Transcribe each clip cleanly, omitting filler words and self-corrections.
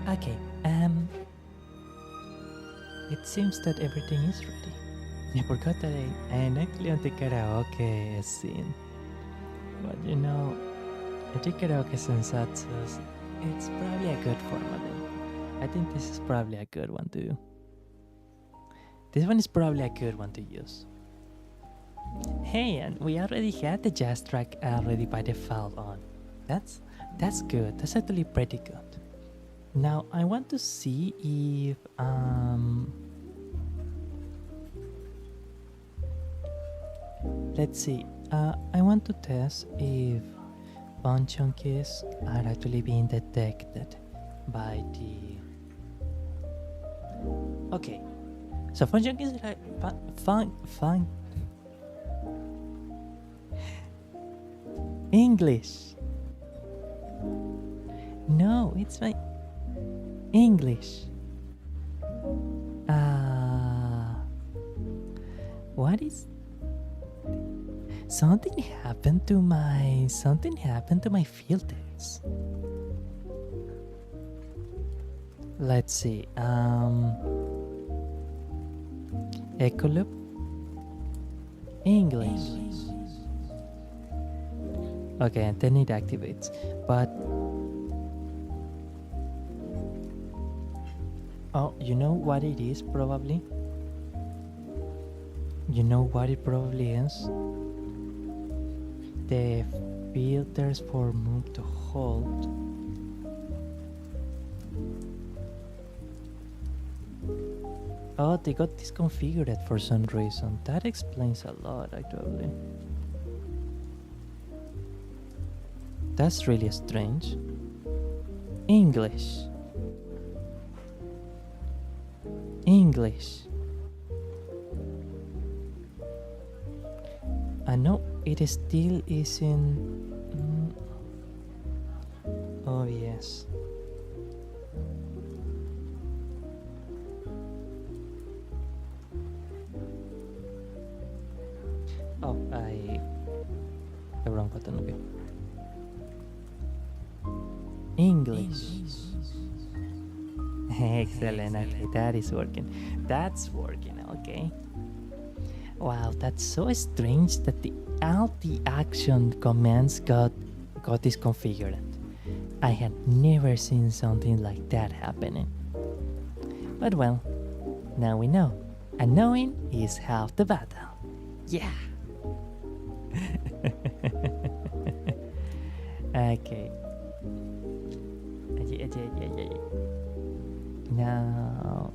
Okay, it seems that everything is ready. I forgot that I'm actually on the karaoke scene. But you know, I think karaoke sensatsus, it's probably a good format. I think this is probably a good one to. This one is probably a good one to use. Hey, and we already had the jazz track ready by default on. That's good. That's actually pretty good. Now I want to see if let's see. I want to test if fun chunkies are actually being detected by the. Okay, so fun chunkies are fun English. No, it's my English. What is something happened to my filters? Let's see. Echo loop English. Okay, and then it activates. But oh, you know what it is probably? You know what it probably is? The filters for move to hold. Oh, they got disconfigured for some reason. That explains a lot actually. That's really strange. English. I know it still isn't. Oh yes. Oh, the wrong button. Okay. English. Excellent. Okay, that is working. That's working. Okay. Wow, that's so strange that all the action commands got disconfigured. I had never seen something like that happening. But well, now we know. And knowing is half the battle. Yeah. Okay. Now,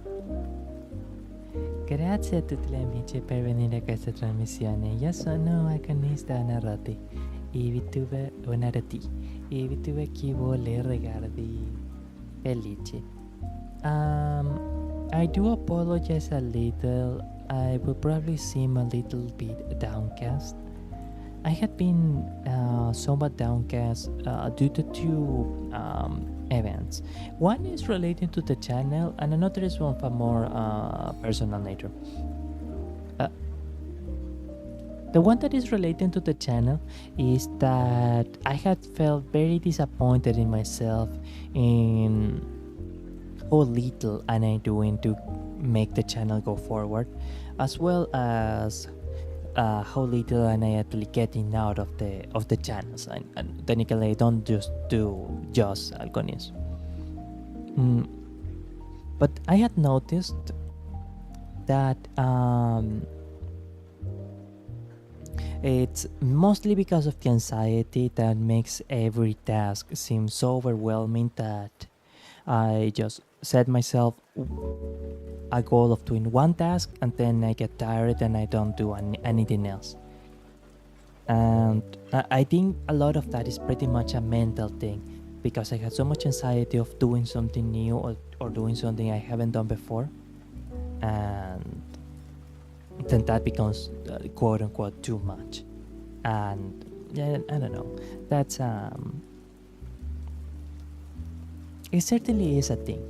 grazie a tutti gli amici per venire a questa trasmissione. Io sono agonista narrati, i Vtuber o narrati, i Vtuber chi vuole regardi felici. I do apologize a little. I will probably seem a little bit downcast. I had been somewhat downcast due to two events. One is related to the channel, and another is one of a more personal nature. The one that is related to the channel is that I had felt very disappointed in myself in how little am I doing to make the channel go forward, as well as how little am I actually getting out of the channels. And technically I don't just do Algonis. But I had noticed that it's mostly because of the anxiety that makes every task seem so overwhelming that I just set myself a goal of doing one task and then I get tired and I don't do anything else. And I think a lot of that is pretty much a mental thing, because I had so much anxiety of doing something new or doing something I haven't done before, and then that becomes quote unquote too much. And yeah, I don't know, that's it certainly is a thing.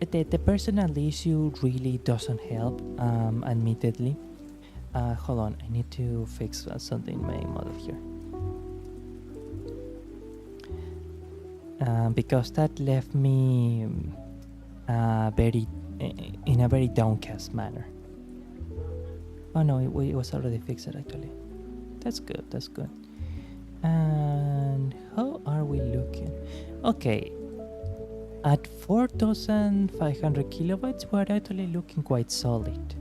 The personal issue really doesn't help, admittedly. Hold on, I need to fix something in my model here. because that left me very in a very downcast manner. Oh no, it was already fixed actually. That's good, that's good. And how are we looking? Okay, at 4,500 kilobytes, we're actually looking quite solid.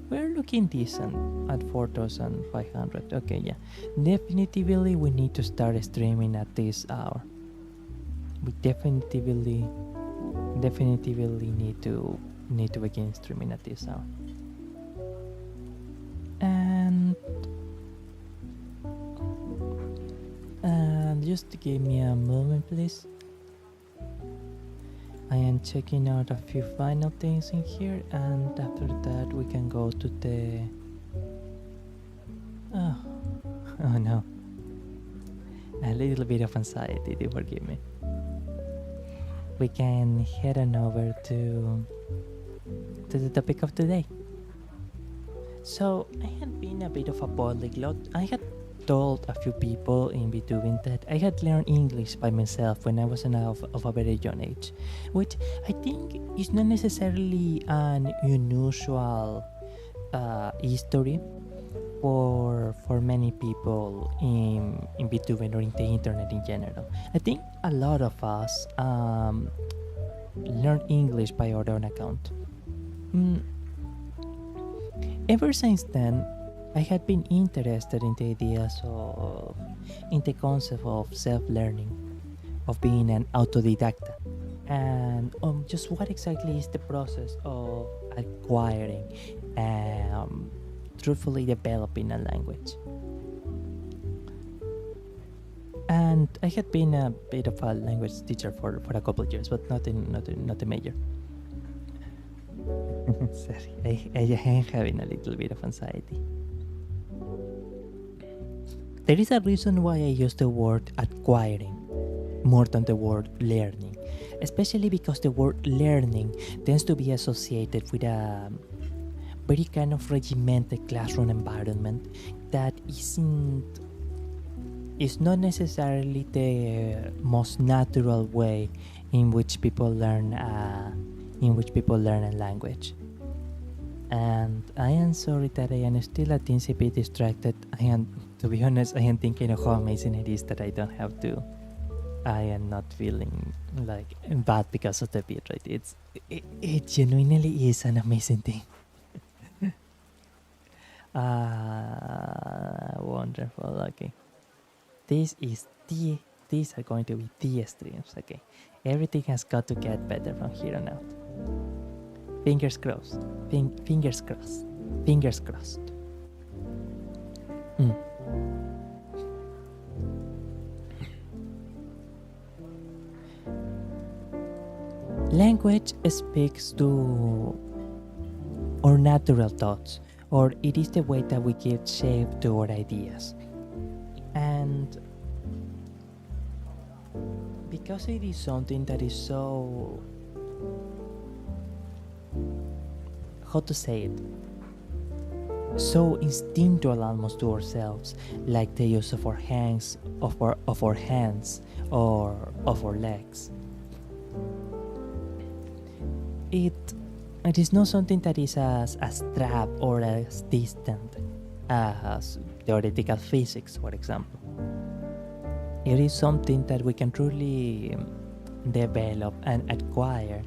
We're looking decent at 4,500. Okay, yeah. Definitively, we need to start streaming at this hour. We definitively need to begin streaming at this hour. And just give me a moment, please. I am checking out a few final things in here, and after that we can go to the... Oh no. A little bit of anxiety, do forgive me. We can head on over to the topic of today. So, I had been a bit of a polyglot. I had told a few people in Vtubing that I had learned English by myself when I was of a very young age, which I think is not necessarily an unusual history for many people in Vtubing or in the internet in general. I think a lot of us learn English by our own account. Ever since then, I had been interested in the ideas of, in the concept of self-learning, of being an autodidacta, and just what exactly is the process of acquiring and truthfully developing a language. And I had been a bit of a language teacher for a couple of years, but not a major. Sorry, I am having a little bit of anxiety. There is a reason why I use the word acquiring more than the word learning, especially because the word learning tends to be associated with a very kind of regimented classroom environment that is not necessarily the most natural way in which people learn a language. And I am sorry that I am still a teensy bit distracted. To be honest, I am thinking of how amazing it is that I don't have to. I am not feeling like bad because of the bitrate. It genuinely is an amazing thing. Wonderful. Okay, these are going to be the streams. Okay, everything has got to get better from here on out. Fingers crossed. Fingers crossed. Fingers crossed. Language speaks to our natural thoughts, or it is the way that we give shape to our ideas. And because it is something that is so... how to say it? So instinctual almost to ourselves, like the use of our hands, of our hands, or of our legs. It is not something that is as abstract or as distant as theoretical physics, for example. It is something that we can truly develop and acquire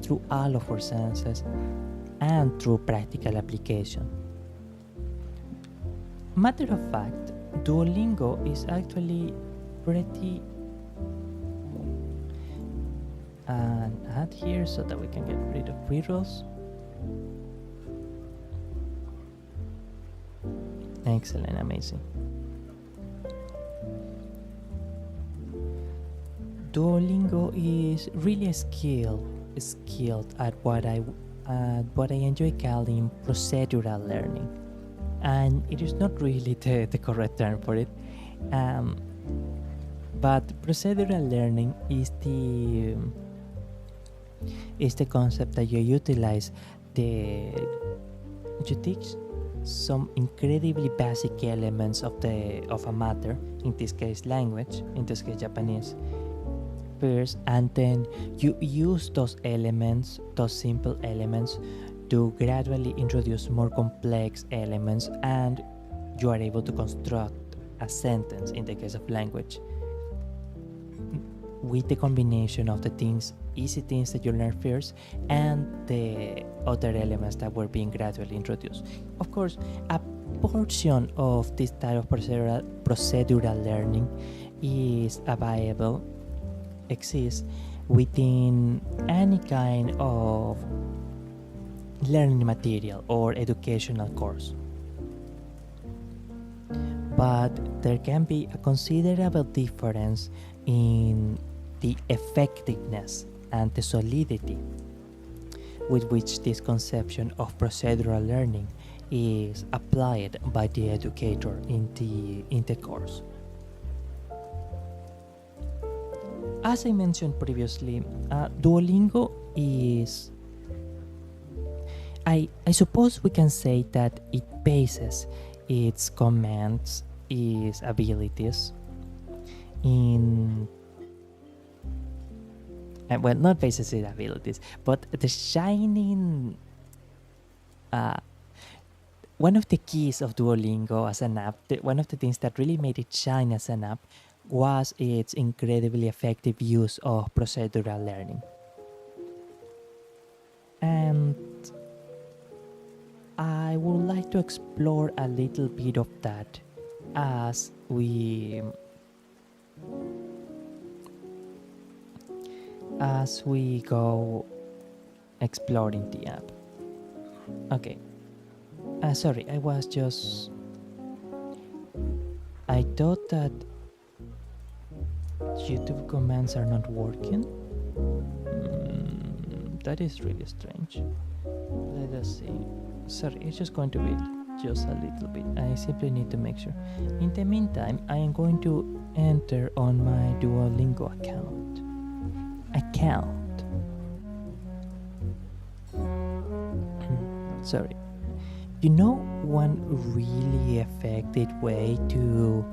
through all of our senses and through practical application. Matter of fact, Duolingo is actually pretty... and add here so that we can get rid of pre-rolls. Excellent, amazing. Duolingo is really skilled at what I enjoy calling procedural learning, and it is not really the correct term for it. But procedural learning is the concept that you utilize you teach some incredibly basic elements of a matter, in this case language, in this case Japanese, first, and then you use those elements, those simple elements, to gradually introduce more complex elements, and you are able to construct a sentence in the case of language with the combination of the things, easy things that you learn first, and the other elements that were being gradually introduced. Of course, a portion of this type of procedural learning is available, exists within any kind of learning material or educational course. But there can be a considerable difference in the effectiveness and the solidity with which this conception of procedural learning is applied by the educator in the course. As I mentioned previously, Duolingo is, I suppose we can say that it bases its commands, its abilities in well, not bases its abilities, but the shining one of the keys of Duolingo as an app, one of the things that really made it shine as an app, was its incredibly effective use of procedural learning. And I would like to explore a little bit of that as we go exploring the app. Okay. Sorry, I thought that YouTube commands are not working. That is really strange. Let us see. Sorry, it's just going to be just a little bit. I simply need to make sure. In the meantime, I am going to enter on my Duolingo account. Sorry. You know, one really effective way to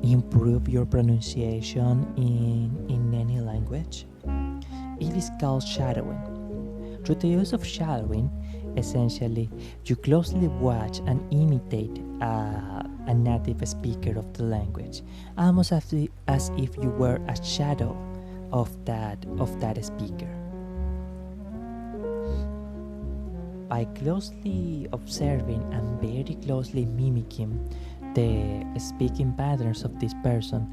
improve your pronunciation in any language? It is called shadowing. Through the use of shadowing, essentially, you closely watch and imitate a native speaker of the language, almost as if you were a shadow of that speaker. By closely observing and very closely mimicking the speaking patterns of this person,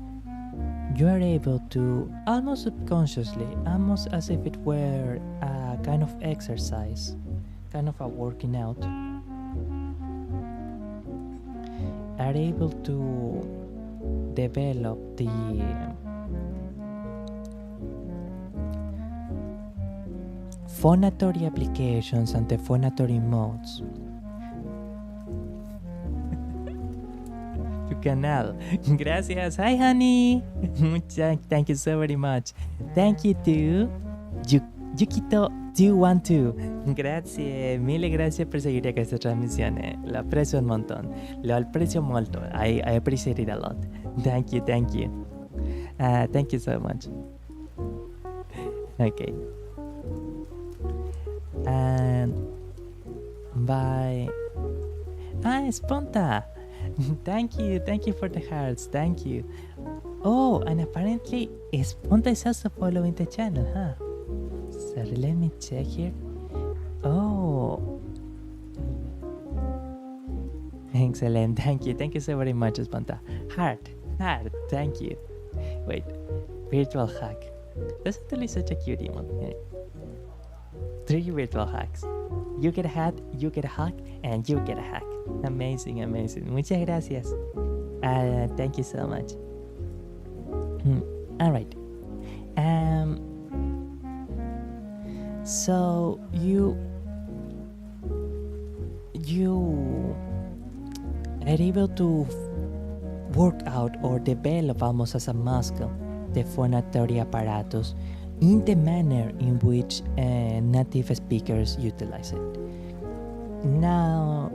you are able to, almost subconsciously, almost as if it were a kind of exercise, kind of a working out, are able to develop the phonatory applications and the phonatory modes. Tu canal. Gracias. Hi, honey. Thank you so very much. Thank you to Yukito212. Grazie, mille grazie per seguire questa trasmissione. Lo apprezzo un montón. Lo apprezzo molto. I appreciate it a lot. Thank you. Thank you so much. Okay. And bye. Sponta. Thank you for the hearts. Thank you. Oh, and apparently Sponta is also following the channel, huh? So let me check here. Oh, excellent. Thank you so very much, Sponta. Heart. Thank you. Wait, virtual hug. That's actually such a cute emote. 3 virtual hugs. You get a hat, you get a hug, and you get a hug. Amazing. Muchas gracias. Thank you so much. All right. So you are able to work out or develop almost as a muscle the phonatory apparatus in the manner in which native speakers utilize it. Now,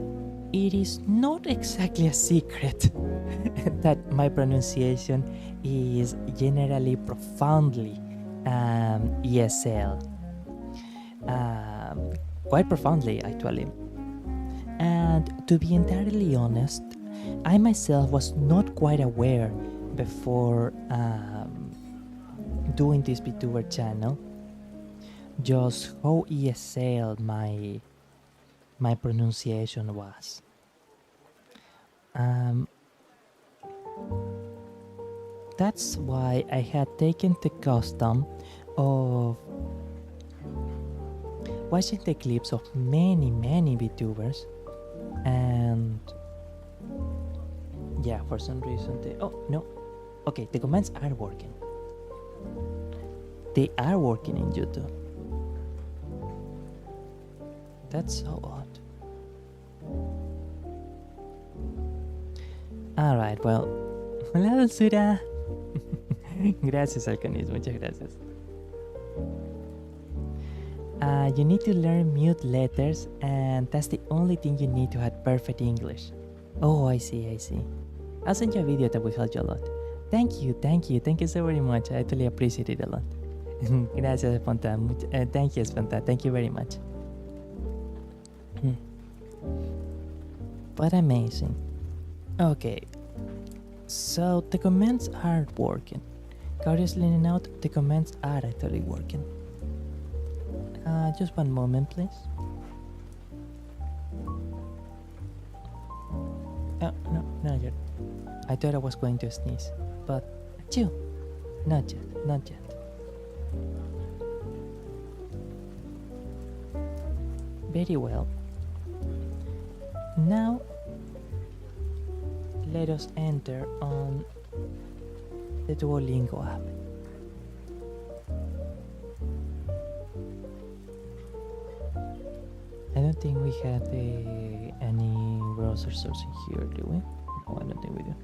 it is not exactly a secret that my pronunciation is generally profoundly ESL. Quite profoundly, actually. And to be entirely honest, I myself was not quite aware before doing this Vtuber channel just how ESL my pronunciation was. That's why I had taken the custom of watching the clips of many Vtubers, and yeah, for some reason the comments are working. They are working in YouTube. That's so odd. Alright, well. Hola, dulzura. Gracias, Alcanis, muchas gracias. You need to learn mute letters, and that's the only thing you need to have perfect English. Oh, I see. I'll send you a video that will help you a lot. Thank you so very much. I actually appreciate it a lot. Gracias, Esponta. Thank you, Esponta. Thank you very much. But amazing. Okay, so the comments are working. Curiously enough, the comments are actually working. Just one moment, please. Oh, no, not yet. I thought I was going to sneeze, but achoo, not yet. Very well. Now, let us enter on the Duolingo app. I don't think we have any browser source in here, do we? No, I don't think we do.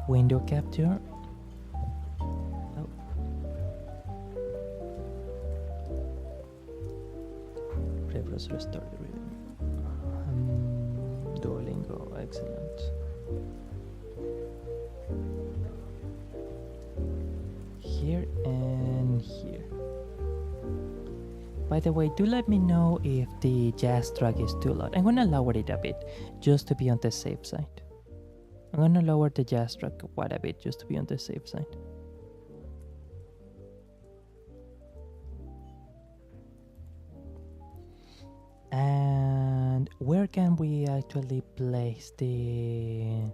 Window capture. Oh. Prebrowser start reading. Duolingo, excellent. Here and here. By the way, do let me know if the jazz track is too loud. I'm gonna lower it a bit, just to be on the safe side. I'm gonna lower the jazz track quite a bit, just to be on the safe side. And where can we actually place the...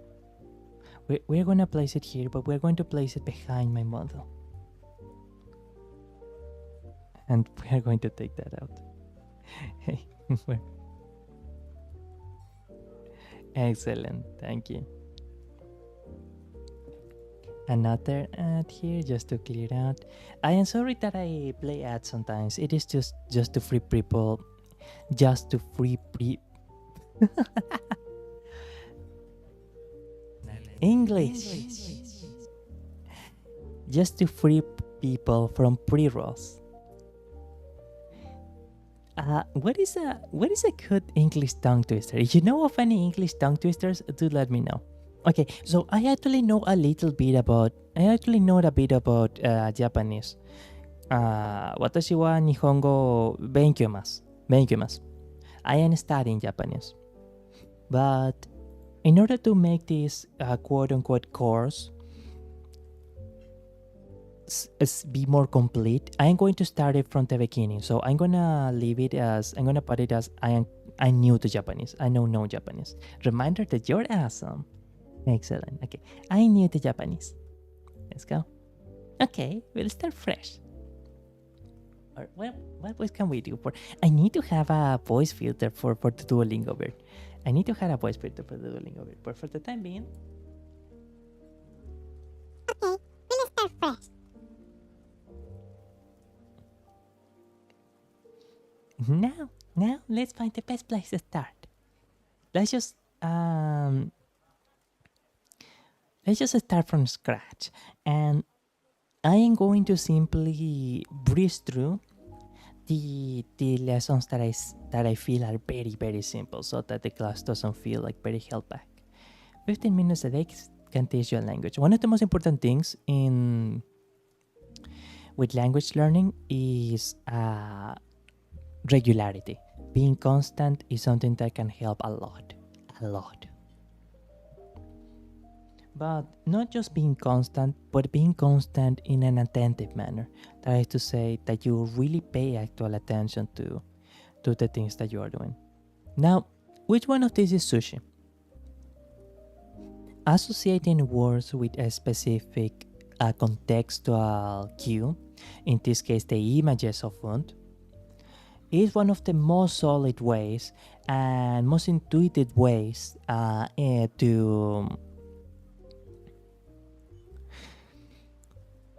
We're gonna place it here, but we're going to place it behind my model. And we're going to take that out. Hey, where? Excellent, thank you. Another ad here, just to clear out. I am sorry that I play ads sometimes. It is just to free people. Just to free English. Just to free people from pre-rolls. What is a good English tongue twister? If you know of any English tongue twisters, do let me know. Okay, so I actually know a bit about Japanese. Watashi wa Nihongo benkyoumasu. I am studying Japanese. But in order to make this quote-unquote course be more complete, I'm going to start it from the beginning. So I'm gonna leave it as, I'm gonna put it as I'm new to Japanese. I know no Japanese. Reminder that you're awesome. Excellent. Okay, I'm new to Japanese. Let's go. Okay, we'll start fresh. Or what can we do for? I need to have a voice filter for the Duolingo bird. I need to have a voice filter for the Duolingo bird. But for the time being, okay, we'll start fresh. Now let's find the best place to start. Let's just start from scratch, and I am going to simply breeze through the lessons that I feel are very, very simple, so that the class doesn't feel like very held back. 15 minutes a day can teach you a language. One of the most important things with language learning is regularity. Being constant is something that can help a lot. But not just being constant, but being constant in an attentive manner. That is to say that you really pay actual attention to the things that you are doing. Now, which one of these is sushi? Associating words with a specific contextual cue, in this case the images of food, is one of the most solid ways and most intuitive ways to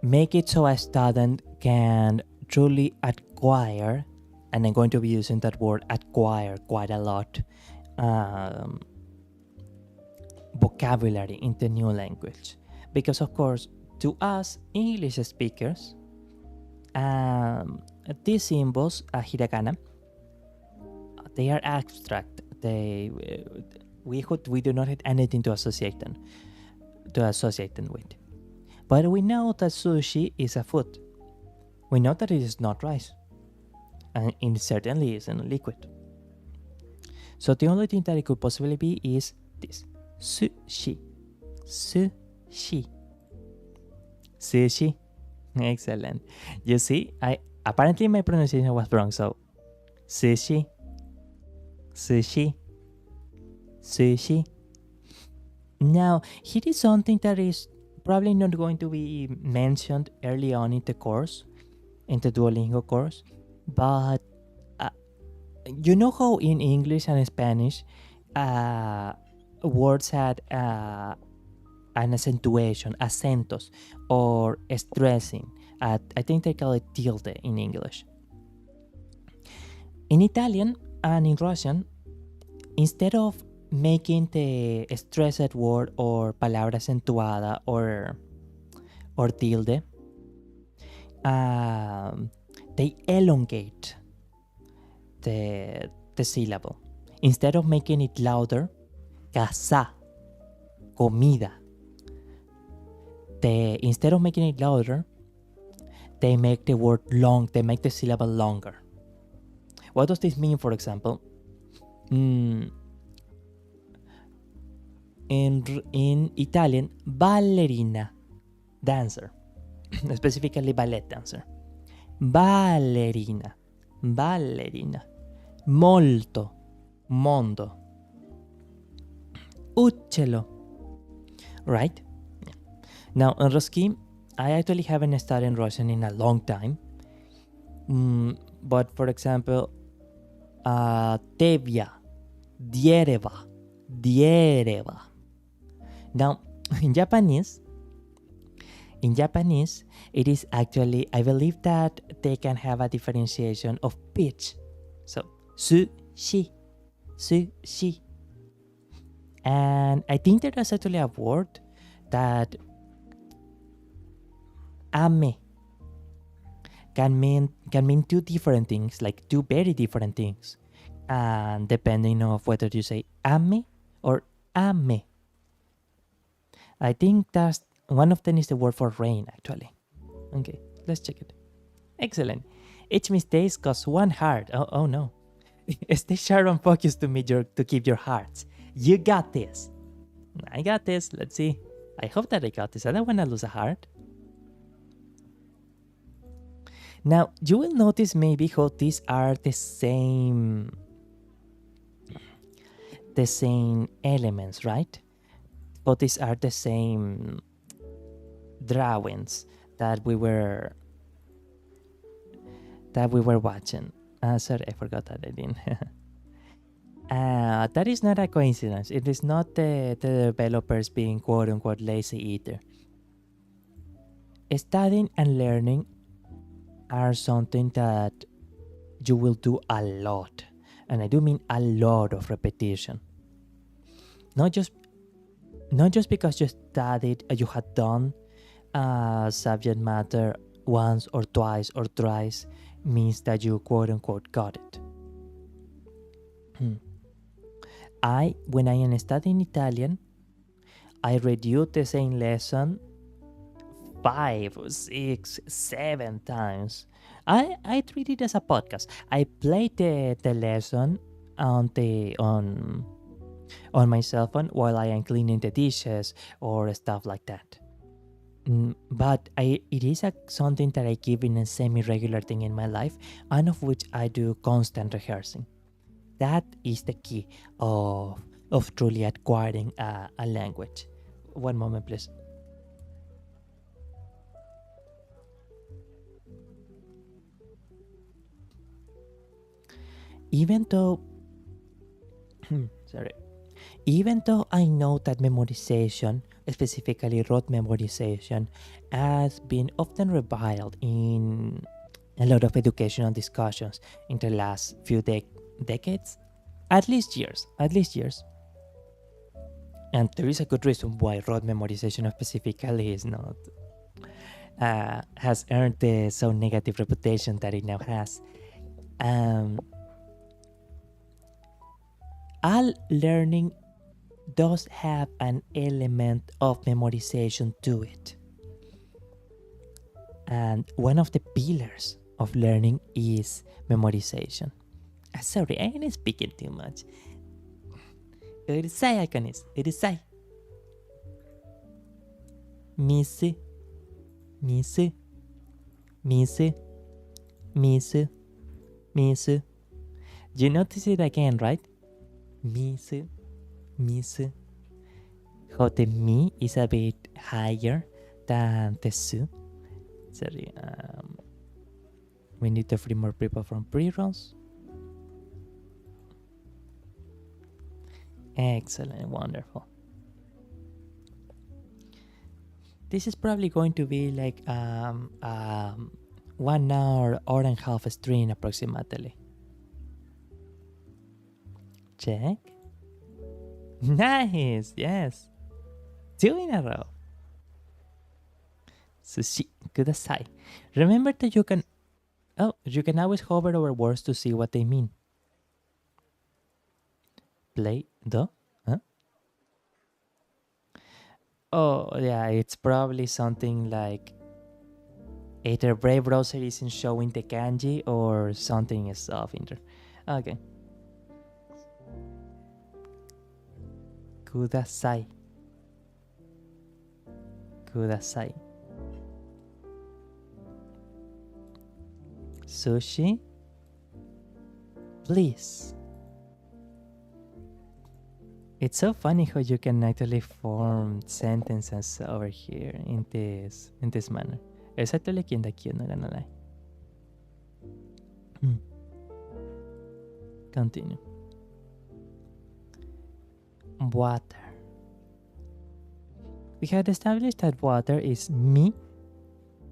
make it so a student can truly acquire, and I'm going to be using that word acquire quite a lot, vocabulary in the new language. Because of course, to us English speakers, these symbols, hiragana, they are abstract. We do not have anything to associate them with. But we know that sushi is a food. We know that it is not rice, and it certainly isn't a liquid. So the only thing that it could possibly be is this: sushi. Excellent. You see, apparently my pronunciation was wrong. So sushi. Now, here is something that is probably not going to be mentioned early on in the course, in the Duolingo course, but you know how in English and Spanish words had an accentuation, acentos, or stressing. I think they call it tilde in English. In Italian and in Russian, instead of making the stressed word or palabra acentuada or tilde, they elongate the syllable. Instead of making it louder, casa, comida. Instead of making it louder, they make the word long. They make the syllable longer. What does this mean, for example? In Italian, ballerina, dancer, specifically ballet dancer. Ballerina, molto, mondo, uccello, right? Yeah. Now, in Ruski, I actually haven't studied Russian in a long time. But for example, tevya, diereva. Now, in Japanese, it is actually, I believe that they can have a differentiation of pitch. So, sushi. And I think there is actually a word that ame can mean two different things, like two very different things, and depending on whether you say ame or ame. I think that's one of them is the word for rain, actually. Okay, let's check it. Excellent. Each mistake costs 1 heart. Oh no. Stay sharp and focused to keep your hearts. You got this. I got this. Let's see. I hope that I got this. I don't want to lose a heart. Now, you will notice maybe how these are the same elements, right? But these are the same drawings that we were watching. Sorry, I forgot that I didn't. That is not a coincidence. It is not the developers being quote-unquote lazy either. Studying and learning are something that you will do a lot. And I do mean a lot of repetition. Not just because you studied, you had done subject matter once or twice or thrice, means that you quote unquote got it. When I am studying Italian, I reduce the same lesson 5, 6, 7 times. I treat it as a podcast. I play the lesson on my cell phone while I am cleaning the dishes or stuff like that. But it is something that I keep in a semi-regular thing in my life, and of which I do constant rehearsing. That is the key of truly acquiring a language. One moment, please. Even though, sorry, even though I know that memorization, specifically rote memorization, has been often reviled in a lot of educational discussions in the last few decades, at least years, and there is a good reason why rote memorization specifically is not has earned the so negative reputation that it now has. All learning does have an element of memorization to it. And one of the pillars of learning is memorization. Sorry, I ain't speaking too much. Ursay akanis, ursay. Misu, misu, misu, misu, misu. You notice it again, right? Misu, misu. How the mi is a bit higher than the su. Sorry, we need to free more people from pre-rolls. Excellent, wonderful. This is probably going to be like 1 hour and a half stream approximately. Check. Nice, yes. 2 in a row. Sushi kudasai. Remember that you can always hover over words to see what they mean. Play the? Huh? Oh, yeah, it's probably something like either Brave browser isn't showing the kanji or something is off in there. Okay. Kudasai. Kudasai. Sushi. Please. It's so funny how you can actually form sentences over here in this manner. It's actually kind of cute, not gonna lie. Continue. Water. We had established that water is mi,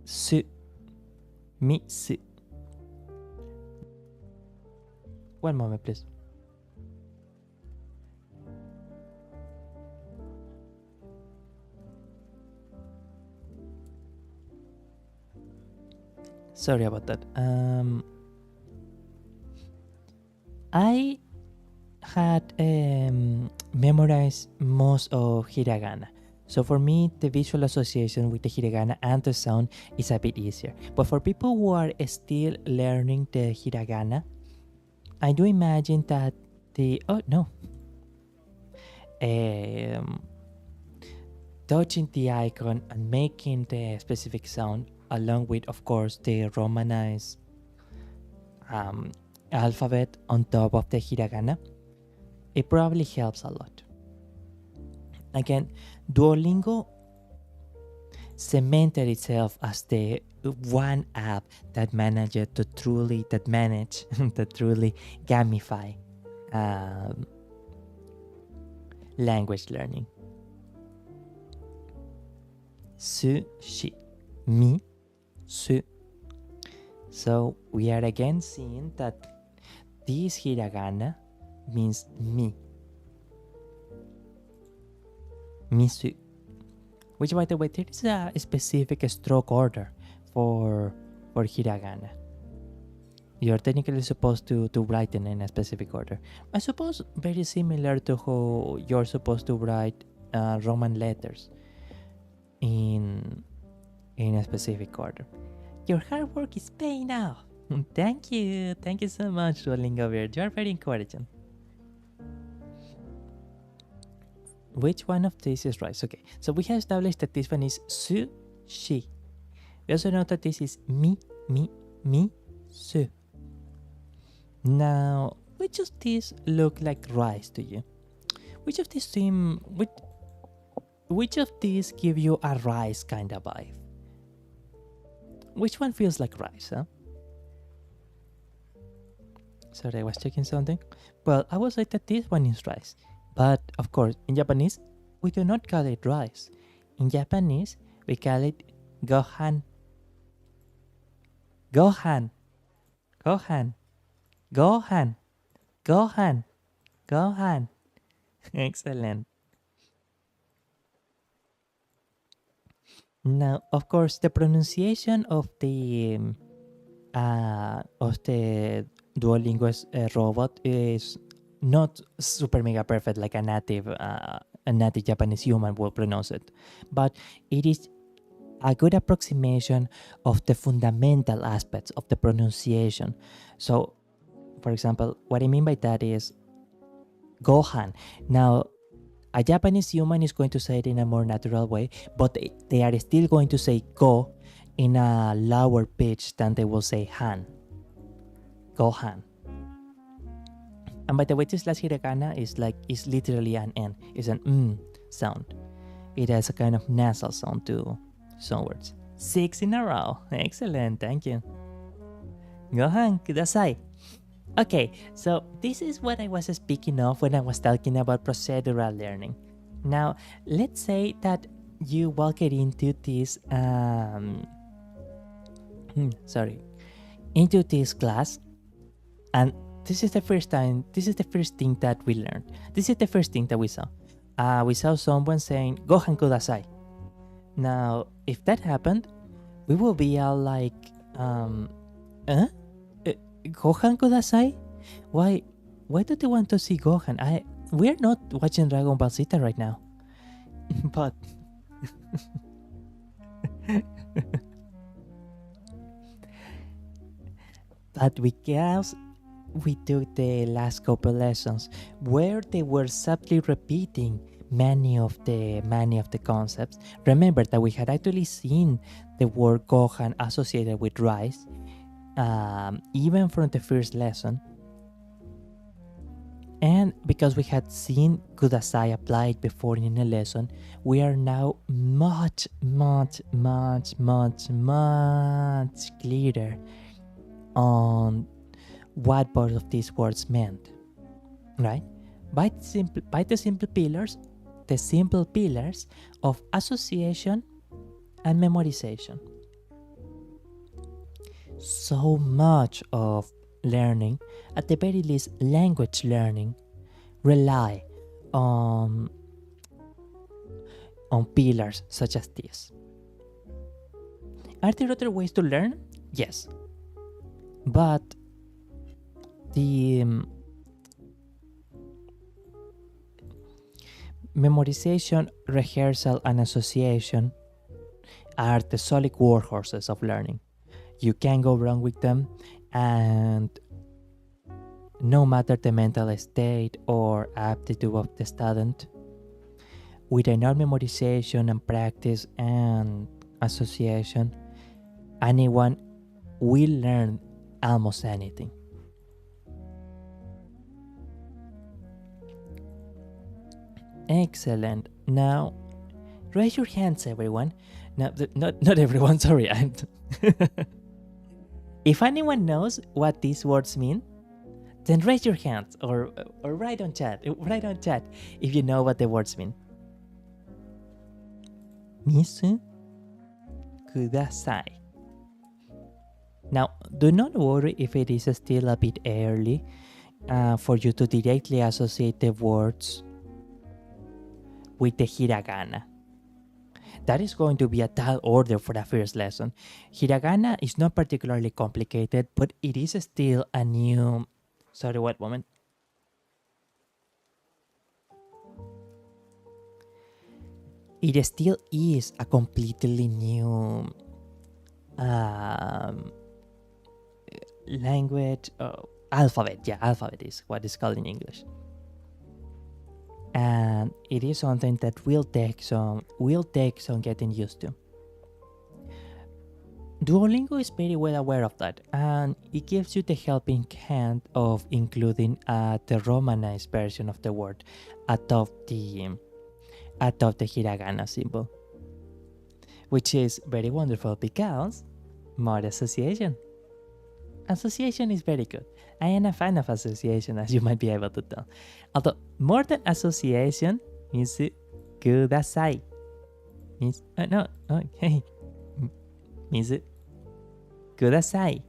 su. Mi, su. One moment, please. Sorry about that. I had memorized most of hiragana. So for me, the visual association with the hiragana and the sound is a bit easier. But for people who are still learning the hiragana, I do imagine that touching the icon and making the specific sound, along with, of course, the romanized alphabet on top of the hiragana, it probably helps a lot. Again, Duolingo cemented itself as the one app that managed to truly gamify language learning. Sushi, mi, su. So we are again seeing that this hiragana means mi. Misu. Which, by the way, there is a specific stroke order for hiragana. You're technically supposed to write them in a specific order. I suppose very similar to how you're supposed to write Roman letters in a specific order. Your hard work is paying off. Thank you so much, Duolingo Beard. You're very encouraging. Which one of these is right? Okay, so we have established that this one is su, she. We also know that this is mi, su. Now, which of these look like rice to you? Which of these which of these give you a rice kind of vibe? Which one feels like rice, huh? Sorry, I was checking something. Well, I would say that this one is rice. But, of course, in Japanese, we do not call it rice. In Japanese, we call it gohan. Gohan. Gohan. Gohan. Gohan. Gohan. Excellent. Now, of course, the pronunciation of the Duolingo robot is not super mega perfect like a native Japanese human will pronounce it, but it is a good approximation of the fundamental aspects of the pronunciation. So, for example, what I mean by that is Gohan. Now, a Japanese human is going to say it in a more natural way, but they are still going to say go in a lower pitch than they will say han. Gohan. And by the way, this last hiragana is literally an N. It's an sound. It has a kind of nasal sound to some words. 6 in a row. Excellent, thank you. Gohan kudasai. Okay, so this is what I was speaking of when I was talking about procedural learning. Now, let's say that you walk into this into this class, and this is the first thing that we learned. This is the first thing that we saw. We saw someone saying Gohan kudasai. Now, if that happened, we will be all like, Gohan kudasai? Why do they want to see Gohan? We're not watching Dragon Ball Z right now. But because we took the last couple lessons where they were subtly repeating many of the concepts. Remember that we had actually seen the word Gohan associated with rice, even from the first lesson. And because we had seen kudasai applied before in a lesson, we are now much clearer on what both of these words meant, right? By the simple pillars of association and memorization. So much of learning, at the very least language learning, rely on pillars such as this. Are there other ways to learn? Yes. But the memorization, rehearsal, and association are the solid workhorses of learning. You can't go wrong with them, and no matter the mental state or aptitude of the student, with enough memorization and practice and association, anyone will learn almost anything. Excellent. Now, raise your hands, everyone. Now, not everyone. Sorry, If anyone knows what these words mean, then raise your hands or write on chat. Write on chat if you know what the words mean. Misu kudasai. Now, do not worry if it is still a bit early for you to directly associate the words with the hiragana. That is going to be a tall order for the first lesson. Hiragana is not particularly complicated, but it is still a new... Sorry, what moment? It still is a completely new language, alphabet. Yeah, alphabet is what is called in English. And it is something that will take some getting used to. Duolingo is very well aware of that, and it gives you the helping hand of including the romanized version of the word atop the hiragana symbol, which is very wonderful because more association. Association is very good. I am a fan of association, as you might be able to tell. Although more than association means kudasai. Means no, okay. Means kudasai.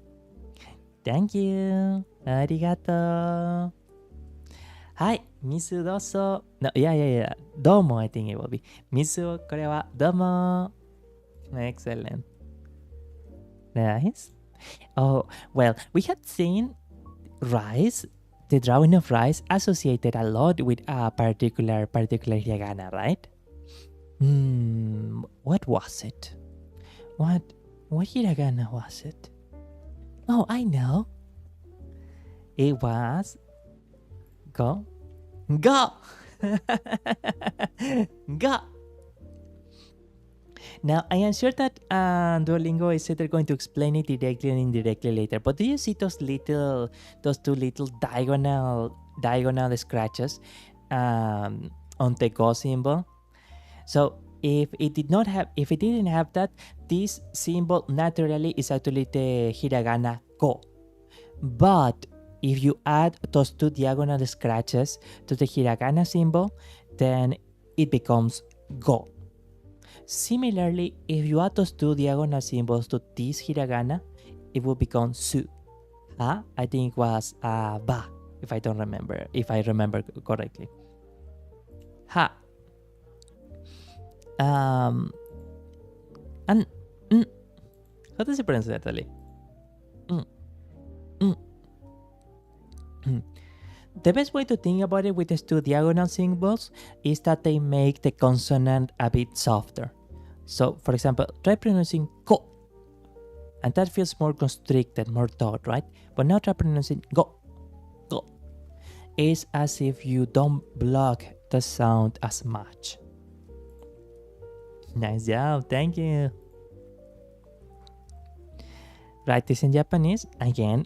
Thank you. Arigato. Hi, misu doso. No, yeah. Domo, I think it will be. Misu, これはdomo. Excellent. Nice. Oh, well, we had seen rice, the drawing of rice, associated a lot with a particular hiragana, right? What was it? What hiragana was it? Oh, I know. It was go. Go! Go! Now, I am sure that Duolingo is either going to explain it directly and indirectly later, but do you see those two little diagonal scratches on the Go symbol? So if it didn't have that, this symbol naturally is actually the hiragana Go. But if you add those two diagonal scratches to the hiragana symbol, then it becomes Go. Similarly, if you add those two diagonal symbols to this hiragana, it will become su. I think it was ba, if I remember correctly. Ha. And how does it pronounce that, Ali? The best way to think about it with these two diagonal symbols is that they make the consonant a bit softer. So, for example, try pronouncing ko, and that feels more constricted, more taut, right? But now try pronouncing go. It's as if you don't block the sound as much. Nice job, thank you. Write this in Japanese again.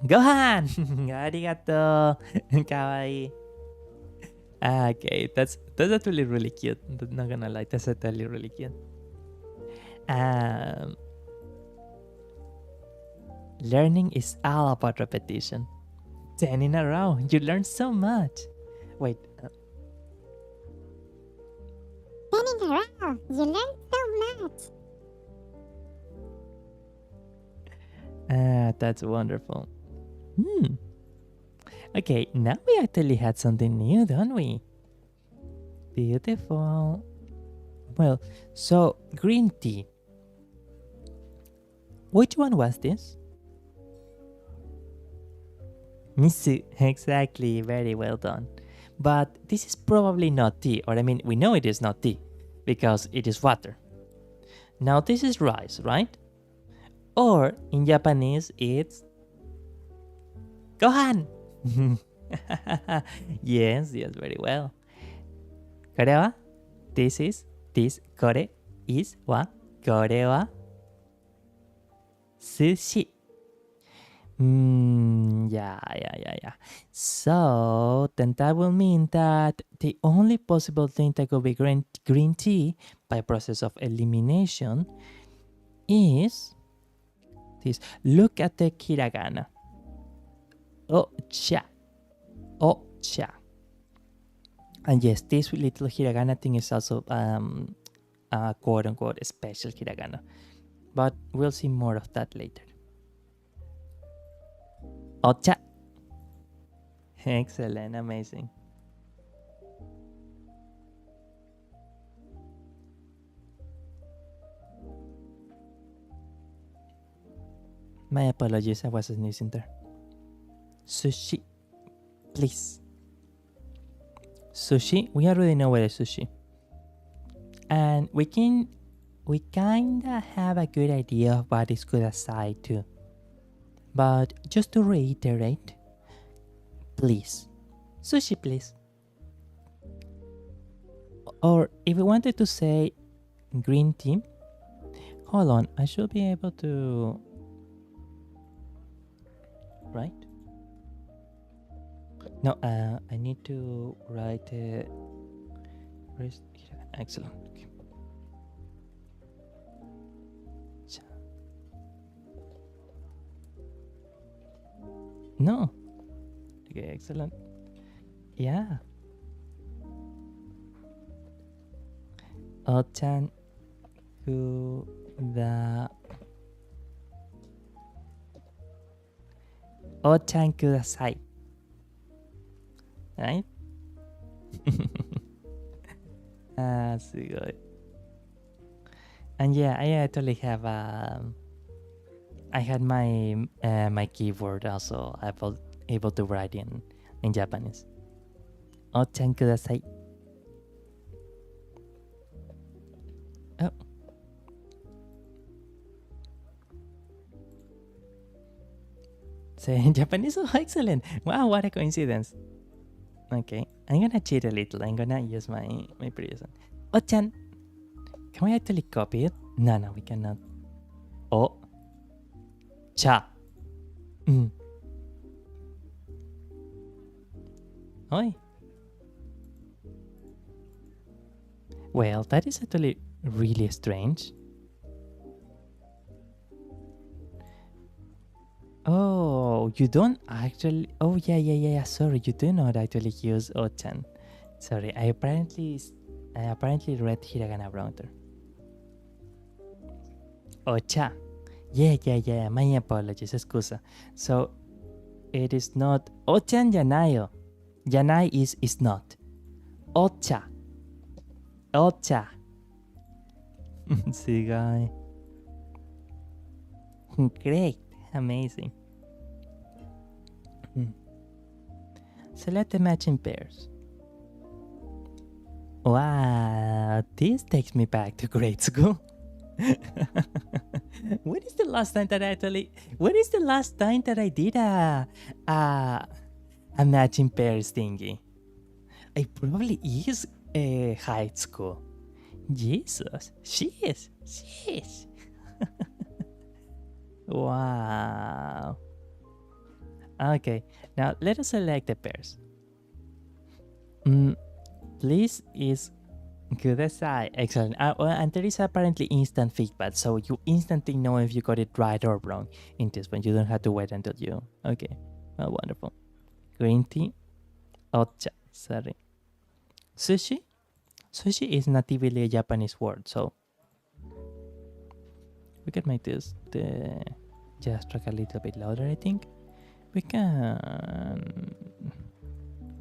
Gohan! Arigato! Kawaii. Okay, that's actually really cute. Not gonna lie, that's actually really cute. Learning is all about repetition. 10 in a row. You learn so much. Wait. 10 in a row. You learn so much. That's wonderful. Okay, now we actually had something new, don't we? Beautiful. Well, so green tea. Which one was this? Misu, exactly, very well done. But this is probably not tea, or I mean, we know it is not tea, because it is water. Now this is rice, right? Or in Japanese, it's Gohan! Yes, very well. これは This is, this, これ is はこれは寿司 Yeah. So, then that will mean that the only possible thing that could be green tea by process of elimination is this. Look at the hiragana. Ocha. And yes, this little hiragana thing is also a quote-unquote special hiragana. But we'll see more of that later. Ocha. Excellent, amazing. My apologies, I was sneezing there. Sushi, please. Sushi, we already know what is sushi. And we kinda have a good idea of what is kudasai too. But just to reiterate, please. Sushi, please. Or if we wanted to say green tea, hold on, I should be able to. Right? No, I need to write. Excellent. Okay. No. Okay, excellent. Yeah. Ochan kuda. Ochan kudasai. Right? Good. And yeah, I actually have I had my my keyboard also able to write in Japanese. Ochan kudasai. Oh. Say in Japanese. Oh, excellent. Wow, what a coincidence. Okay, I'm gonna cheat a little. I'm gonna use my previous one. Ochan. Can we actually copy it? No, we cannot. Oh. Cha. Oi. Well, that is actually really strange. Oh, you don't actually. Oh, yeah. Sorry, you do not actually use Ochan. Sorry, I apparently read hiragana wrong there. Ocha. Yeah. My apologies, excusa. So, it is not Ochan Yanayo. Yanai is not. Ocha. See, guy. Great. Amazing. Select the matching pairs. Wow, this takes me back to grade school. When is the last time that I did a matching pairs thingy? It probably is high school. Jesus, sheesh. Wow. Okay, now let us select the pairs. Please is kudasai. Excellent. And there is apparently instant feedback, so you instantly know if you got it right or wrong in this one. You don't have to wait until you. Okay. Well, wonderful. Green tea. Ocha. Sorry. Sushi. Sushi is natively a Japanese word, so we can make this just track a little bit louder. I think we can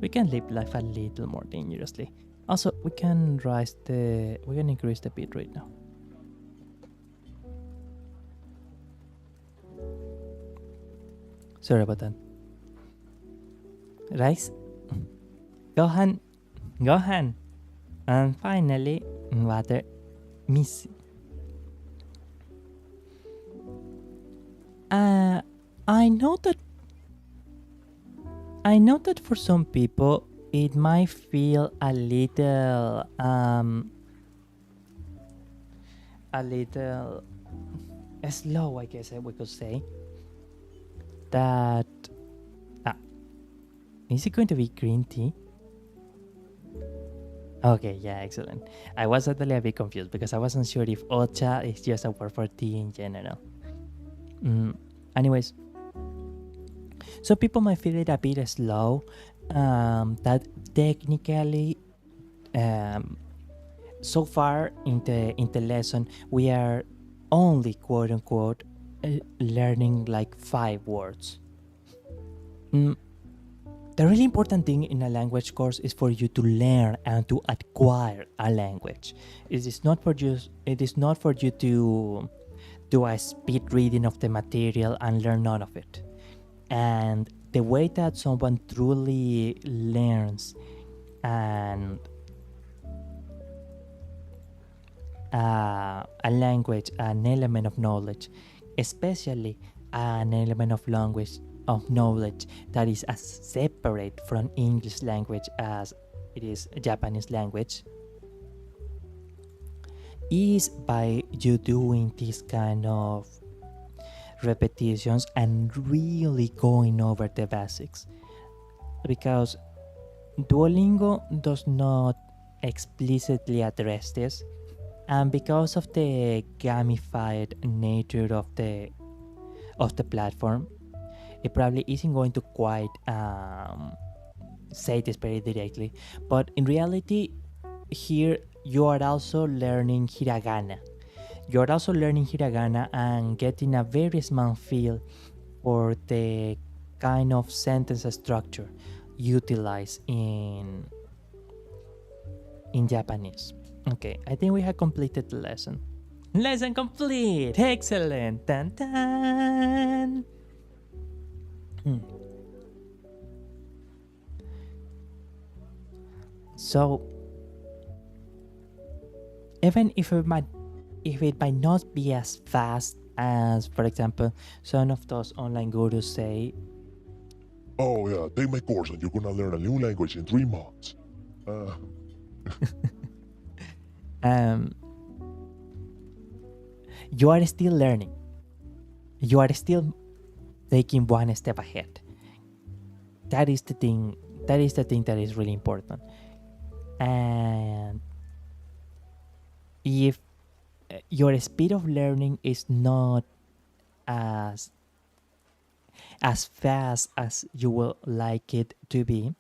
live life a little more dangerously. Also, we can increase the beat rate now. Sorry about that. Rice, Gohan, and finally water, Miss. I know that for some people it might feel a little slow, I guess we could say. That is it going to be green tea? Okay, yeah, excellent. I was actually a bit confused because I wasn't sure if ocha is just a word for tea in general. Anyways, so people might feel it a bit slow. That technically, so far in the lesson, we are only quote unquote learning like 5 words. The really important thing in a language course is for you to learn and to acquire a language. It is not for you to do a speed reading of the material and learn none of it. And the way that someone truly learns and a language, an element of knowledge, especially an element of language of knowledge that is as separate from English language as it is Japanese language, is by you doing this kind of repetitions and really going over the basics. Because Duolingo does not explicitly address this, and because of the gamified nature of the platform, it probably isn't going to quite say this very directly. But in reality, here you are also learning hiragana. You're also learning hiragana and getting a very small feel for the kind of sentence structure utilized in Japanese. Okay, I think we have completed the lesson. Lesson complete! Excellent! Dun, dun. So, even if it might not be as fast as, for example, some of those online gurus say, oh yeah, take my course and you're gonna learn a new language in 3 months. You are still learning. You are still taking one step ahead. That is the thing. That is the thing that is really important. And if your speed of learning is not as fast as you will like it to be,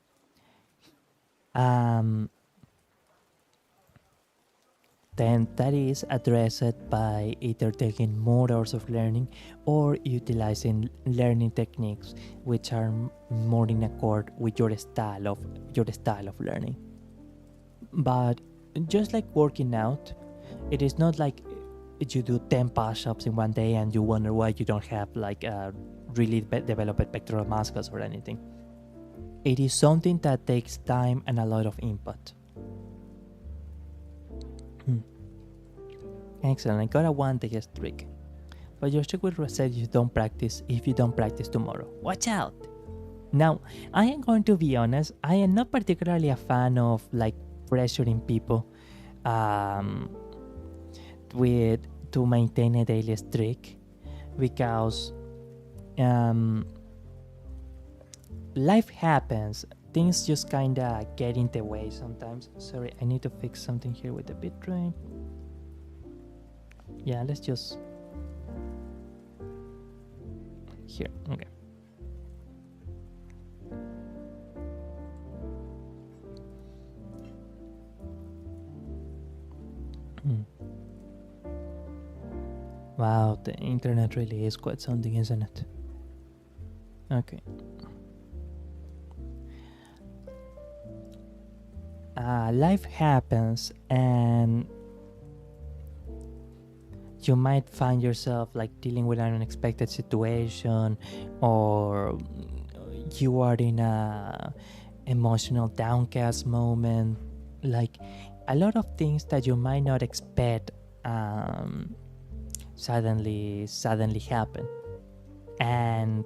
then that is addressed by either taking more hours of learning or utilizing learning techniques which are more in accord with your style of learning. But just like working out, it is not like you do 10 push-ups in one day and you wonder why you don't have like really developed pectoral muscles or anything. It is something that takes time and a lot of input. Excellent, I got a 1 day streak. But your streak will reset if you don't practice tomorrow. Watch out! Now, I am going to be honest, I am not particularly a fan of like pressuring people to maintain a daily streak, because life happens, things just kinda get in the way sometimes. Sorry, I need to fix something here with the bitrate. Yeah, let's just here. Okay. Wow, the internet really is quite something, isn't it? Okay. Life happens and you might find yourself like dealing with an unexpected situation, or you are in a emotional downcast moment, like a lot of things that you might not expect suddenly happen. And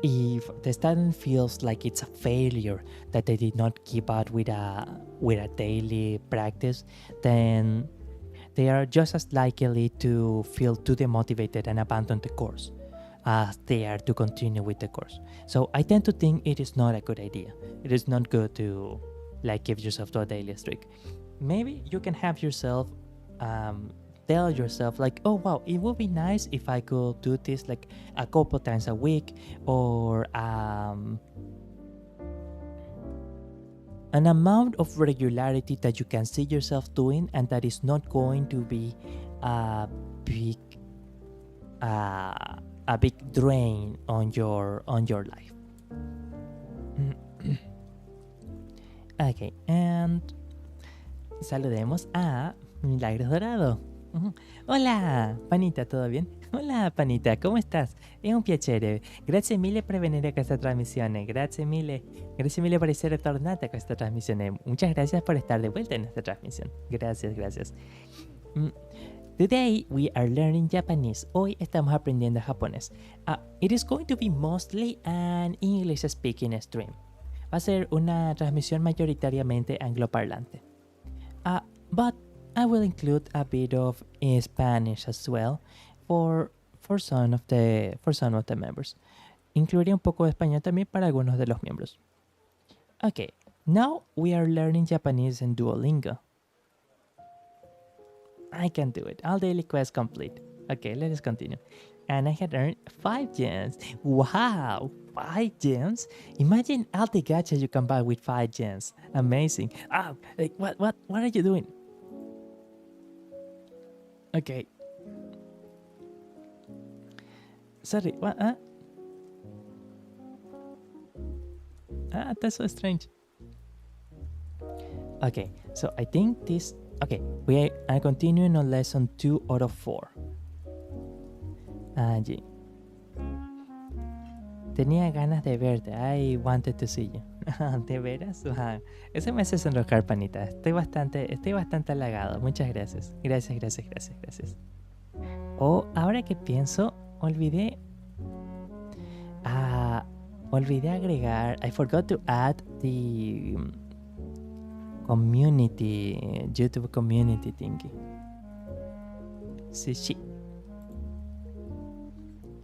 if the student feels like it's a failure that they did not keep up with a daily practice, then they are just as likely to feel too demotivated and abandon the course as they are to continue with the course. So I tend to think it is not a good idea. It is not good to like give yourself to a daily streak. Maybe you can have yourself tell yourself like, oh wow, it would be nice if I could do this like a couple times a week, or an amount of regularity that you can see yourself doing, and that is not going to be a big drain on your life. Okay, and saludemos a Milagros Dorado. Ujú. Hola, Panita, ¿todo bien? Hola, Panita, come estás? È un piacere. Grazie mille per venire a questa trasmissione. Grazie mille per essere tornata a questa trasmissione. Muchas gracias por estar de vuelta en esta transmisión. Gracias, gracias. Mm, Today we are learning Japanese. Hoy estamos aprendiendo japonés. It is going to be mostly an English speaking stream. Va a ser una transmisión mayoritariamente angloparlante. But I will include a bit of Spanish as well for some of the members. Incluiré un poco de español también para algunos de los miembros. Okay, now we are learning Japanese in Duolingo. I can do it. All daily quests complete. Okay, let us continue. And I had earned 5 gems. Wow, 5 gems? Imagine all the gachas you can buy with 5 gems. Amazing. What are you doing? Okay. Sorry, what? That's so strange. Okay, so I think this... Okay, we are continuing on lesson 2 out of 4. Angie. Tenía ganas de verte. I wanted to see you. ¿De veras? Wow. Eso me hace sonrojar, Panita. Estoy bastante halagado. Muchas gracias. Gracias. Oh, ahora que pienso, olvidé agregar. I forgot to add the community, YouTube community thingy. Sí.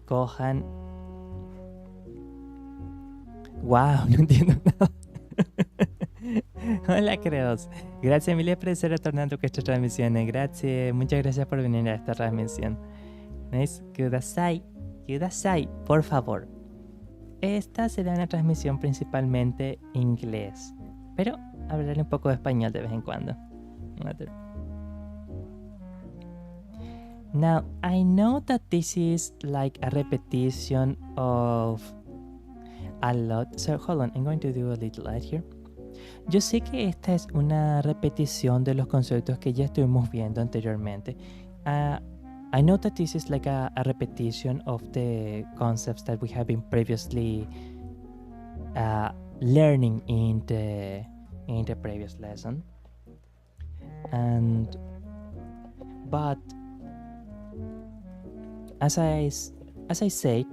Cojan. Wow, no entiendo nada. Hola, creos. Gracias mil por estar retornando con esta transmisión. Gracias, muchas gracias por venir a esta transmisión. ¿Ves? Kudasai, por favor. Esta será una transmisión principalmente inglés, pero hablaré un poco de español de vez en cuando. Now, I know that this is like a repetition of a lot. So, hold on, I'm going to do a little light here. Yo sé que esta es una repetición de los conceptos que ya estuvimos viendo anteriormente. I know that this is like a repetition of the concepts that we have been previously learning in the previous lesson. But as I said,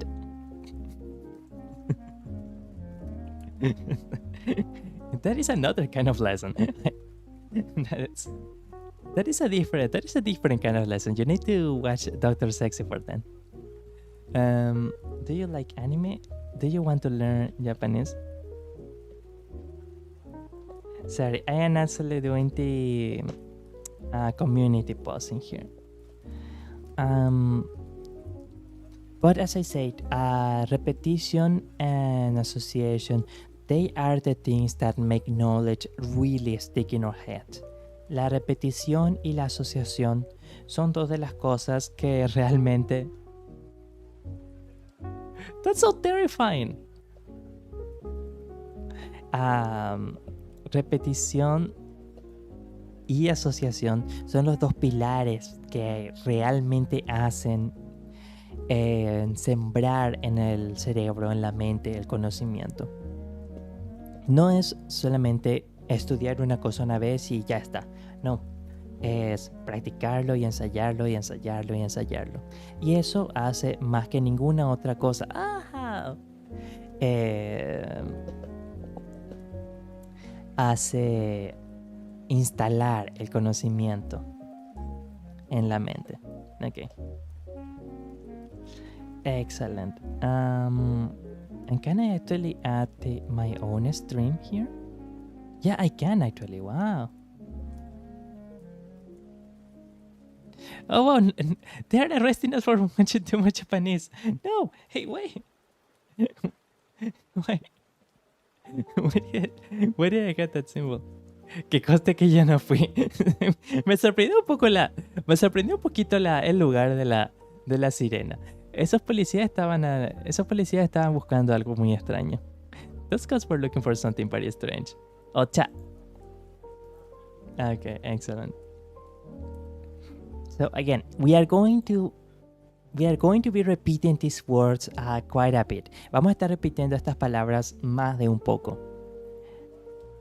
that is another kind of lesson. That is a different kind of lesson. You need to watch Dr. Sexy for that. Do you like anime? Do you want to learn Japanese? Sorry, I am actually doing the community post in here. But as I said, repetition and association, they are the things that make knowledge really stick in our head. La repetición y la asociación son dos de las cosas que realmente... That's so terrifying. Repetición y asociación son los dos pilares que realmente hacen sembrar en el cerebro, en la mente, el conocimiento. No es solamente estudiar una cosa una vez y ya está. No, es practicarlo y ensayarlo y ensayarlo y ensayarlo. Y eso hace más que ninguna otra cosa. Hace instalar el conocimiento en la mente. Okay. Excellent. And can I actually add my own stream here? Yeah, I can actually. Wow. Oh, wow. They're arresting us for watching too much Japanese. No. Hey, wait. Wait. Where did I get that symbol? Que conste que yo no fui. Me sorprendió un poquito el lugar de la sirena. Esos policías estaban buscando algo muy extraño. Those guys were looking for something very strange. Okay, excellent. So again, we are going to be repeating these words quite a bit. Vamos a estar repitiendo estas palabras más de un poco.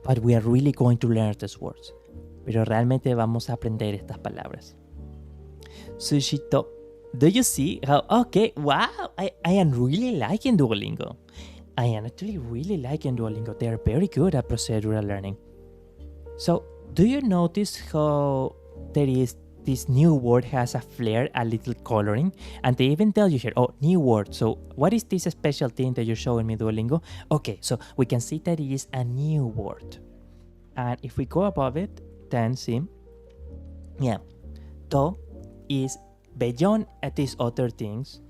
But we are really going to learn these words. Pero realmente vamos a aprender estas palabras. Sushi to. Do you see how? Okay, wow! I am really liking Duolingo. I am actually really liking Duolingo. They are very good at procedural learning. So, do you notice how there is this new word has a flair, a little coloring, and they even tell you here, oh, new word. So, what is this special thing that you're showing me, Duolingo? Okay, so we can see that it is a new word. And if we go above it, then see, yeah, to is beyond these other things,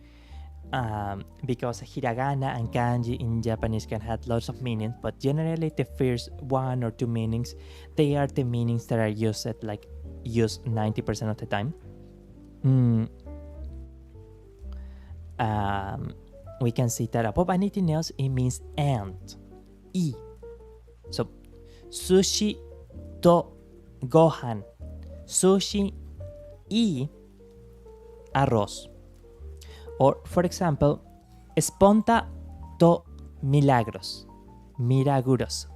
because hiragana and kanji in Japanese can have lots of meanings, but generally the first 1 or 2 meanings, they are the meanings that are used 90% of the time. We can see that above anything else, it means and. I. So, sushi to gohan. Sushi y arroz. Or, for example, esponta to milagros. Milagros.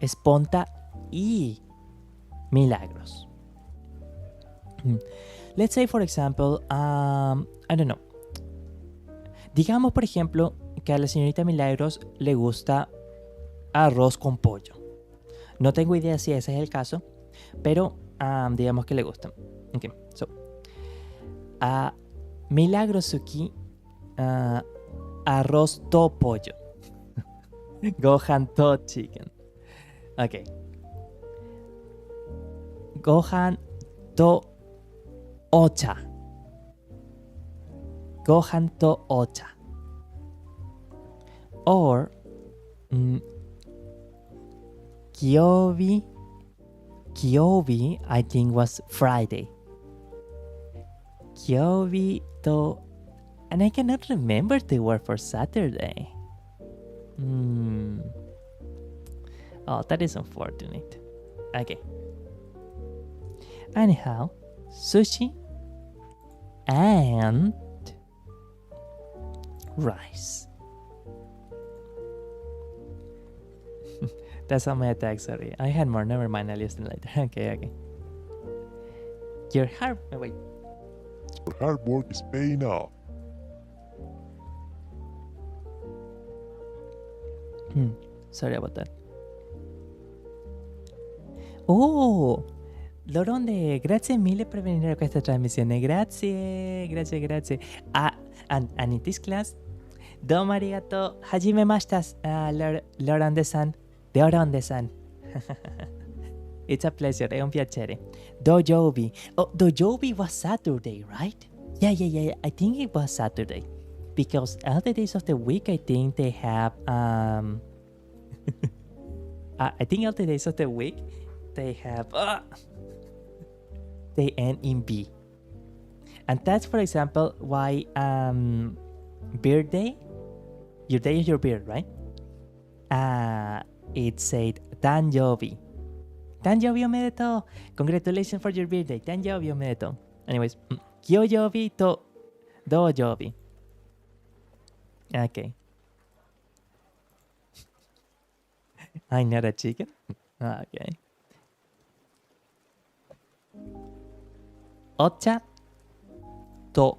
Esponta y milagros. Let's say, for example, I don't know. Digamos, por ejemplo, que a la señorita Milagros le gusta arroz con pollo. No tengo idea si ese es el caso, pero digamos que le gusta. Okay, so, Milagros-suki arroz to pollo. Gohan to chicken. Okay. Gohan to ocha. Gohan to ocha. Or Kyobi, I think was Friday. Kyobi to, and I cannot remember the word for Saturday. Oh, that is unfortunate. Okay. Anyhow, sushi and rice. That's on my attack, sorry. I had more, never mind, I'll listen later. Okay. Your hard... wait. Your hard work is paying off. Sorry about that. Oh! Loronde, grazie mille per venire a questa trasmissione. Grazie. And in this class, domo arigato. Hajimemashita, Loronde-san. Loronde-san. It's a pleasure, è un piacere. Dojobi. Oh, Dojobi was Saturday, right? Yeah. I think it was Saturday. Because other days of the week, I think they have... I think other days of the week, they have... they end in B. And that's, for example, why beard day, your day is your beard, right? It said Danjobi. Danjobi omedetou. Congratulations for your birthday. Danjobi omedetou. Anyways, Kyojobi to Dojobi. Okay. I'm not a chicken? Okay. Ocha to.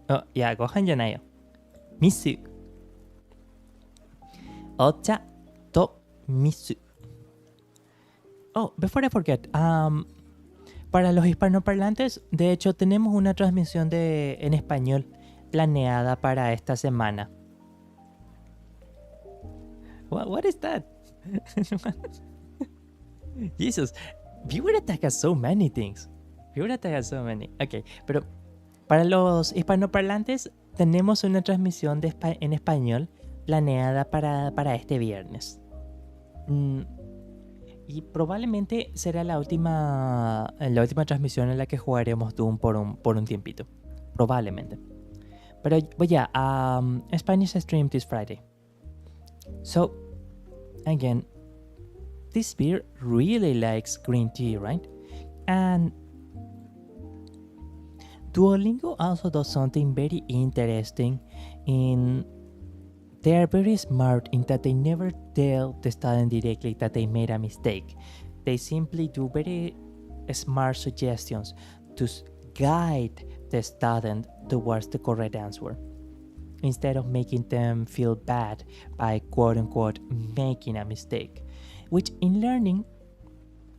Oh, yeah, gohan janai yo. Misu. Ocha to misu. Oh, before I forget, para los hispanoparlantes, de hecho, tenemos una transmisión en español planeada para esta semana. What is that? Jesus, Viewer Attack has so many things. Okay, pero para los hispanoparlantes tenemos una transmisión en español planeada para este viernes. Y probablemente será la última transmisión en la que jugaremos Doom por un tiempito. Probablemente. But yeah, Spanish stream this Friday. So, again, this beer really likes green tea, right? And Duolingo also does something very interesting in they are very smart in that they never tell the student directly that they made a mistake. They simply do very smart suggestions to guide the student towards the correct answer instead of making them feel bad by quote unquote making a mistake. Which in learning,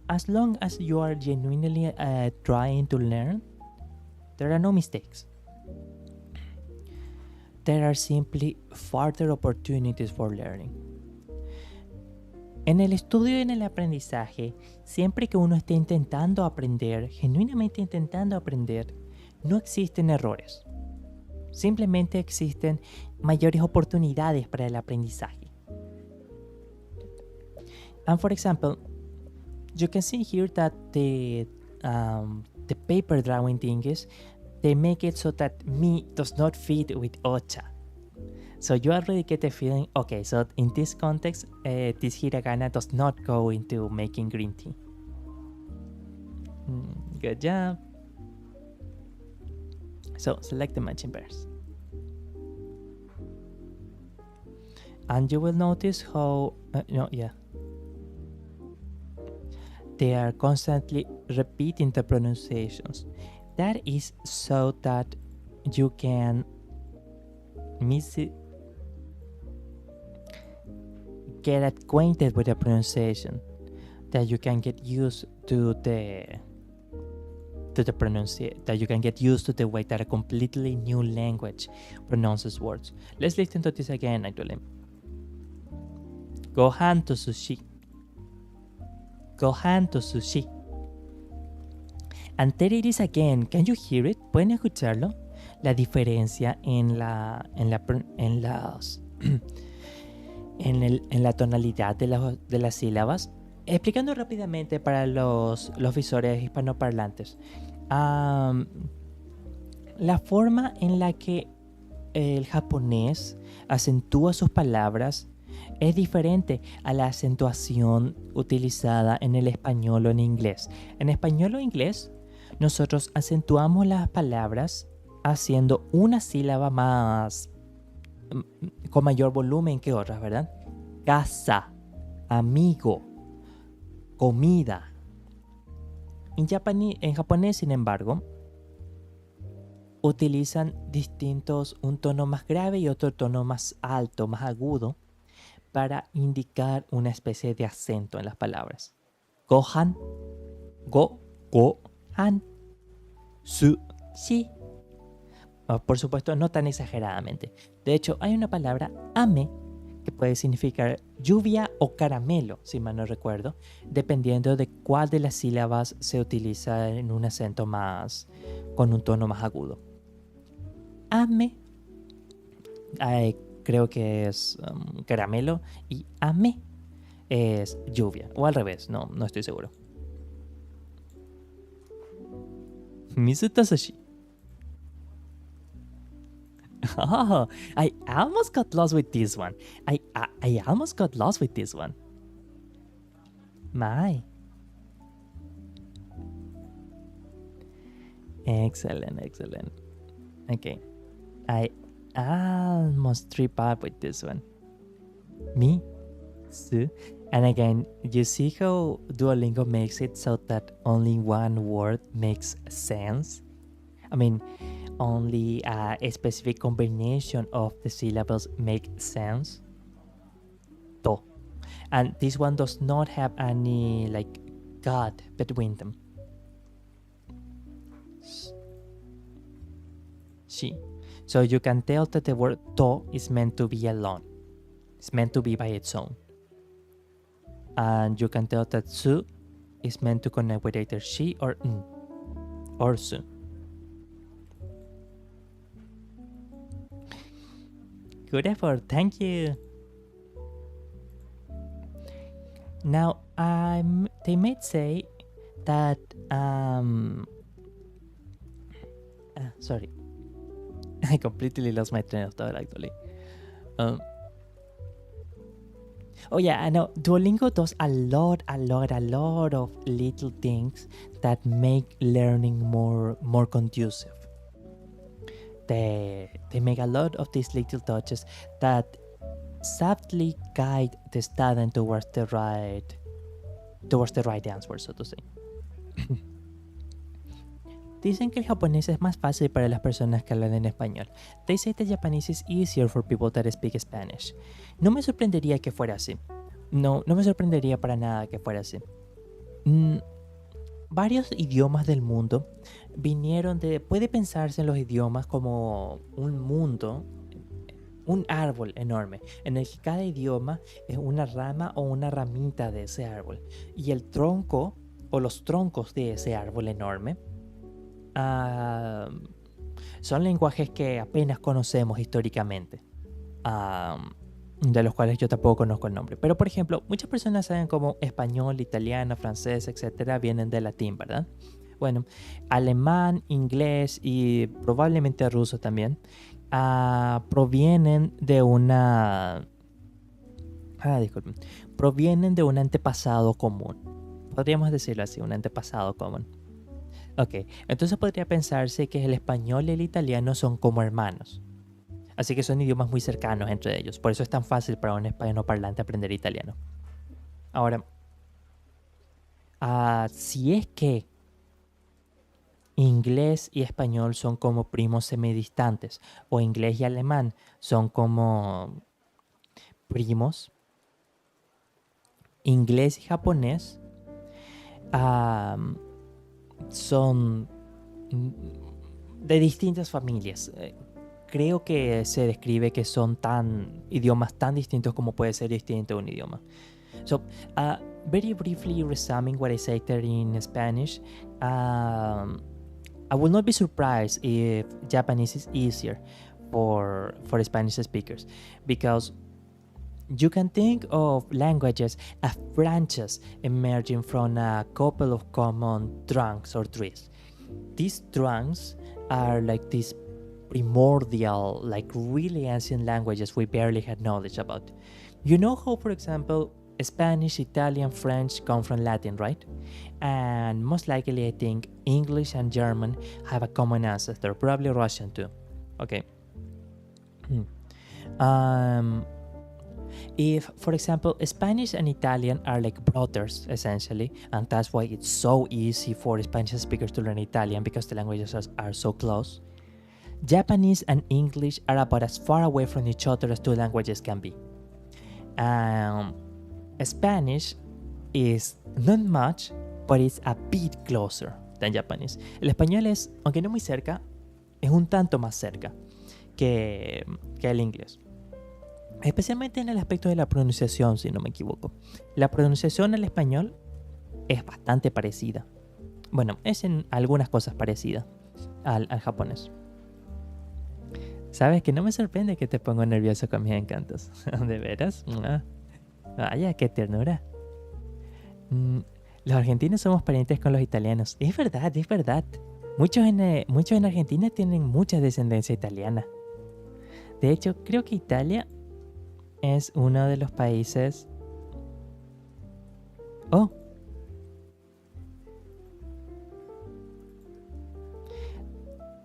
as long as you are genuinely trying to learn, there are no mistakes. There are simply further opportunities for learning. En el estudio y en el aprendizaje, siempre que uno esté intentando aprender, genuinamente intentando aprender, no existen errores. Simplemente existen mayores oportunidades para el aprendizaje. And for example, you can see here that the paper drawing thing is, they make it so that me does not fit with ocha. So you already get the feeling, okay, so in this context, this hiragana does not go into making green tea. Good job. So select the matching pairs. And you will notice how, they are constantly repeating the pronunciations. That is so that you can get acquainted with the pronunciation, that you can get used to the pronunciation, that you can get used to the way that a completely new language pronounces words. Let's listen to this again actually. Gohan to sushi. Gohan to sushi. And there it is again. Can you hear it? ¿Pueden escucharlo? La diferencia en la tonalidad de las sílabas. Explicando rápidamente para los visores hispanoparlantes. La forma en la que el japonés acentúa sus palabras es diferente a la acentuación utilizada en el español o en inglés. En español o inglés, nosotros acentuamos las palabras haciendo una sílaba más con mayor volumen que otras, ¿verdad? Casa, amigo, comida. En japonés, sin embargo, utilizan un tono más grave y otro tono más alto, más agudo, para indicar una especie de acento en las palabras. Gohan, gohan, sushi. Por supuesto, no tan exageradamente. De hecho, hay una palabra, ame, que puede significar lluvia o caramelo, si mal no recuerdo, dependiendo de cuál de las sílabas se utiliza en un acento más, con un tono más agudo. Ame, creo que es caramelo, y ame es lluvia, o al revés, no estoy seguro. Mizu to sushi. Oh, I almost got lost with this one. I almost got lost with this one. My. Excellent. Okay. I almost trip up with this one. Me, su. And again, you see how Duolingo makes it so that only one word makes sense? I mean, only a specific combination of the syllables make sense. To. And this one does not have any God between them. She. So you can tell that the word to is meant to be alone. It's meant to be by its own. And you can tell that su is meant to connect with either she or n or su. Good effort, thank you. Now, they might say that sorry, I completely lost my train of thought actually. Oh yeah, I know. Duolingo does a lot of little things that make learning more conducive. They make a lot of these little touches that subtly guide the student towards the right answer, so to say. Dicen que el japonés es más fácil para las personas que hablan en español. They say that Japanese is easier for people that speak Spanish. No me sorprendería que fuera así. No me sorprendería para nada que fuera así. Varios idiomas del mundo vinieron de... Puede pensarse en los idiomas como un mundo, un árbol enorme, en el que cada idioma es una rama o una ramita de ese árbol. Y el tronco o los troncos de ese árbol enorme son lenguajes que apenas conocemos históricamente, de los cuales yo tampoco conozco el nombre. Pero por ejemplo, muchas personas saben como español, italiano, francés, etcétera, vienen del latín, ¿verdad? Bueno, alemán, inglés y probablemente ruso también provienen de una... disculpen. Provienen de un antepasado común. Podríamos decirlo así, un antepasado común. Ok, entonces podría pensarse que el español y el italiano son como hermanos. Así que son idiomas muy cercanos entre ellos. Por eso es tan fácil para un hispanoparlante aprender italiano. Ahora, si es que inglés y español son como primos semidistantes, o inglés y alemán son como primos, inglés y japonés son de distintas familias. Creo que se describe que son idiomas tan distintos como puede ser distinto un idioma. So, very briefly resuming what I said there in Spanish, I will not be surprised if Japanese is easier for Spanish speakers, because you can think of languages as branches emerging from a couple of common trunks or trees. These trunks are like these primordial, like really ancient languages we barely had knowledge about. You know how, for example, Spanish, Italian, French come from Latin, right? And most likely I think English and German have a common ancestor, probably Russian too. Okay. If, for example, Spanish and Italian are like brothers, essentially, and that's why it's so easy for Spanish speakers to learn Italian, because the languages are so close, Japanese and English are about as far away from each other as two languages can be. Spanish is not much, but it's a bit closer than Japanese. El español es, aunque no muy cerca, es un tanto más cerca que el inglés. Especialmente en el aspecto de la pronunciación, si no me equivoco. La pronunciación al español es bastante parecida. Bueno, es en algunas cosas parecida al japonés. ¿Sabes que no me sorprende que te pongo nervioso con mis encantos? ¿De veras? Vaya, qué ternura. Los argentinos somos parientes con los italianos. Es verdad, es verdad. Muchos en Argentina tienen mucha descendencia italiana. De hecho, creo que Italia es uno de los países...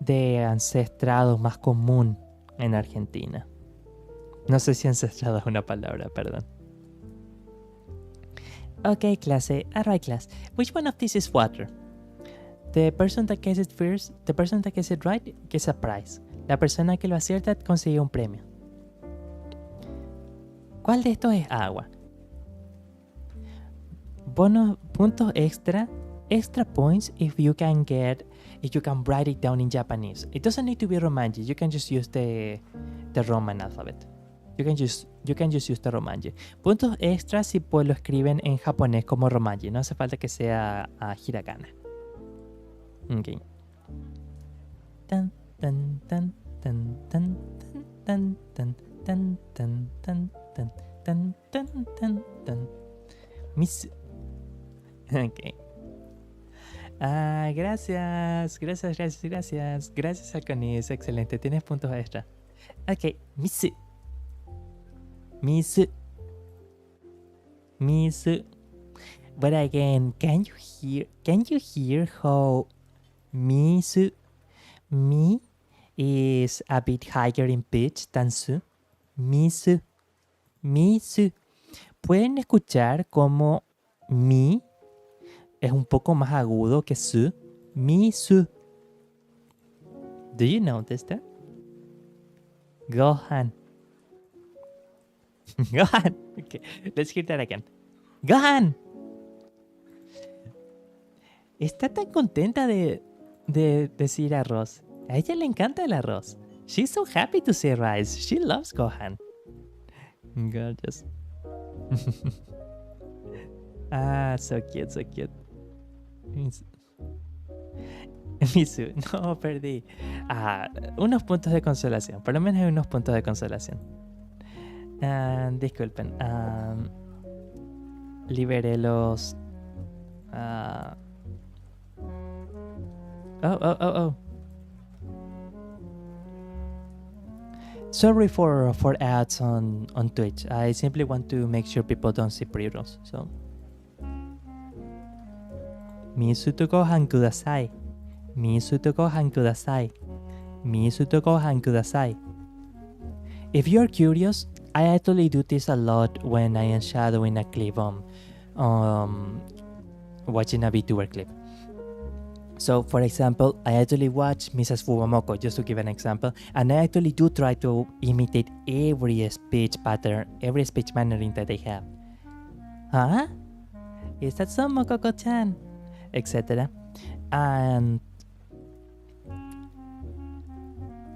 de ancestrado más común en Argentina. No sé si ancestrado es una palabra, perdón. Okay, clase. Alright, class. Which one of these is water? The person that gets it first, the person that gets it right, gets a prize. La persona que lo acierta consigue un premio. ¿Cuál de estos es agua? Bonus puntos extra points if you can write it down in Japanese. It doesn't need to be Romanji. You can just use the Roman alphabet. You can just use the Romanji. Puntos extras si pues lo escriben en japonés como Romanji. No hace falta que sea hiragana. Okay. Tan tan tan tan tan tan tan tan tan tan tan tan tan tan tan. Miss. Okay. Gracias, Alconis, excelente, tienes puntos extra. Ok, Miss. Misu. But again, can you hear how misu, mi, is a bit higher in pitch than su? Misu, misu. ¿Pueden escuchar cómo mi es un poco más agudo que su? Misu. Do you notice that? Gohan. Gohan. Okay, let's hear that again. Gohan. Está tan contenta de decir arroz. A ella le encanta el arroz. She's so happy to say rice. She loves Gohan. Gorgeous. So cute, so cute. Misu, no, perdí. Unos puntos de consolación. Por lo menos hay unos puntos de consolación. Disculpen. Liberé los... Oh. Sorry for ads on Twitch. I simply want to make sure people don't see pre-rolls. So, Misu to Gohan kudasai. Misu to Gohan kudasai. Misu to Gohan kudasai. If you're curious, I actually do this a lot when I am shadowing a clip watching a Vtuber clip. So, for example, I actually watch Mrs. Fubamoko, just to give an example, and I actually do try to imitate every speech pattern, every speech mannerism that they have. Huh? Is that so, Mokoko-chan? Etc. And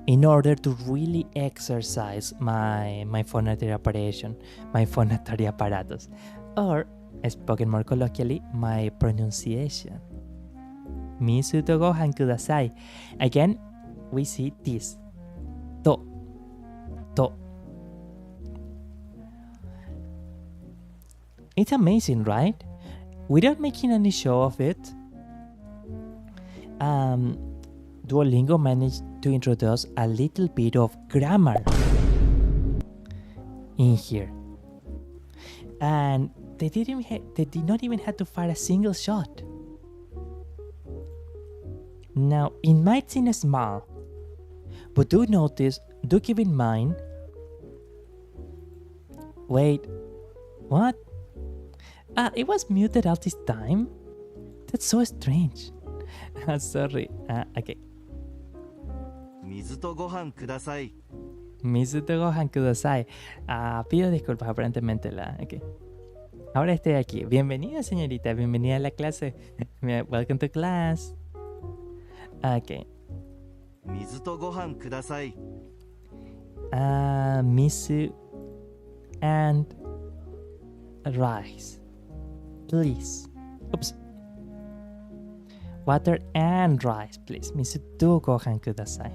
in order to really exercise my phonatory operation, my phonatory apparatus, or, spoken more colloquially, my pronunciation. Misu to Gohan kudasai. Again, we see this. To. It's amazing, right? Without making any show of it, Duolingo managed to introduce a little bit of grammar in here. And they did not even have to fire a single shot. Now, it might seem small, but do keep in mind... Wait, what? It was muted all this time? That's so strange. Sorry, okay. Mizu to Gohan kudasai. Mizu to Gohan kudasai. Pido disculpas, aparentemente okay. Ahora estoy aquí. Bienvenida, señorita, bienvenida a la clase. Welcome to class. Okay. Mizu to Gohan kudasai. Misu and rice. Please. Oops. Water and rice, please. Misu to Gohan kudasai.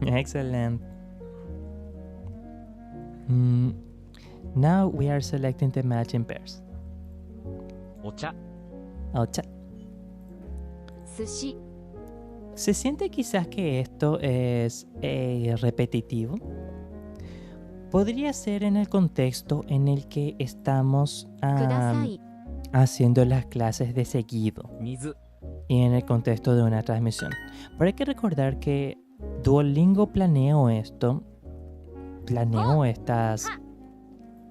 Excellent. Now we are selecting the matching pairs. Ocha. Ocha. Sushi. ¿Se siente quizás que esto es repetitivo? Podría ser en el contexto en el que estamos haciendo las clases de seguido y en el contexto de una transmisión. Pero hay que recordar que Duolingo planeó estas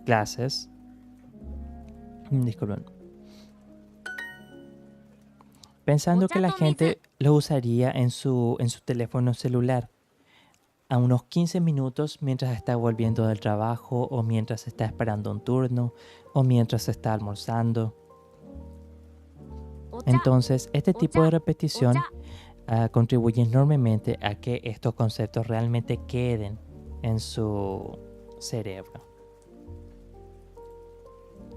clases. Disculpen. Pensando que la gente lo usaría en su teléfono celular a unos 15 minutos mientras está volviendo del trabajo o mientras está esperando un turno o mientras está almorzando. Entonces, este tipo de repetición contribuye enormemente a que estos conceptos realmente queden en su cerebro.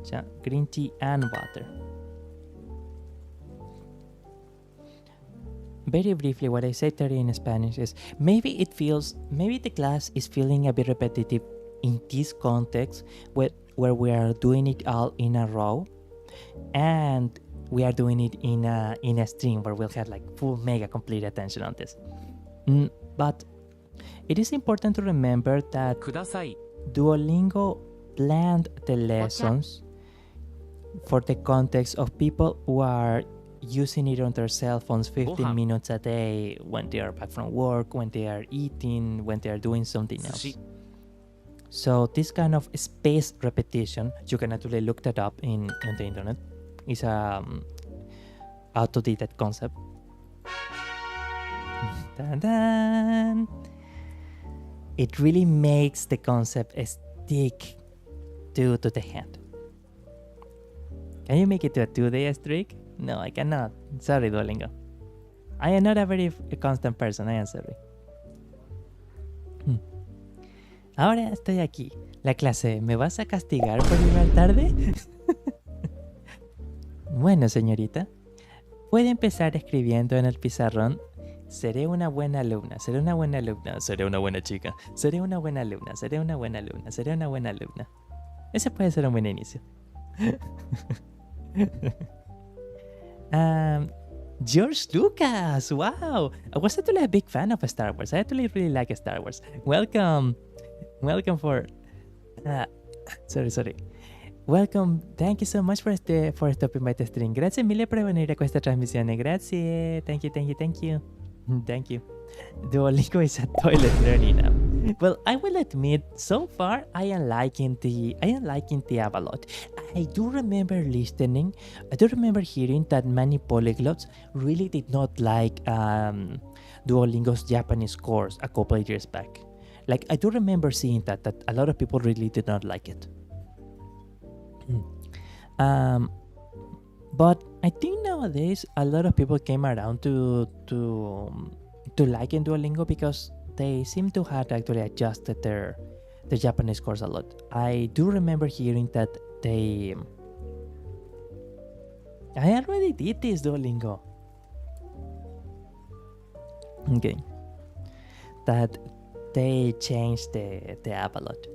Ya, green tea and water. Very briefly, what I say in Spanish is maybe the class is feeling a bit repetitive in this context where we are doing it all in a row and we are doing it in a stream where we'll have like full mega complete attention on this. But it is important to remember that Duolingo planned the lessons for the context of people who are using it on their cell phones 15 Gohan. minutes a day when they are back from work, when they are eating, when they are doing something else. Sushi. So this kind of spaced repetition, you can actually look that up in the internet. It's a autodidact concept. Dun, dun. It really makes the concept stick to the hand. Can you make it to a 2-day streak? No, I cannot. Sorry, Duolingo. I am not a very constant person, I am sorry. Ahora estoy aquí. La clase, ¿me vas a castigar por llegar tarde? Bueno, señorita. Puede empezar escribiendo en el pizarrón. Seré una buena alumna, seré una buena alumna, seré una buena chica, seré una buena alumna, seré una buena alumna, seré una buena alumna. Ese puede ser un buen inicio. George Lucas, wow! I was actually a big fan of Star Wars. I actually really like Star Wars. Welcome for... sorry. Welcome, thank you so much for stopping by the stream. Grazie mille per venire a questa trasmissione. Grazie, thank you. Thank you. Duolingo is a toilet learning app. Well, I will admit, so far I am liking the app a lot. I do remember hearing that many polyglots really did not like Duolingo's Japanese course a couple of years back. Like, I do remember seeing that a lot of people really did not like it. But I think nowadays a lot of people came around to liking Duolingo because they seem to have actually adjusted their Japanese course a lot. I do remember hearing that I already did this, Duolingo. Okay. That they changed the app a lot.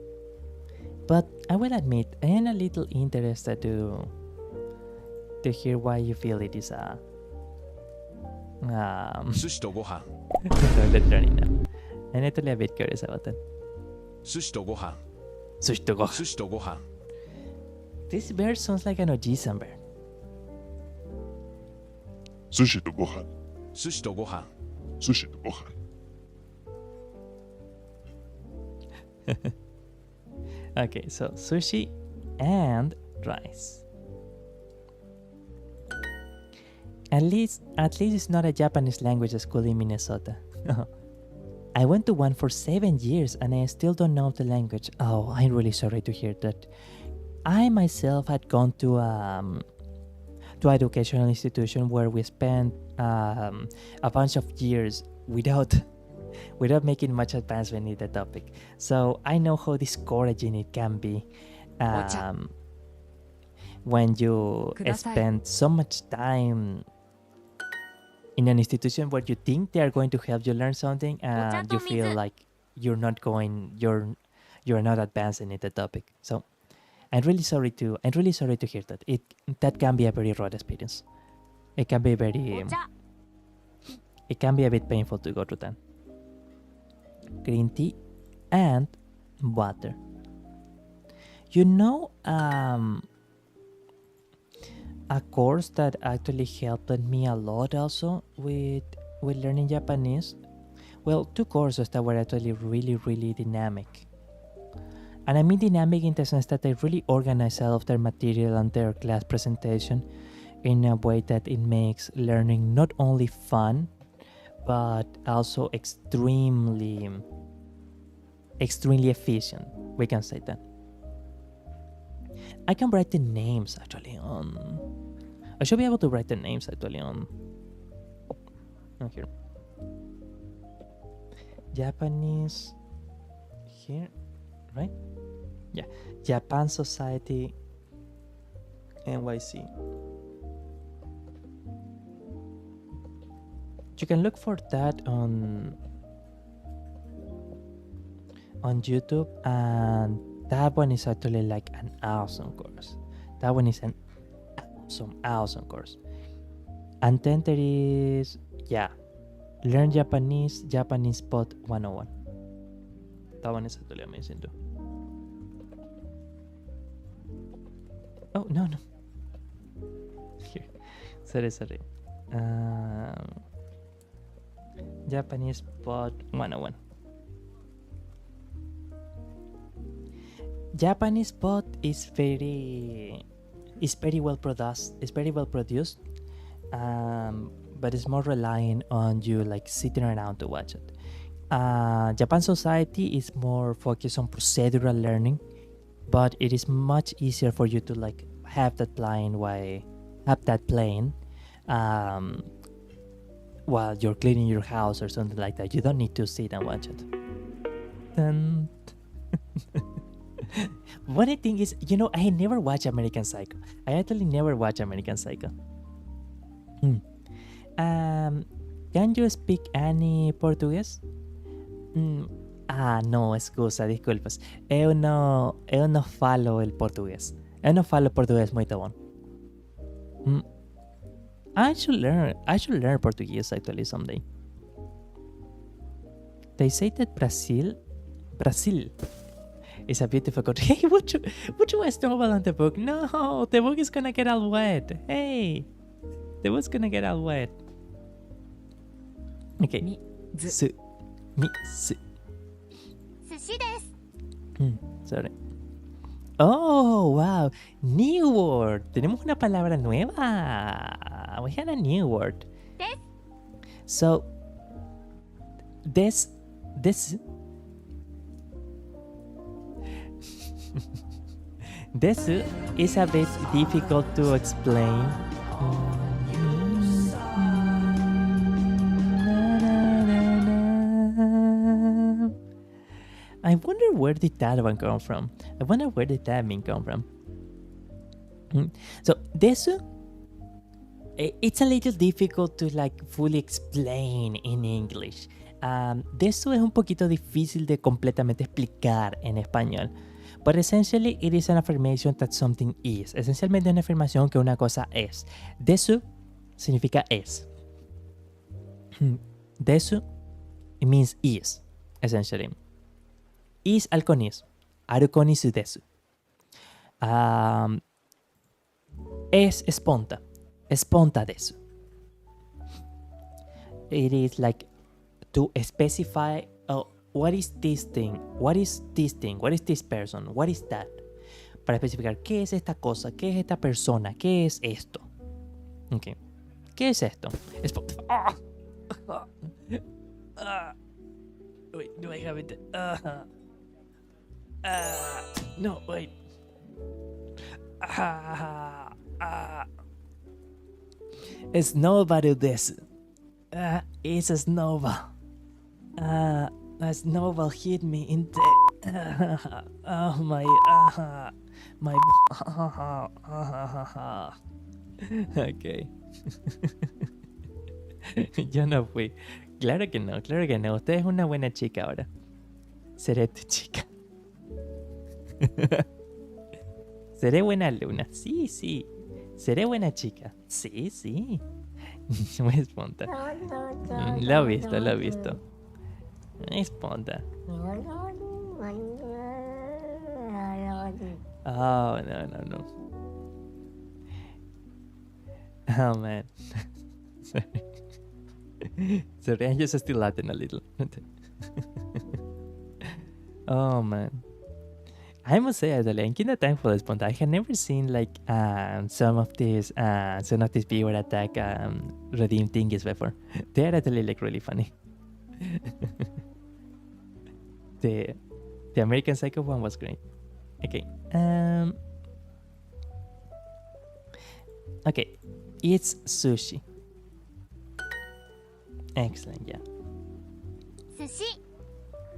But I will admit, I am a little interested to hear why you feel it is a Sushi to gohan. toilet learning app. I'm actually a bit curious about that. Sushi to gohan. Sushi to go. Sushi to gohan. This bird sounds like an Ojisan bird. Sushi to gohan. Sushi to gohan. Sushi to gohan. Okay, so sushi and rice. At least it's not a Japanese language school in Minnesota. I went to one for 7 years and I still don't know the language. Oh, I'm really sorry to hear that. I myself had gone to educational institution where we spent a bunch of years without making much advancement in the topic. So I know how discouraging it can be when you spend so much time in an institution where you think they are going to help you learn something and you feel like you're not advancing in the topic. So I'm really sorry to hear that. That can be a very rough experience. It can be a bit painful to go through that. Green tea and water. You know, a course that actually helped me a lot also with learning Japanese. Well, 2 courses that were actually really, really dynamic. And I mean dynamic in the sense that they really organize all of their material and their class presentation in a way that it makes learning not only fun, but also extremely efficient. We can say that. I can write the names actually on... I should be able to write the names actually on here. Japanese here, right? Yeah, Japan Society NYC. You can look for that on YouTube, and that one is actually like an awesome course. That one is an awesome course. And then there is, Learn Japanese Spot 101. That one is actually amazing too. Oh, no. Sorry. Japanese pot 101. Japanese pot is very well produced. It's very well produced, but it's more relying on you like sitting around to watch it. Japan society is more focused on procedural learning, but it is much easier for you to like have that playing while you're cleaning your house or something like that. You don't need to sit and watch it. Dun. Funny thing is, I never watch American Psycho. I actually never watch American Psycho. Can you speak any Portuguese? No, scusa, disculpas. Eu não falo el português. Eu não falo português muito bom. I should learn Portuguese actually someday. They say that Brazil is a beautiful country. Hey, what you guys know about the book? No, the book is gonna get all wet. Hey, the book's gonna get all wet. Okay. Su. Sushi desu. Sorry. Oh, wow. New word. Tenemos una palabra nueva. We had a new word. Desu. So, this Desu is a bit difficult to explain. I wonder where did that one come from? I wonder where did that mean come from? So, Desu, it's a little difficult to like fully explain in English. Desu es un poquito difícil de completamente explicar en español. But essentially, it is an affirmation that something is. Esencialmente es una afirmación que una cosa es. Desu significa es. Desu, it means is, essentially. Is al con is. Aru con isu desu. Es esponta. Esponta desu. It is like to specify what is this thing? What is this thing? What is this person? What is that? Para especificar qué es esta cosa, qué es esta persona, qué es esto. Okay. ¿Qué es esto? Wait, do I have it? No, wait. Snowball desu. It's a snowball. A snowball hit me in the... oh my... Ok. Yo no fui. Claro que no, claro que no. Usted es una buena chica ahora. Seré tu chica. Seré buena alumna. Sí, sí. Seré buena chica. Sí, sí. Muy esponta. Lo he visto, lo he visto. Esponta. Oh, no. Oh, man. Sorry, I'm just still laughing a little. Oh, man. I must say, actually, I'm kind of thankful for Esponta. I have never seen like some of these viewer attack redeem thingies before. They're actually like really funny. The American Psycho one was great. Okay. Okay. It's sushi. Excellent, yeah. Sushi.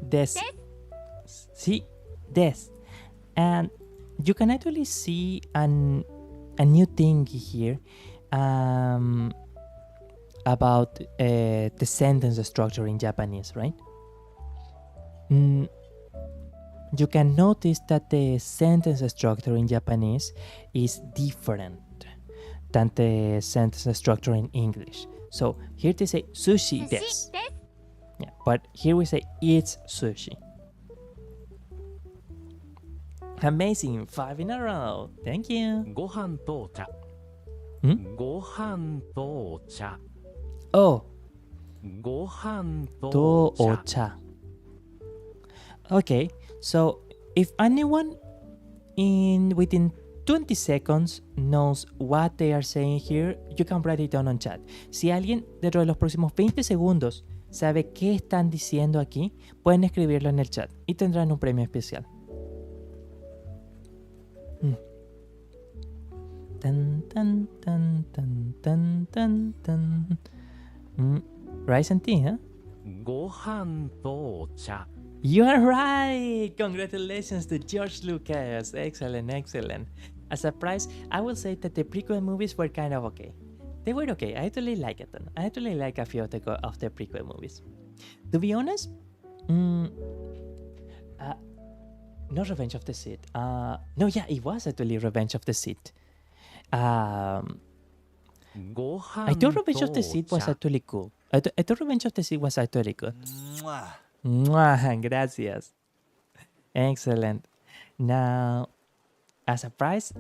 Des. Sí, des. And you can actually see a new thing here about the sentence structure in Japanese, right? You can notice that the sentence structure in Japanese is different than the sentence structure in English. So here they say sushi desu. Yeah, but here we say it's sushi. Amazing, 5 in a row. Thank you. ご飯とお茶ご飯とお茶。 Oh, ご飯と to お or 茶。 cha. Okay, so if anyone within 20 seconds knows what they are saying here, you can write it down on chat. Si alguien dentro de los próximos 20 segundos sabe qué están diciendo aquí, pueden escribirlo en el chat y tendrán un premio especial. Tan, tan, tan, tan, tan, tan, tan. Rice and tea, huh? ご飯とお茶。 You are right! Congratulations to George Lucas. Excellent, excellent. As a prize, I will say that the prequel movies were kind of okay. They were okay. I actually like it. I actually like a few of the prequel movies. To be honest, not Revenge of the Sith. No, yeah, it was actually Revenge of the Sith. I ご飯 thought Revenge と of the お Sith was 茶。 actually cool. I thought Revenge of the Sith was actually good. Mwah. Mwah, gracias. Excellent. Now, as a prize,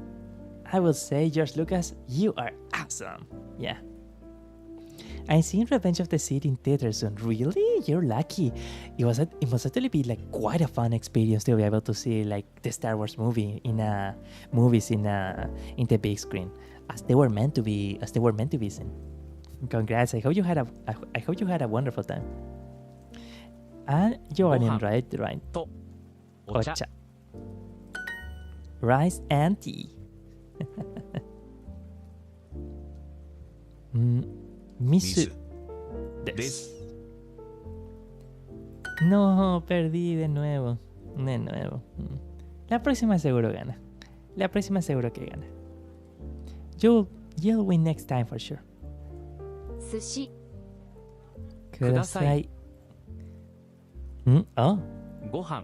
I will say, George Lucas, you are awesome. Yeah. I'm seeing Revenge of the Sith in theaters soon. Really? You're lucky. It must actually be like quite a fun experience to be able to see like the Star Wars movie in the big screen, as they were meant to be seen. Congrats! I hope you had a wonderful time. And you are in Gohan. right. とお茶。 Ocha. Rice and tea. Misu. 水ですです。 No, perdí de nuevo. La próxima seguro gana. La próxima seguro que gana. You'll win next time for sure. 寿司 Kudasai. Oh, ご飯。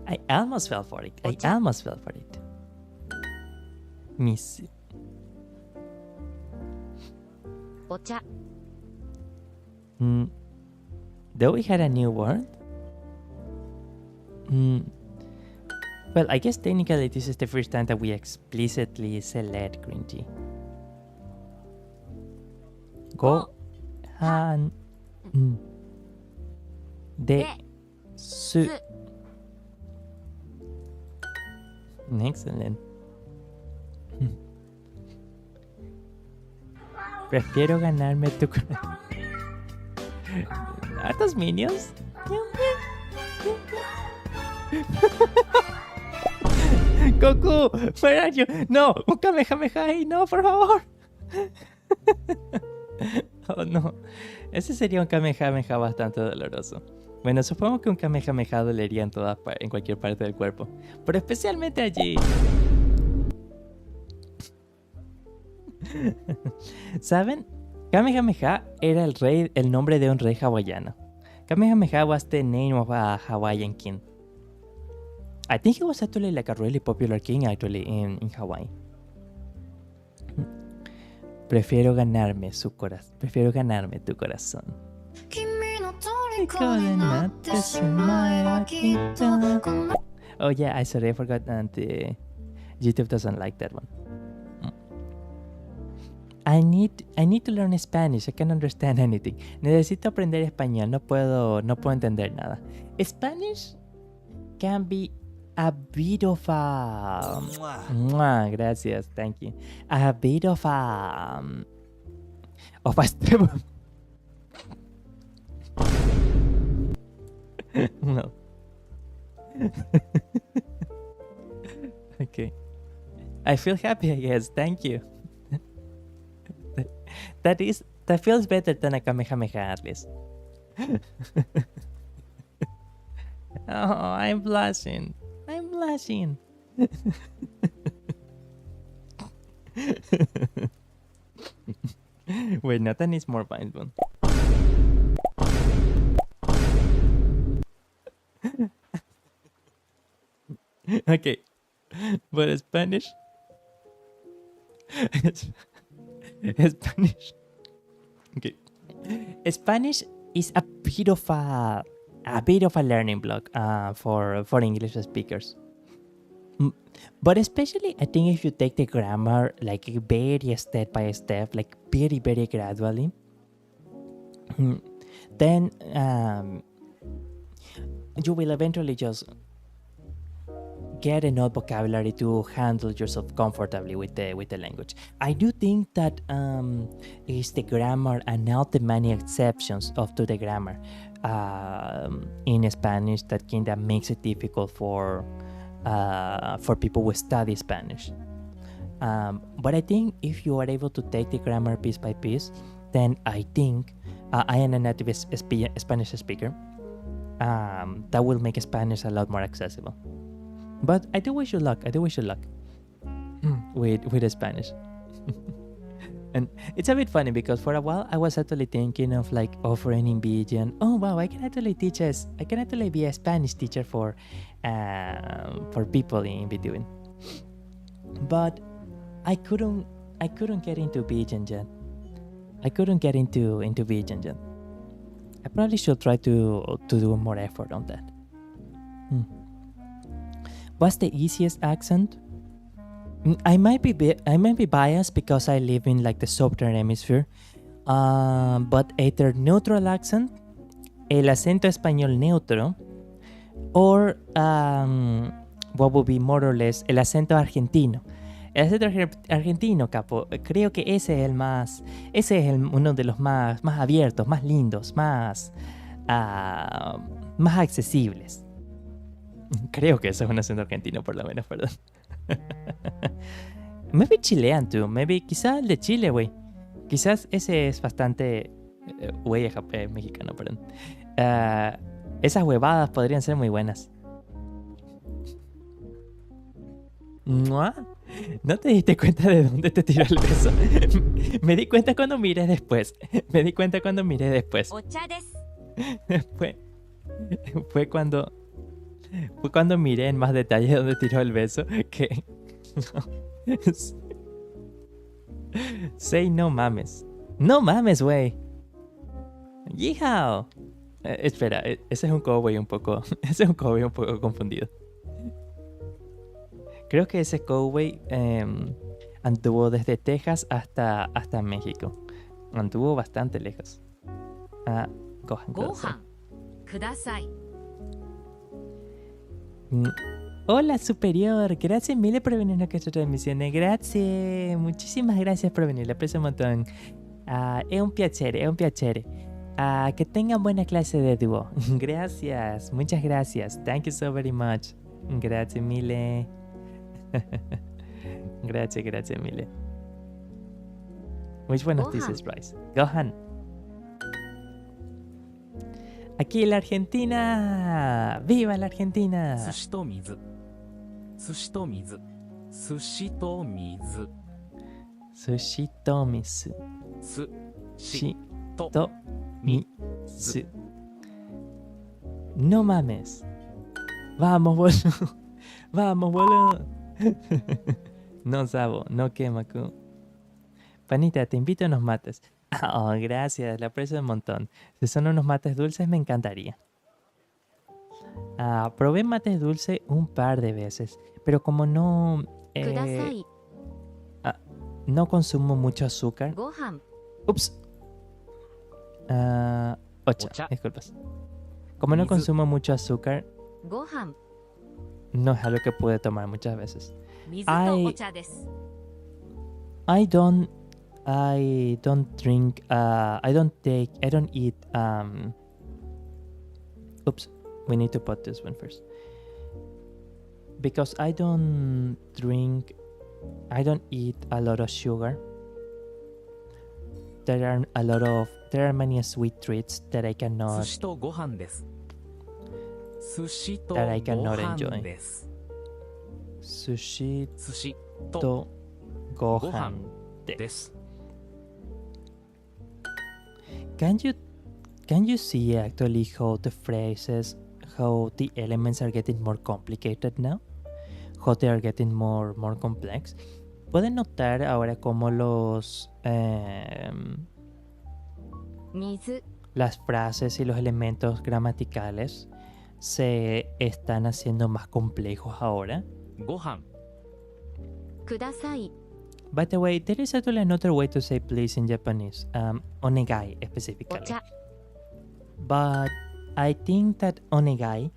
I almost fell for it. Misu. お茶 Though we had a new word? Well, I guess technically this is the first time that we explicitly select green tea. Go han de で su. す Excellent. Prefiero ganarme tu corazón. ¿Hartos minions? Goku, where are you? No, un Kamehameha ahí, no, por favor. Oh no, ese sería un Kamehameha bastante doloroso. Bueno, supongo que un Kamehameha dolería en cualquier parte del cuerpo, pero especialmente allí. ¿Saben? Kamehameha era el nombre de un rey hawaiano. Kamehameha was the name of a Hawaiian king. I think he was actually like a really popular king actually in Hawaii. Prefiero ganarme tu corazón. Oh yeah, I forgot that YouTube doesn't like that one. I need to learn Spanish. I can't understand anything. Necesito aprender español. No puedo entender nada. Spanish can be a bit of a... Mwah, gracias, thank you. A bit of a step. No. Okay. I feel happy, I guess. Thank you. That feels better than a Kamehameha at least. Oh, I'm blushing. Wait, Nathan needs more mind one. Okay, but Spanish. Spanish. Okay. Spanish is a bit of a learning block for English speakers. But especially, I think if you take the grammar like very step by step, like very, very gradually, then you will eventually just get enough vocabulary to handle yourself comfortably with the language. I do think that is the grammar and not the many exceptions to the grammar in Spanish that kind of makes it difficult for people who study Spanish. But I think if you are able to take the grammar piece by piece, then I think I am a native Spanish speaker. That will make Spanish a lot more accessible. But I do wish you luck. With Spanish. And it's a bit funny because for a while I was actually thinking of like offering in Beijing. Oh wow, I can actually be a Spanish teacher for people in Vtubing. But I couldn't get into Beijing yet. I probably should try to do more effort on that. What's the easiest accent? I might be biased because I live in like the southern hemisphere. But either neutral accent, el acento español neutro, or what would be more or less el acento argentino. El acento argentino, capo, creo que ese es uno de los más abiertos, más lindos, más accesibles. Creo que ese es un acento argentino, por lo menos, perdón. Maybe Chilean too, quizás el de Chile, güey. Quizás ese es bastante... Güey, mexicano, perdón. Esas huevadas podrían ser muy buenas. ¿Mua? ¿No te diste cuenta de dónde te tiró el beso? Me di cuenta cuando miré después. Fue cuando miré en más detalle dónde tiró el beso que... Say no mames. No mames, güey. Yeehaw. Espera, ese es un cowboy un poco... ese es un cowboy un poco confundido. Creo que ese cowboy anduvo desde Texas hasta México. Anduvo bastante lejos. Gohan kudasai. Hola, superior. Gracias mille por venir a nuestra transmisión. Gracias. Muchísimas gracias por venir. Le aprecio un montón. Es un piacere. Que tengan buena clase de dúo. Gracias. Muchas gracias. Thank you so very much. Gracias mille. Gracias mille. Which one of these is Bryce? Gohan. Aquí la Argentina. ¡Viva la Argentina! 寿司と水。寿司と水。寿司と水。寿司と水。寿しとと水。No mames. Vamos, boludo. Vamos, boludo. No sabo, no quemaku. Panita, te invito a unos mates. Oh, gracias, le aprecio un montón. Si son unos mates dulces, me encantaría. Probé mates dulces un par de veces, pero como no... no consumo mucho azúcar. Ups. Ocha, disculpas. Como no consumo mucho azúcar, no es algo que pude tomar muchas veces. I don't drink, I don't eat, oops, we need to put this one first. Because I don't eat a lot of sugar. There are many sweet treats that I cannot, 寿司とご飯です。寿司と that I ご cannot 飯 enjoy. です。 Sushi 寿司と to ご gohan 飯です。 Can you see actually how the phrases, how the elements are getting more complicated now? How they are getting more complex? Pueden notar ahora cómo las frases y los elementos gramaticales se están haciendo más complejos ahora. ご飯、ください。 By the way, there is actually another way to say please in Japanese, onegai お specifically. 茶、 But I think that onegai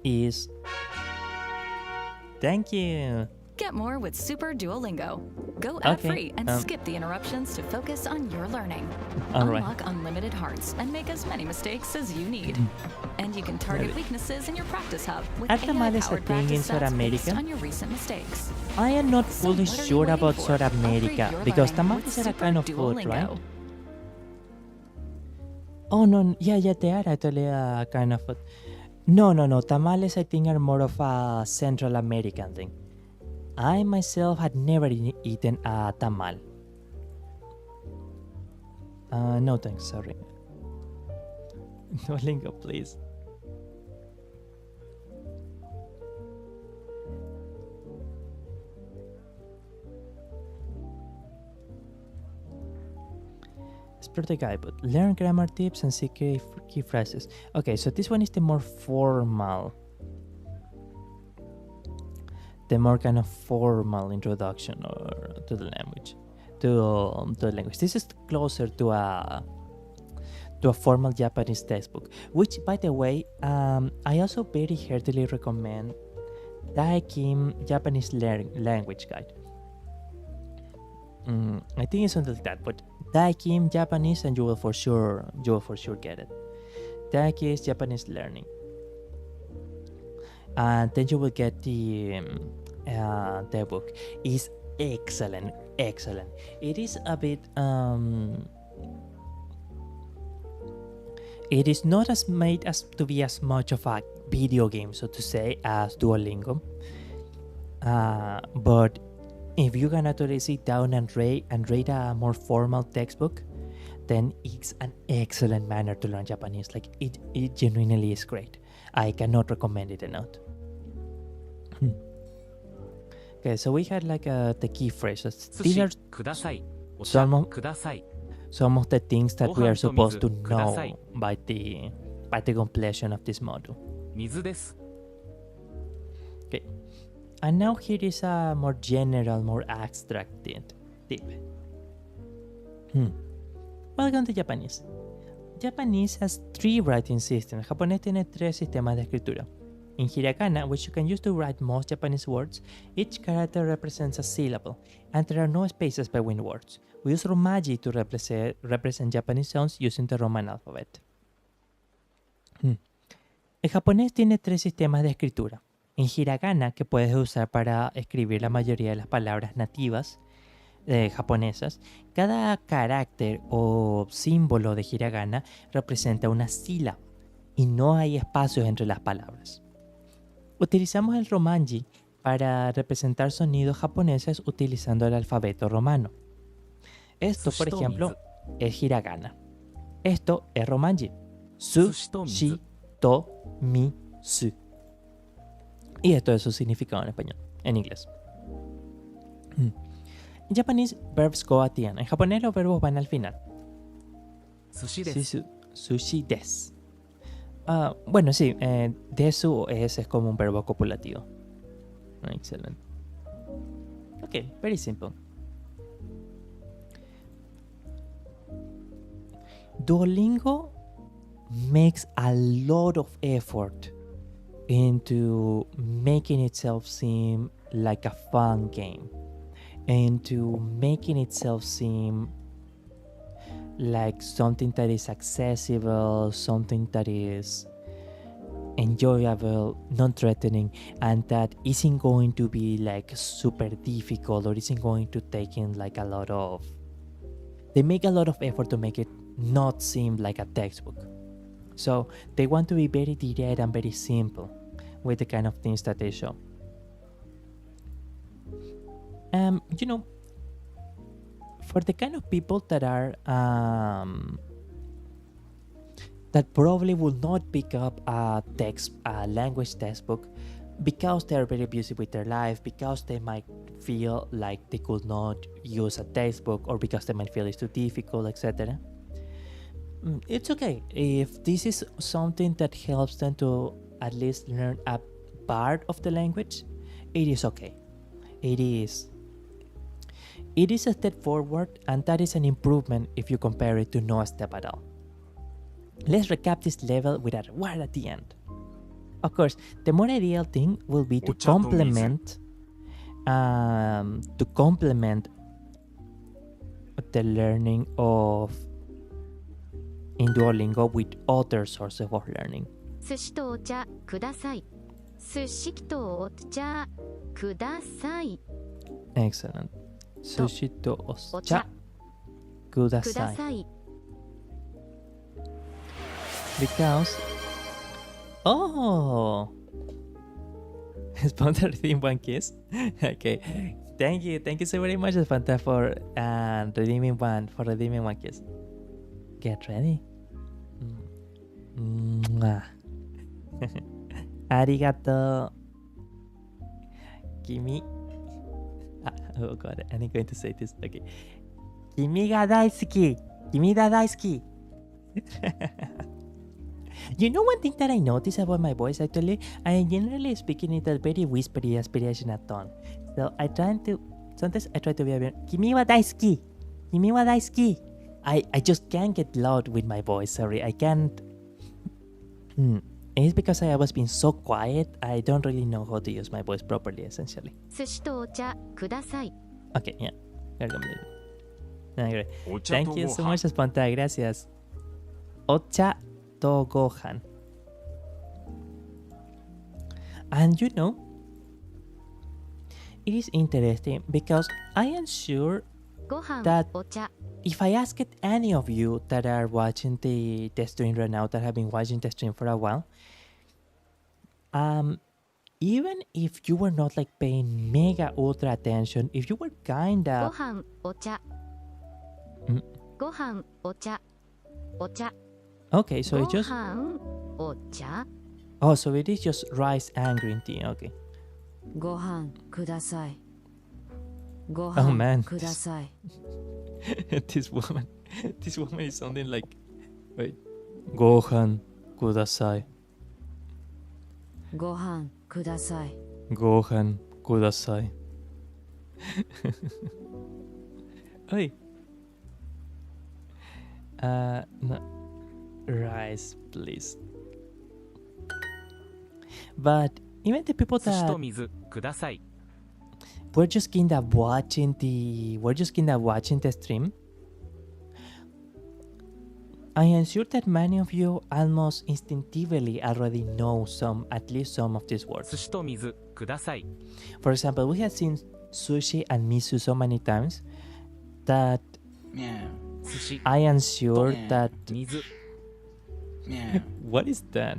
is thank you. Get more with Super Duolingo. Go Okay, ad-free and skip the interruptions to focus on your learning. All right. Unlock unlimited hearts and make as many mistakes as you need. And you can target weaknesses in your practice hub with Are tamales a AI-powered thing in practice South stats based America? on your recent mistakes. I am not So fully what are you sure waiting about for? South America Upgrade your because learning tamales with are a Super kind of food, right? Duolingo. Oh no, yeah, they are actually a kind of food. No. Tamales I think are more of a Central American thing. I myself had never eaten a tamal. No thanks, sorry. Duolingo, please. Explore the guidebook. Learn grammar tips and see key phrases. Okay, so this one is the more formal. The more kind of formal introduction or to the language. To the language. This is closer to a formal Japanese textbook. Which, by the way, I also very heartily recommend Daikin Japanese Language Guide. I think it's something like that, but Daikin Japanese, and you will for sure get it. Daiki is Japanese learning, and then you will get the book. It's excellent. It is a bit it is not as made as to be as much of a video game, so to say, as Duolingo, but if you can actually sit down and read a more formal textbook, then it's an excellent manner to learn Japanese. Like it genuinely is great. I cannot recommend it enough. Okay, so we had like the key phrases. 寿 These 司 are ください、お some 茶 of ください、 some of the things that we are supposed to ご飯と水ください。 know by the completion of this module. 水です。 Okay, and now here is a more general, more abstract tip. Welcome to Japanese. Japanese has 3 writing systems. Japonés tiene 3 sistemas de escritura. In hiragana, which you can use to write most Japanese words, each character represents a syllable, and there are no spaces between words. We use romaji to represent Japanese sounds using the Roman alphabet. El japonés tiene 3 sistemas de escritura. En hiragana, que puedes usar para escribir la mayoría de las palabras nativas japonesas, cada carácter o símbolo de hiragana representa una sílaba y no hay espacios entre las palabras. Utilizamos el romanji para representar sonidos japoneses utilizando el alfabeto romano. Esto, por ejemplo, es hiragana. Esto es romanji. Su, shi, to, mi, su. Y esto es su significado en español, en inglés. En japonés, verbs go at the end. En japonés, los verbos van al final. 寿司です。 Sushi des. Bueno, sí, desu es como un verbo copulativo. Excelente. Okay, very simple. Duolingo makes a lot of effort into making itself seem like a fun game, into making itself seem like something that is accessible, something that is enjoyable, non-threatening, and that isn't going to be like super difficult or isn't going to take in like a lot of... They make a lot of effort to make it not seem like a textbook. So they want to be very direct and very simple with the kind of things that they show. You know, for the kind of people that are that probably will not pick up a language textbook because they are very busy with their life, because they might feel like they could not use a textbook, or because they might feel it's too difficult, etc. It's okay if this is something that helps them to at least learn a part of the language, it is okay. It is a step forward, and that is an improvement if you compare it to no step at all. Let's recap this level with a reward at the end. Of course, the more ideal thing will be to complement the learning of in Duolingo with other sources of learning. 寿司とお茶ください。寿司とお茶ください。 Excellent. Sushi to お茶お茶くだくさい。ださい。 Because Sponta redeem one kiss. Okay. Thank you so very much, Sponta, for redeeming one kiss. Get ready. Mwah. Arigato. Kimi. Oh god, I'm going to say this. Okay. Kimi ga daisuki. Kimi da daisuki. You know one thing that I notice about my voice actually? I generally speak in a very whispery, aspirational tone. So sometimes I try to be a bit, Kimi wa daisuki! Kimi wa daisuki! I just can't get loud with my voice, sorry, I can't. It's because I was being so quiet, I don't really know how to use my voice properly, essentially. 寿司とお茶ください。 Okay, yeah. Anyway, お茶 thank と you ご so 飯 much, Sponta, gracias. Ocha to gohan. And you know, it is interesting because I am sure ご飯 that お茶 if I asked any of you that are watching the stream right now, that have been watching the stream for a while, even if you were not like paying mega ultra attention, if you were ご kinda 飯お茶んご飯お茶お茶 okay, so ご it just 飯お茶 oh, so it is just rice and green tea. Okay. ご飯ください。ご Oh 飯 man, ください。this woman is sounding like wait, gohan kudasai, ご飯ください。 gohan kudasai. Oi. No. Rice, please. But even the people 寿司 that と水ください。 we're just kinda watching the stream, I am sure that many of you almost instinctively already know at least some of these 寿 words. 司と水ください。 For example, we have seen sushi and miso so many times that 寿司 I am sure that 水 what is that?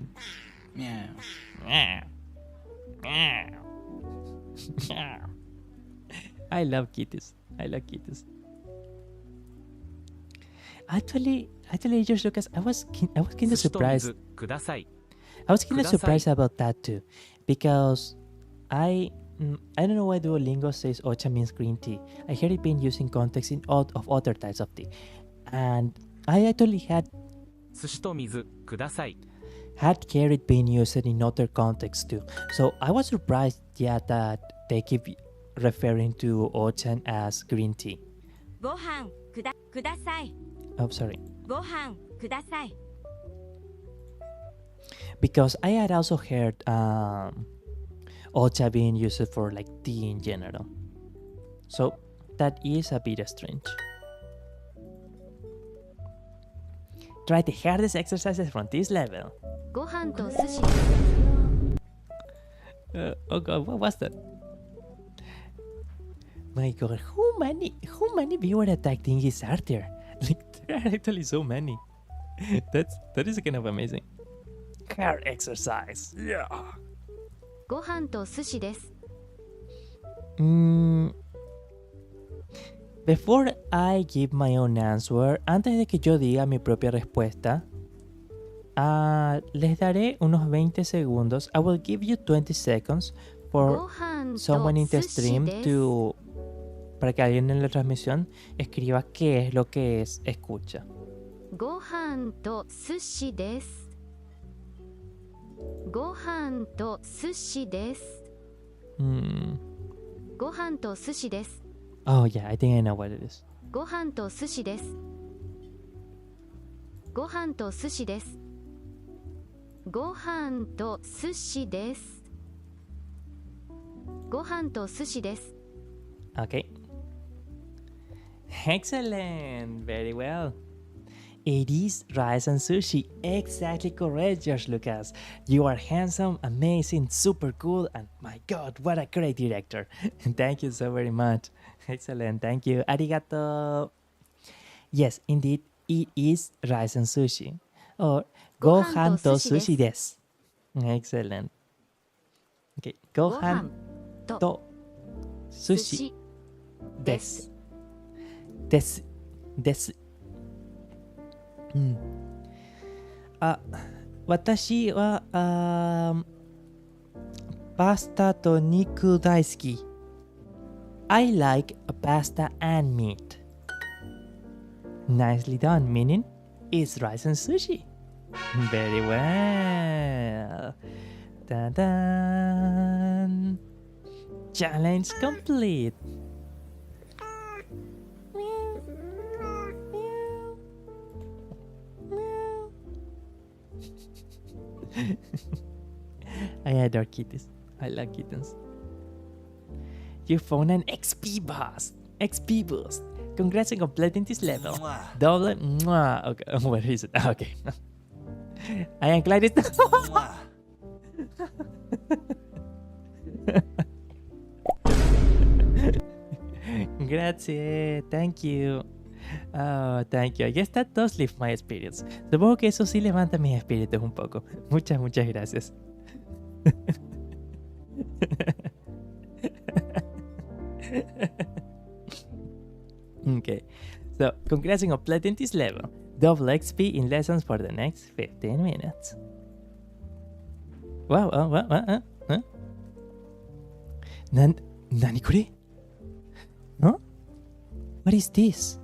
I love kitties. Actually, just Lucas, I was kind 寿 of 司と surprised. 水ください。 I was kind of Kudasai. surprised about that too, because I don't know why Duolingo says ocha means green tea. I heard it being used in context of other types of tea, and I actually had 寿司と水ください。 heard it being used in other contexts too. So I was surprised, yeah, that they keep referring to ochan as green tea. ご飯ください。 Oh, sorry. ご飯ください。 Because I had also heard ocha being used for like tea in general. So that is a bit strange. Try the hardest exercises from this level. ご飯と寿司 Oh god, what was that? My god, how many viewer attack thingies are there? Like there are actually so many. That is kind of amazing. Hard exercise. Yeah. ご飯と寿司です Before I give my own answer, antes de que yo diga mi propia respuesta, les daré unos 20 segundos. I will give you 20 seconds ご for 飯 someone と in the 寿司 stream です to para que alguien en la transmisión escriba qué es lo que escucha. ご飯と寿司ですご飯と寿司です。 Hmm. ご飯と寿司です。 Oh yeah, I think I know what it is. ご飯と寿司です。ご飯と寿司です。ご飯と寿司です。ご飯と寿司です。 Okay. Excellent. Very well. It is rice and sushi. Exactly correct, George Lucas. You are handsome, amazing, super cool, and my god, what a great director. Thank you so very much. Excellent. Thank you. Arigato. Yes, indeed, it is rice and sushi. Or gohan to sushi desu. Excellent. Okay. ご飯と寿司です。ですうん。私はパスタと肉大好き。I like pasta and meat. Nicely done, meaning it's rice and sushi. Very well. Ta-da! Challenge complete. I adore kittens. I love kittens. You found an XP boost. XP boost. Congrats on completing this level. Double. Mwah. Okay. What is it? Okay. I am glad it's. Grazie. Thank you. Oh, thank you. I guess that does lift my spirits. Supongo que eso sí levanta mis espíritus un poco. Muchas gracias. Okay. So, congrats on completing this level. Double XP in lessons for the next 15 minutes. Wow, what? Huh? Nani kore? Huh? What is this?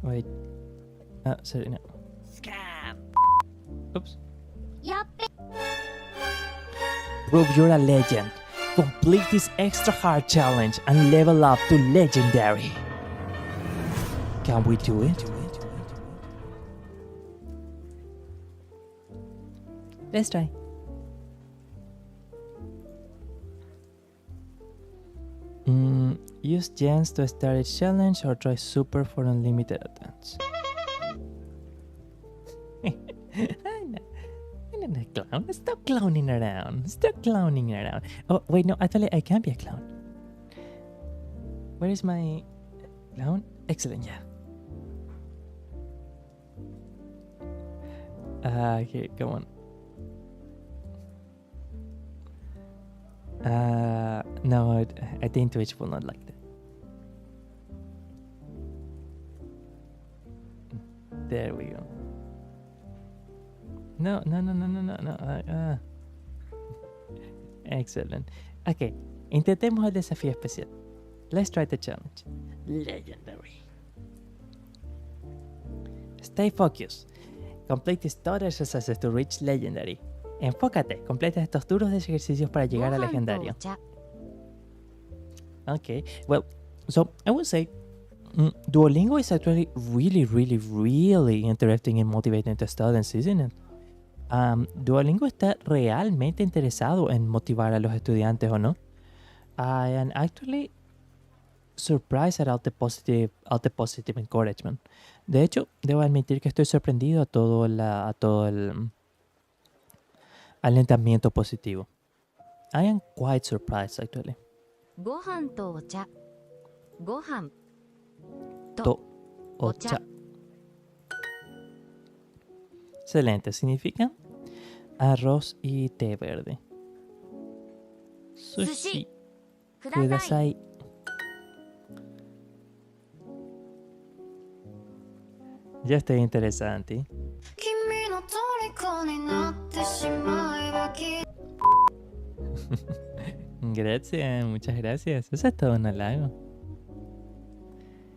Wait. Sorry, no. Scam! Oops. Prove you're a legend. Complete this extra hard challenge and level up to legendary. Can we do it? Let's try. Use gems to start a challenge or try super for unlimited attempts. No, clown. Stop clowning around. Oh, wait, no, actually, I can't be a clown. Where is my clown? Excellent, yeah. Okay, come on. No, I think Twitch will not like that. There we go. No. Excellent. Okay, intentemos el desafío especial. Let's try the challenge. Legendary. Stay focused. Complete these total exercises to reach legendary. Enfócate. Completa estos duros ejercicios para llegar a legendario. Okay, well, so I would say Duolingo is actually really interesting and motivating to students, isn't it? Duolingo está realmente interesado en motivar a los estudiantes, ¿o no? I am actually surprised at all the positive encouragement. De hecho, debo admitir que estoy sorprendido a todo el alentamiento positivo. I am quite surprised, actually. ご飯とお茶。ご飯とお茶。Excelente, significa arroz y té verde. Sushi. Kudasai. Ya estoy interesante. Gracias, muchas gracias. Eso es todo un halago.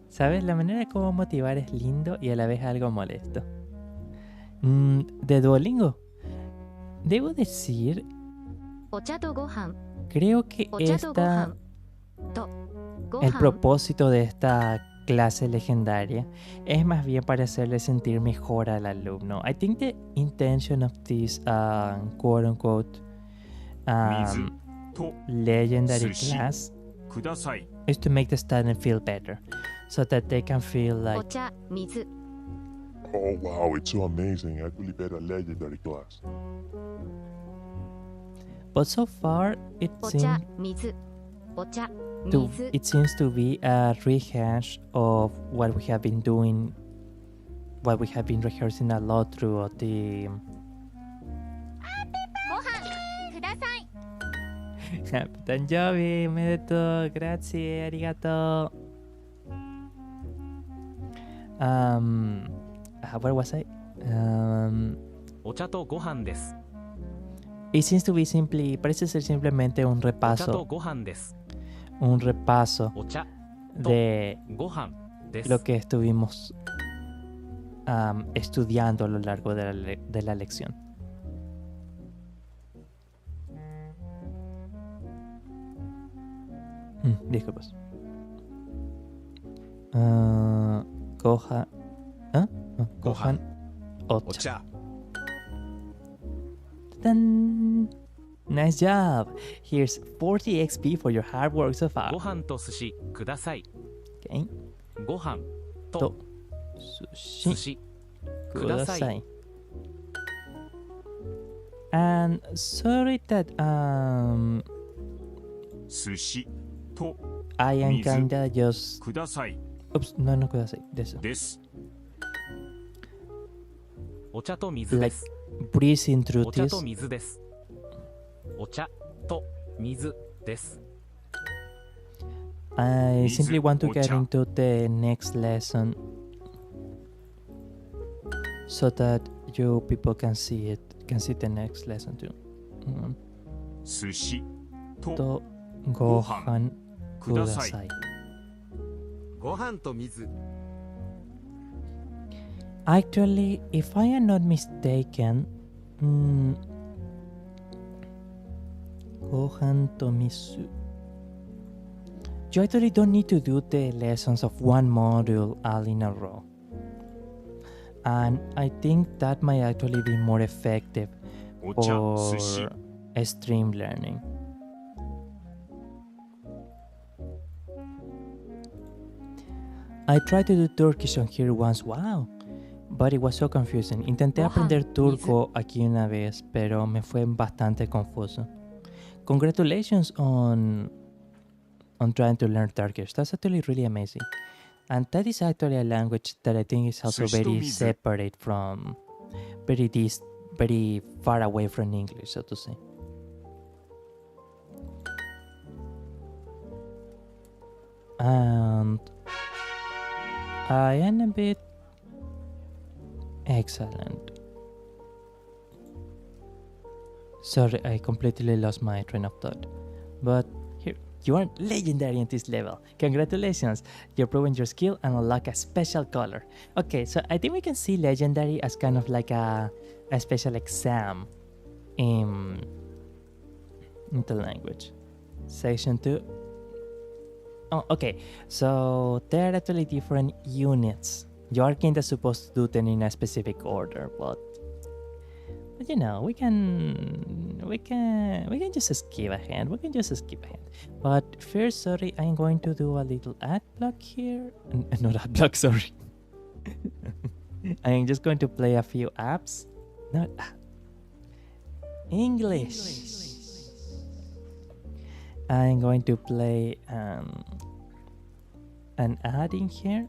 ¿Sabes? La manera como motivar es lindo y a la vez algo molesto. De Duolingo. Debo decir, お茶とご飯 creo que お茶とご esta, 飯とご el 飯 propósito de esta clase legendaria es más bien para hacerle sentir mejor al alumno. I think the intention of this quote unquote 水と legendary Sushi. class ください is to make the student feel better so that they can feel お like 茶水 Oh wow, it's so amazing. I really bet a legendary class. but so far it お seems 茶水お茶 to 水 it seems to be a rehash of what we have been doing, what we have been rehearsing a lot throughout the ご飯ください Happy Tanjobi, omedetou, grazie, arigato. Where was I? お茶とご飯です It seems to be simply, parece ser simplemente un お茶と repaso, ご飯です un repaso お茶 de ご飯です lo que estuvimos estudiando a lo largo de la lección. Disculpas. Gohan. ¿Ah? No, Gohan. お Ocha. 茶 Dun. Nice job. Here's 40 XP for your hard work so ご far. 飯と寿司ください Okay. ご飯 To と sushi 寿司ください kudasai. And sorry that 寿司と I am 水 kinda just ください oops no kudasai ですです お茶と水です breezing お through 茶 this. と水ですお茶と水です I simply want to get Ocha. into the next lesson so that you people can see the next lesson too. 寿司と To gohan ください kudasai. ご飯と水 Actually, if I am not mistaken, gohan to misu. You actually don't need to do the lessons of one module all in a row. And I think that might actually be more effective お茶寿司 for stream learning. I tried to do Turkish on here once, wow, but it was so confusing. Intenté Oja, aprender turco aquí una vez, pero me fue bastante confuso. Congratulations on trying to learn Turkish. That's actually really amazing. And that is actually a language that I think is also very Sushitomizu. separate from, very far away from English, so to say. And I am a bit excellent. Sorry, I completely lost my train of thought. But here, you are legendary at this level. Congratulations, you've proven your skill and unlock a special color. Okay, so I think we can see legendary as kind of like a special exam in the language. Section 2. Oh, okay. So there are actually different units. You are kinda supposed to do them in a specific order, but you know, we can just skip ahead. We can just skip ahead. But first, sorry, I'm going to do a little ad block here. Not ad block, sorry. I'm just going to play a few apps. Not English. I'm going to play an ad in here.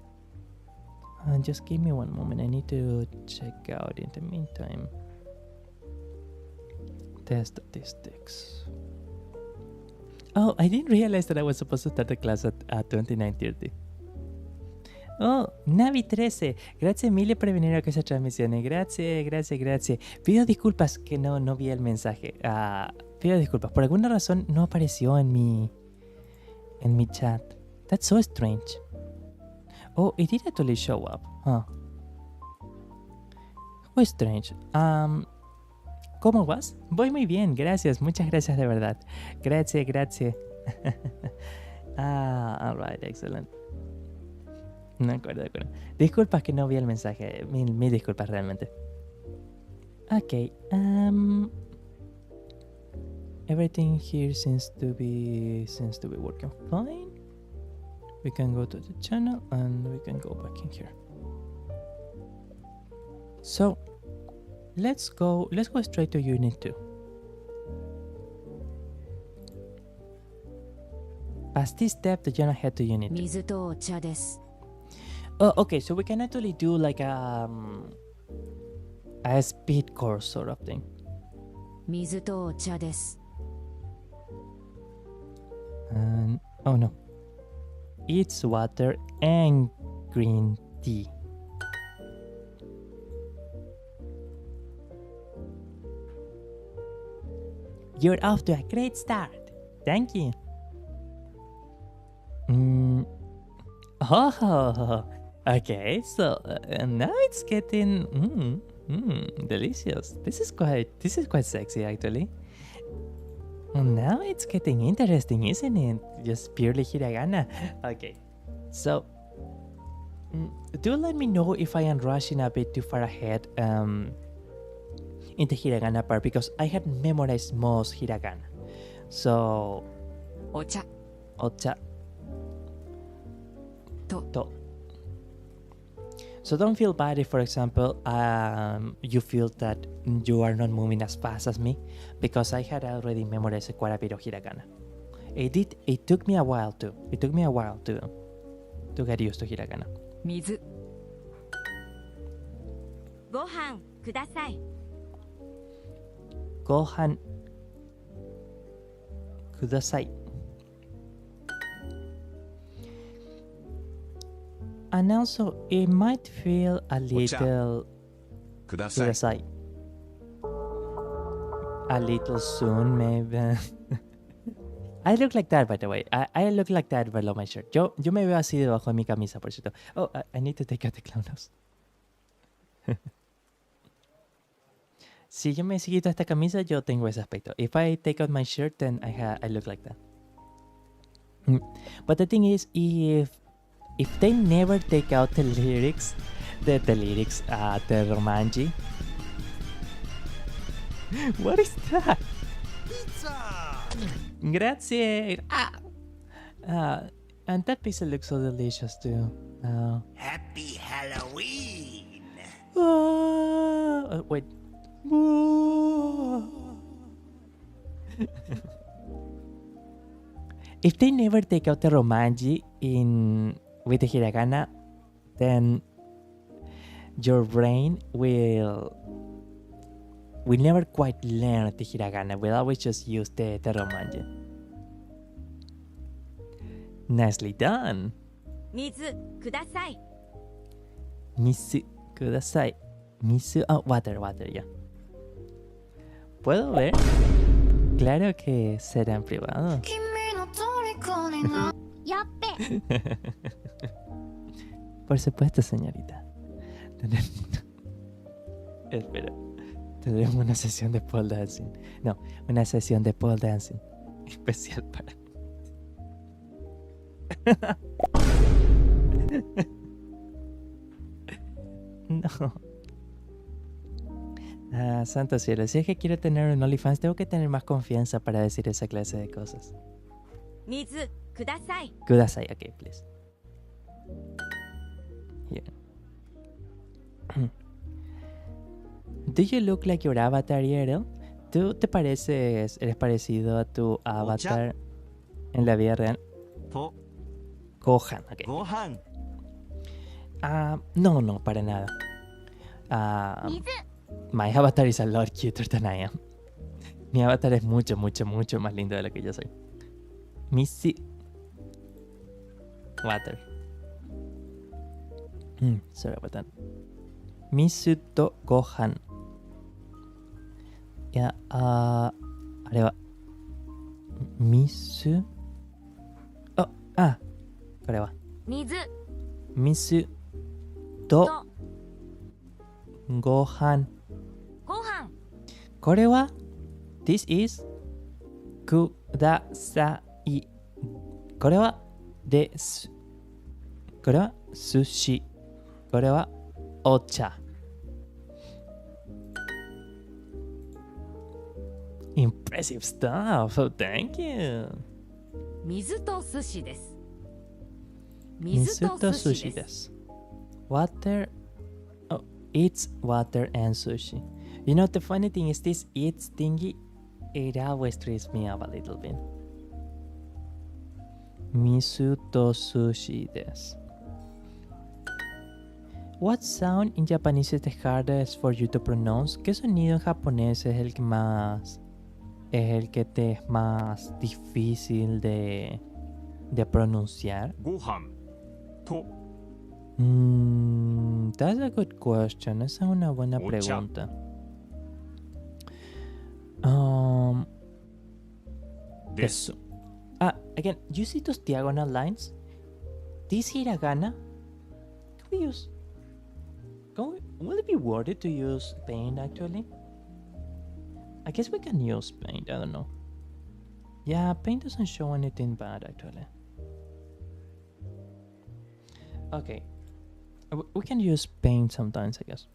And just give me one moment. I need to check out in the meantime. Test statistics. Oh, I didn't realize that I was supposed to start the class at 29:30. Oh, Navi13, grazie mille por venir a questa trasmissione. Grazie. Pido disculpas que no vi el mensaje. Pido disculpas. Por alguna razón no apareció en mi chat. That's so strange. Oh, it did actually show up. Huh. How strange. ¿Cómo vas? Voy muy bien, gracias, muchas gracias de verdad. Gracias, gracias. Alright, excellent. De acuerdo, de acuerdo. Disculpas que no vi el mensaje, mil disculpas realmente. Ok, everything here seems to be working fine. We can go to the channel and we can go back in here. So, let's go straight to Unit 2. Past this step, the journey head to Unit 2. 水とお茶です Oh, okay, so we can actually do like a speed course sort of thing. 水とお茶です And, oh no. It's water and green tea. You're off to a great start. Thank you. Oh, okay. So now it's getting delicious. This is quite sexy actually. Now it's getting interesting, isn't it? Just purely hiragana. Okay. So do let me know if I am rushing a bit too far ahead in the hiragana part because I had memorized most hiragana. So お茶 ocha と to. So don't feel bad if, for example, you feel that you are not moving as fast as me, because I had already memorized quite a bit of hiragana. It took me a while to get used to hiragana. 水 ご飯ください Gohan kudasai. And also, it might feel a little ください。 kudasai. A little soon, maybe. I look like that, by the way. I look like that below my shirt. Yo me veo así debajo de mi camisa, por cierto. Oh, I need to take out the clown nose. Si yo me quito esta camisa, yo tengo ese aspecto. If I take out my shirt, then I look like that. But the thing is, if they never take out the lyrics, the romanji. What is that? Grazie. And that pizza looks so delicious too. Happy Halloween! Wait. If they never take out the romanji with the hiragana, then your brain will never quite learn the hiragana. We'll always just use the romanji. Nicely done. 水ください Misu kudasai. Misu, water, ya. ¿Puedo ver? Claro que será en privado. やっべ Por supuesto, señorita. Espera. Tendremos una sesión de pole dancing. No, una sesión de pole dancing especial para... No. Santo cielo. Si es que quiero tener un OnlyFans, tengo que tener más confianza para decir esa clase de cosas. 水ください Kudasai, okay, please. Here. Do you look like your avatar, Yerel? ¿Tú te eres parecido a tu avatar en la vida real? と Gohan, okay. ご飯 No, para nada. 水 My avatar is a lot cuter than I am. Mi avatar es mucho más lindo de lo que yo soy. Missy. Water. Sorry about that. Misu to Gohan. Ya, あれは Misu? これは 水 Misu と to Gohan. ご飯 Kore wa, this is kudasai. Kore wa desu. Kore wa sushi. Kore wa ocha. Impressive stuff. Oh, thank you. 水と寿司です。 Misu to sushi desu. Water. Oh, it's water and sushi. You know, the funny thing is this it's thingy, it always trips me up a little bit. Misu to sushi desu. What sound in Japanese is the hardest for you to pronounce? ¿Qué sonido en japonés es el que más... es el que te es más difícil de pronunciar? ご飯と That's a good question. Esa es una buena Ocha. pregunta. Desu. Again, you see those diagonal lines? This hiragana, can we use... will it be worth it to use paint actually? I guess we can use paint, I don't know. Yeah, paint doesn't show anything bad actually. Okay, we can use paint sometimes, I guess.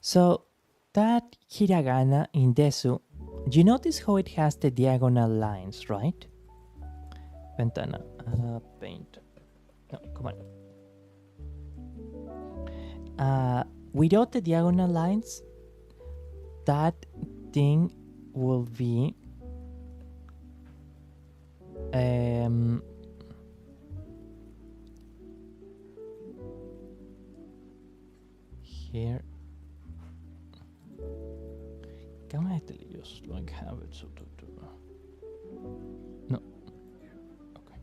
So that hiragana in desu, you notice how it has the diagonal lines, right? Ventana, paint. No, come on. Without the diagonal lines, that thing will be here. Can I actually just like have it so to no? Okay.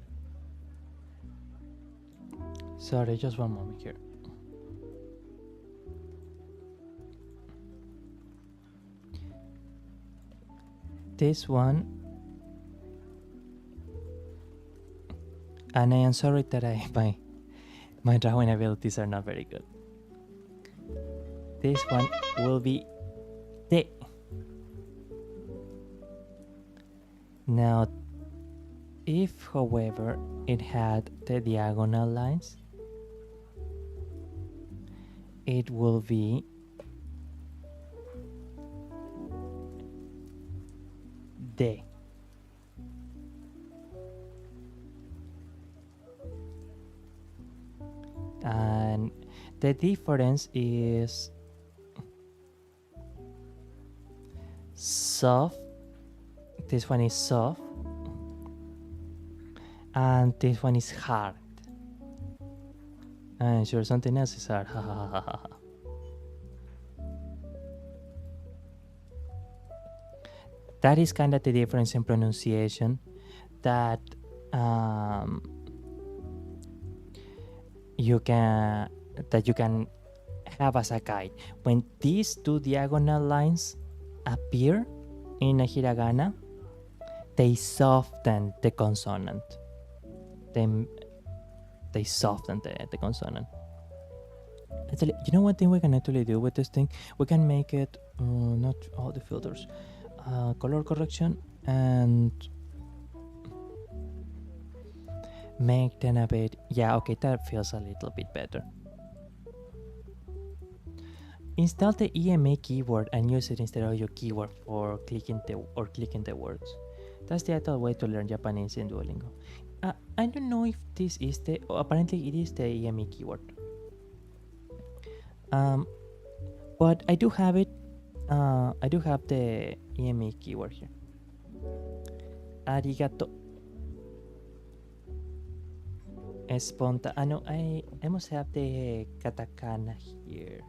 Sorry, just one moment here. This one, and I am sorry that my drawing abilities are not very good. This one will be te. Now, if however it had the diagonal lines, it will be de. And the difference is soft. This one is soft and this one is hard. And sure, something else is hard. That is kind of the difference in pronunciation that you can have as a guide. When these two diagonal lines appear in a hiragana, they soften the consonant. They soften the consonant. Actually, you know one thing we can actually do with this thing? We can make it not all the filters. Color correction and make them a bit... Yeah, okay, that feels a little bit better. Install the EMA keyword and use it instead of your keyword for clicking the words. That's the actual way to learn Japanese in Duolingo. I don't know if this is the... apparently it is the EMA keyword. But I do have it. I do have the EMA keyword here. Arigato. No, I must have the katakana here.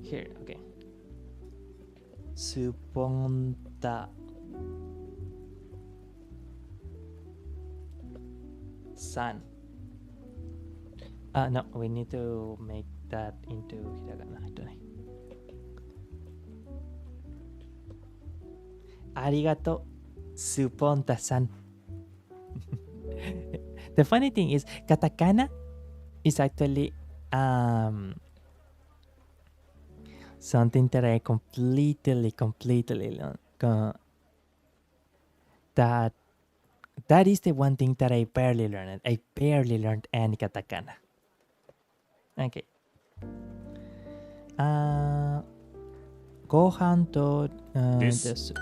Here, okay. Suponta. San. No, we need to make that into hiragana actually. Arigato, suponta-san. The funny thing is, katakana is actually something that I completely learned. That is the one thing that I barely learned. I barely learned any katakana. Okay. Gohan to desu.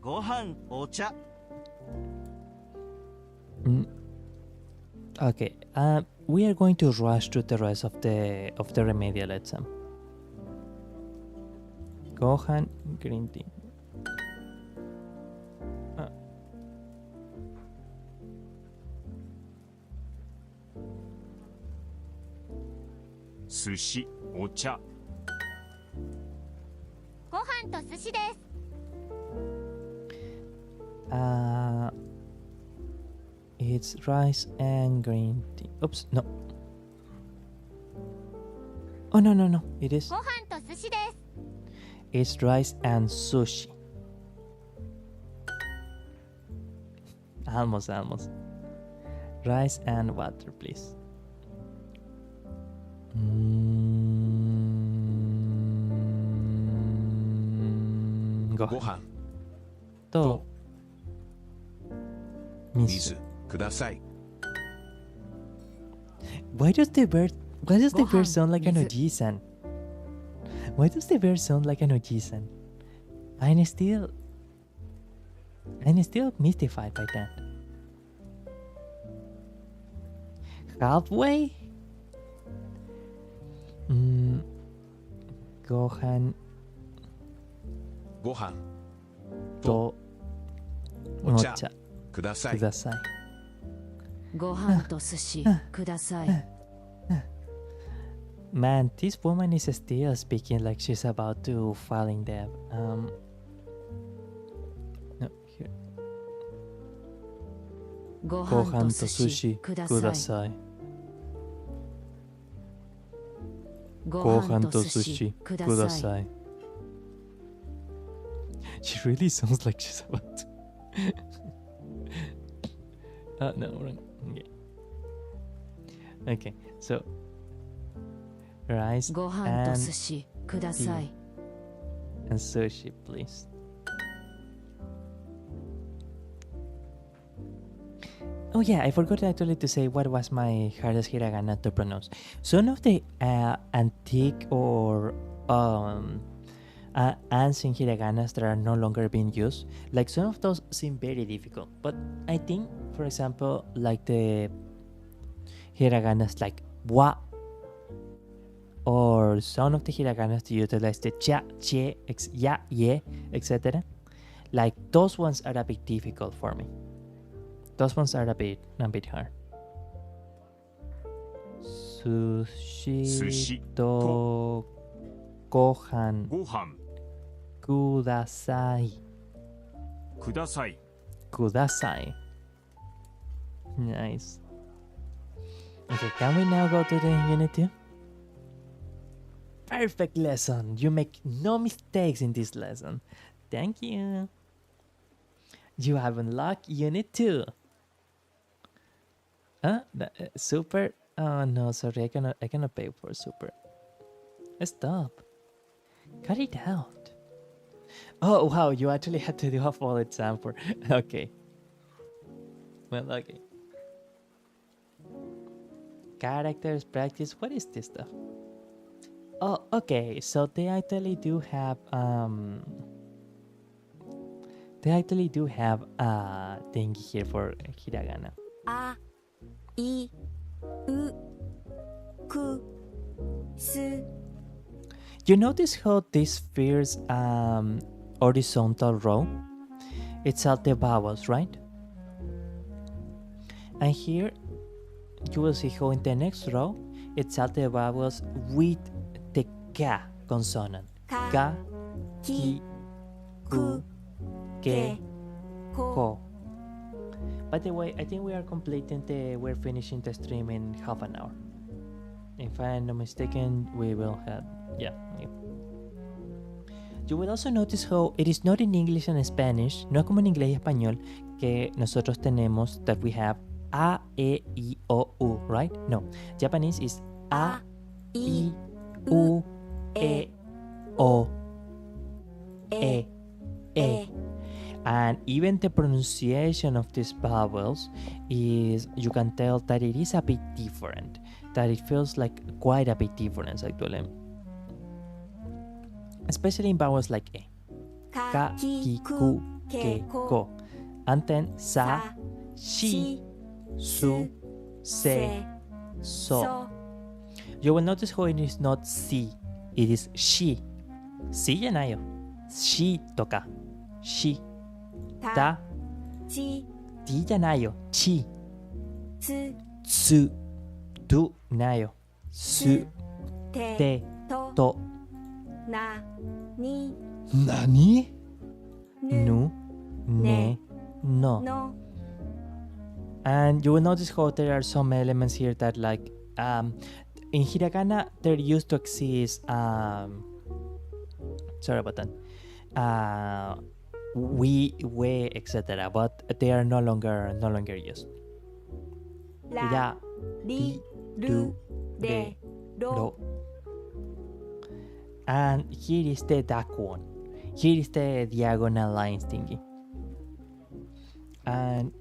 Gohan, ocha. Okay. We are going to rush through the rest of the remedial exam. Gohan, green tea. Sushi, ocha. ご飯と寿司です。It's rice and green tea. Oops, no. Oh, no. It is. ご飯と寿司です。 It's rice and sushi. Almost. Rice and water, please. Gohan. To. Mizu. Kudasai. Why does the bird sound like an oji-san? Why does the bird sound like an oji-san? I'm still mystified by that. Halfway? Gohan to ocha kudasai. Gohan to sushi kudasai. Man, this woman is still speaking like she's about to fall in death. No, here. Gohan to sushi kudasai. Gohan to sushi kudasai. She really sounds like she's about to. No, wrong. Okay, so rice Gohan to sushi kudasai. And sushi, please. Oh yeah, I forgot actually to say what was my hardest hiragana to pronounce. Some of the antique or ancient hiraganas that are no longer being used, like some of those seem very difficult. But I think, for example, like the hiraganas like wa, or some of the hiraganas to utilize the cha, che, ya, ye, etc. Like those ones are a bit difficult for me. Those ones are a bit hard. Sushi to gohan kudasai. Nice. Okay, can we now go to the unit 2? Perfect lesson. You make no mistakes in this lesson. Thank you. You have unlocked unit 2. Super? Oh no, sorry, I cannot pay for super. Stop. Cut it out. Oh wow, you actually had to do a full exam for. Okay. Well, okay. Characters practice. What is this stuff? Oh, okay. So they actually do have thingy here for hiragana. A, I, U, ku, su. You notice how this first horizontal row, it's all the vowels, right? And here you will see how in the next row it's all the vowels with the ka consonant. Ka, ki, ku, ke, ko. By the way, I think we're finishing the stream in half an hour. If I'm not mistaken, we will have, yeah. You will also notice how it is not in English and Spanish, no como en inglés y español, que nosotros tenemos, that we have A, E, I, O, U, right? No, Japanese is A, I, U, E, O, E, E. And even the pronunciation of these vowels is, you can tell that it is a bit different, that it feels like quite a bit different actually. Especially in vowels like E. Ka, ki, ku, ke, ko. And then sa, shi, su, se, so. You will notice how it is not si, it is shi. Si janayo. Shi toka. Shi. Ta. Ti janayo. Chi. Tsu. Tu nayo. Su. Te. To. Nani? Nu. Ne. No. And you will notice how there are some elements here that like in hiragana there used to exist sorry about that we, etc., but they are no longer used. La, di, do, de, do. And here is the dark one. Here is the diagonal lines thingy. And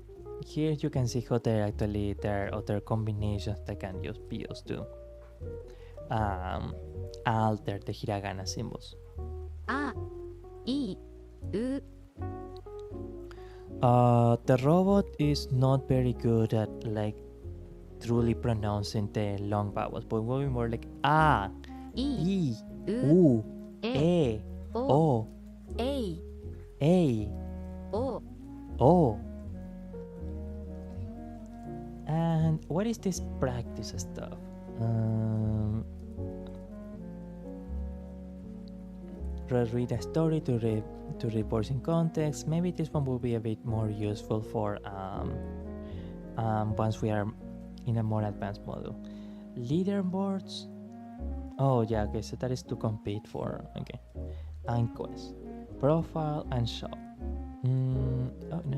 here you can see how there are other combinations that can just be used to alter the hiragana symbols. A, I, U. The robot is not very good at like truly pronouncing the long vowels, but we'll be more like A, I, U, E, O, A, O. And what is this practice stuff? Read a story to read words in context. Maybe this one will be a bit more useful for once we are in a more advanced model. Leaderboards. Oh yeah, okay, so that is to compete for. Okay. Anquest. Profile and shop. Oh no.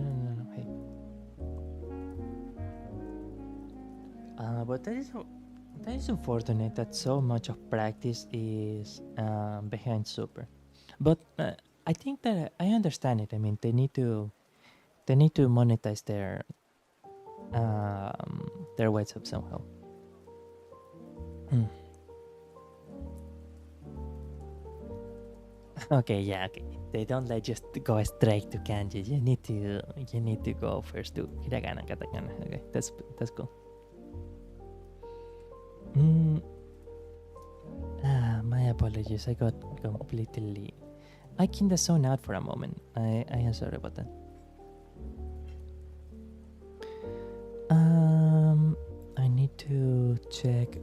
Hey. But that is unfortunate that so much of practice is behind Super. But I think that I understand it. I mean, they need to monetize their website somehow. Okay, yeah, okay. They don't let you go straight to kanji. You need to go first to hiragana, katakana. Okay, that's cool. My apologies. I got completely. I kinda zoned out for a moment. I am sorry about that. I need to check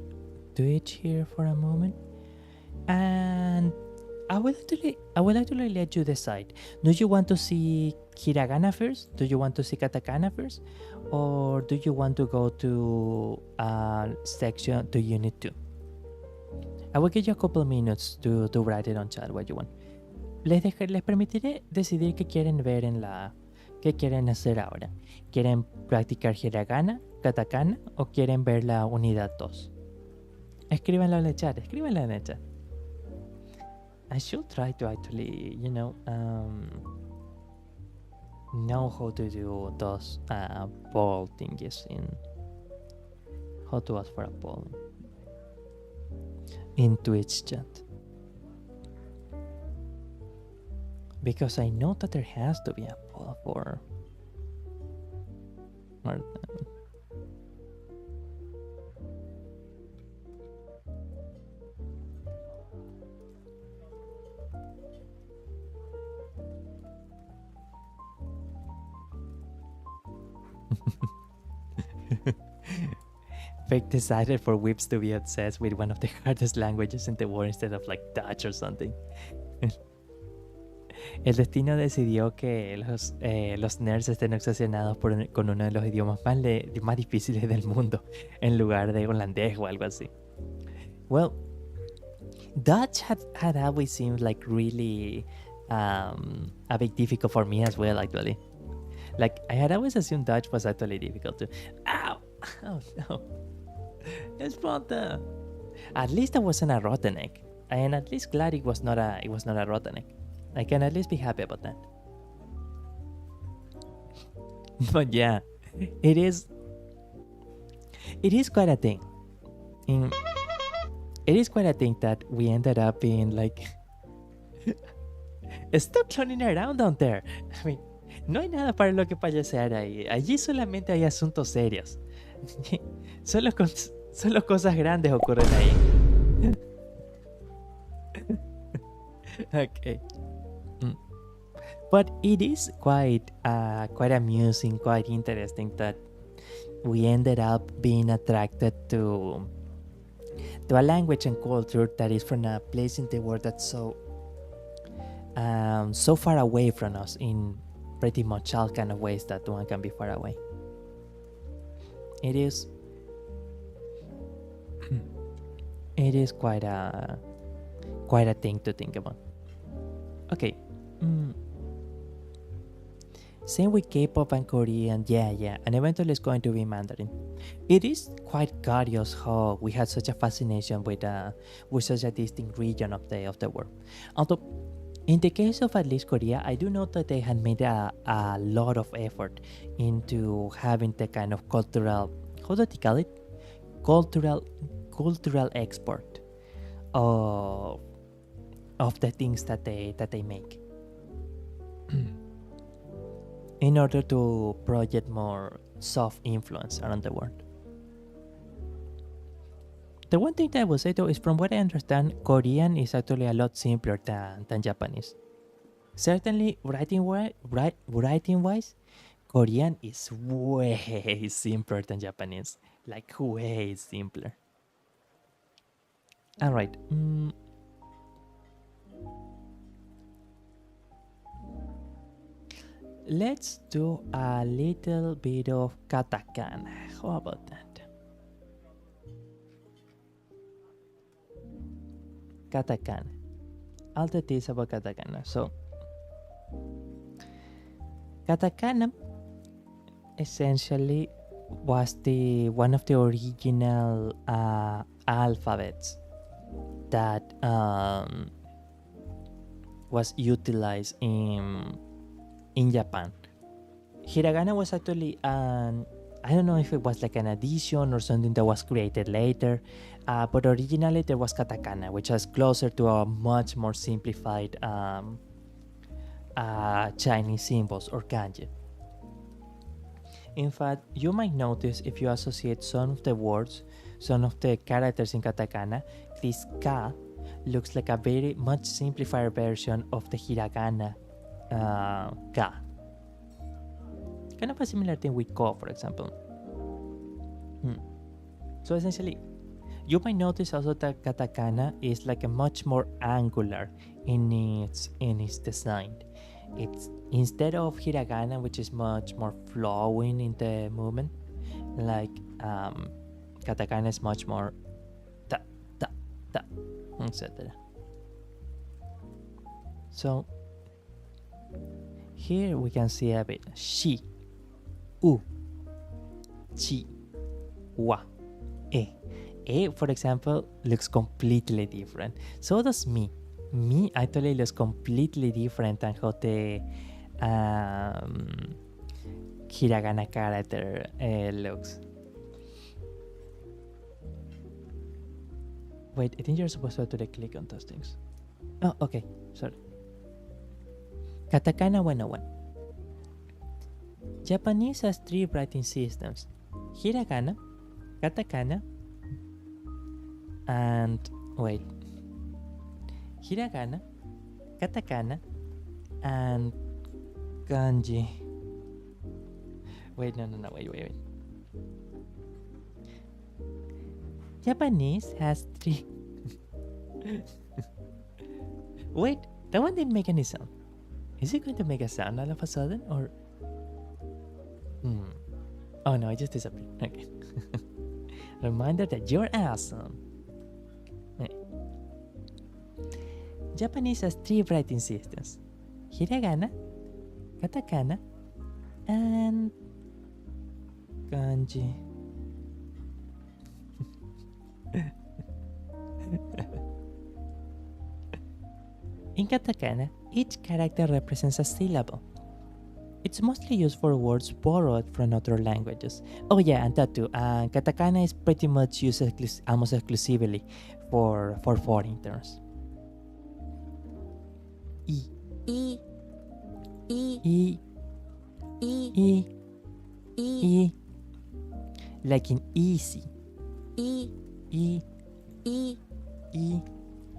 Twitch here for a moment, and I will actually let you decide. Do you want to see hiragana first? Do you want to see katakana first? Or do you want to go to section to unit 2? I will give you a couple minutes to write it on chat what you want. Les permitiré decidir qué quieren ver qué quieren hacer ahora. ¿Quieren practicar hiragana, katakana o quieren ver la unidad 2? Escríbanlo en el chat, I should try to actually, know how to do those poll thingies how to ask for a poll in Twitch chat. Because I know that there has to be a poll for Fake decided for whips to be obsessed with one of the hardest languages in the world instead of like Dutch or something. El destino decidió que los nerds estén obsesionados con uno de los idiomas más difíciles del mundo en lugar de holandés o algo así. Well, Dutch had always seemed like really a bit difficult for me as well, actually. Like, I had always assumed Dutch was actually difficult too. Ow! Oh no. Esponta! At least I wasn't a rotten egg. I am at least glad it was not a rotten egg. I can at least be happy about that. But yeah, it is quite a thing. It is quite a thing that we ended up being like, stop cloning around down there. I mean, no hay nada para lo que payasear ahí. Allí solamente hay asuntos serios. Solo cosas grandes ocurren ahí. Okay. But it is quite amusing, quite interesting that we ended up being attracted to a language and culture that is from a place in the world that's so far away from us in pretty much all kind of ways that one can be far away. It is quite a thing to think about. Okay. Same with K-pop and Korean, yeah, and eventually it's going to be Mandarin. It is quite curious how we had such a fascination with such a distinct region of the world. Although, in the case of at least Korea, I do know that they had made a lot of effort into having the kind of cultural, how do they call it? Cultural export of the things that they make. In order to project more soft influence around the world. The one thing that I will say though is, from what I understand, Korean is actually a lot simpler than Japanese. Certainly, writing-wise, Korean is way simpler than Japanese. Like, way simpler. Alright. Let's do a little bit of katakana. How about that? Katakana. All the things about katakana. So, katakana essentially was one of the original alphabets that was utilized in Japan. Hiragana was actually I don't know if it was like an addition or something that was created later, but originally there was katakana, which was closer to a much more simplified Chinese symbols or kanji. In fact, you might notice if you associate some of the words, some of the characters in katakana, this ka looks like a very much simplified version of the hiragana ka. Kind of a similar thing with ko, for example. So essentially, you might notice also that katakana is like a much more angular in its design. It's instead of hiragana, which is much more flowing in the movement, like katakana is much more ta ta ta, etc. So here we can see a bit shi, u, chi, wa, e. E, for example, looks completely different. So does mi. Mi actually looks completely different than how the hiragana character looks. Wait, I think you're supposed to actually click on those things. Oh, okay, sorry. Katakana 101. Japanese has 3 writing systems: hiragana, katakana, and wait. Hiragana, katakana, and kanji. Wait, no, wait. Japanese has 3. Wait, that one didn't make any sound. Is it going to make a sound all of a sudden, or? Oh no, it just disappeared. Okay. Reminder that you're awesome. Japanese has 3 writing systems: hiragana, katakana, and kanji. In katakana, each character represents a syllable. It's mostly used for words borrowed from other languages. Oh yeah, and that too. Katakana is pretty much used almost exclusively for foreign terms. E. E. E. E. E. E. E. E. Like in easy. E. E. E. E.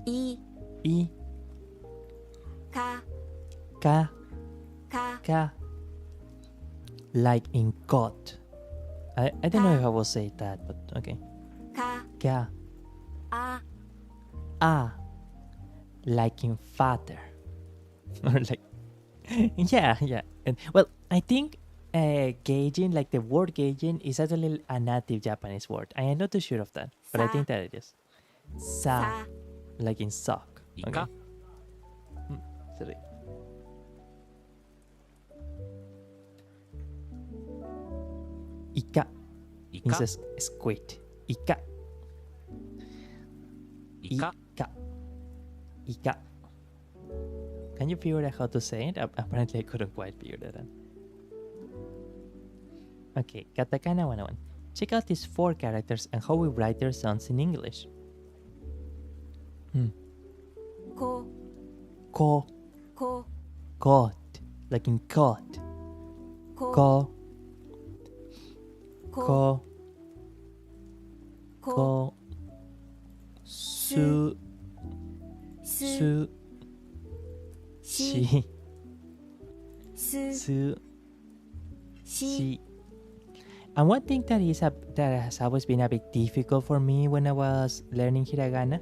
E. E. Ka. Ka. Ka. Ka. Like in got. I don't know if I will say that, but okay. Ka. Ka. A. Ah. Like in father. Or like yeah. And well, I think gauging, like the word gauging, is actually a native Japanese word. I am not too sure of that, but I Sa. think that it is. Sa. Like in sock. Ika. Sorry. Ika. Ika. Means squid. Ika. Ika. Ika. Ika. Can you figure out how to say it? Apparently I couldn't quite figure that out. Okay, katakana 101. Check out these 4 characters and how we write their sounds in English. Ko. Ko. Ko. Got. Like in caught. Ko. Ko. Ko. Ko. Ko. Su. Su. Shi. Su. Su. Shi. Shi. And one thing that has always been a bit difficult for me when I was learning hiragana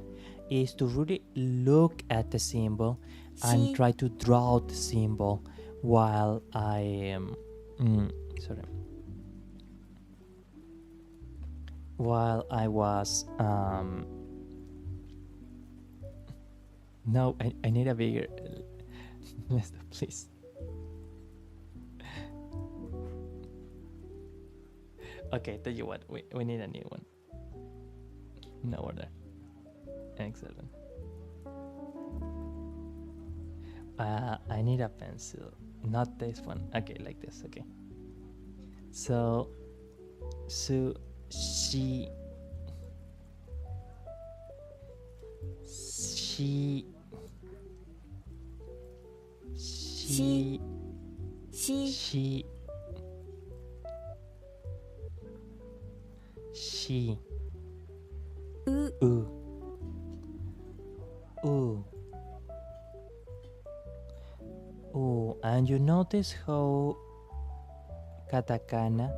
is to really look at the symbol and try to draw the symbol while I am while I was no, I need a bigger list, please. Okay, tell you what, we need a new one. No order. Excellent. I need a pencil, not this one. Okay, like this. Okay. So, she, she, she, she, ooh. Ooh, and you notice how katakana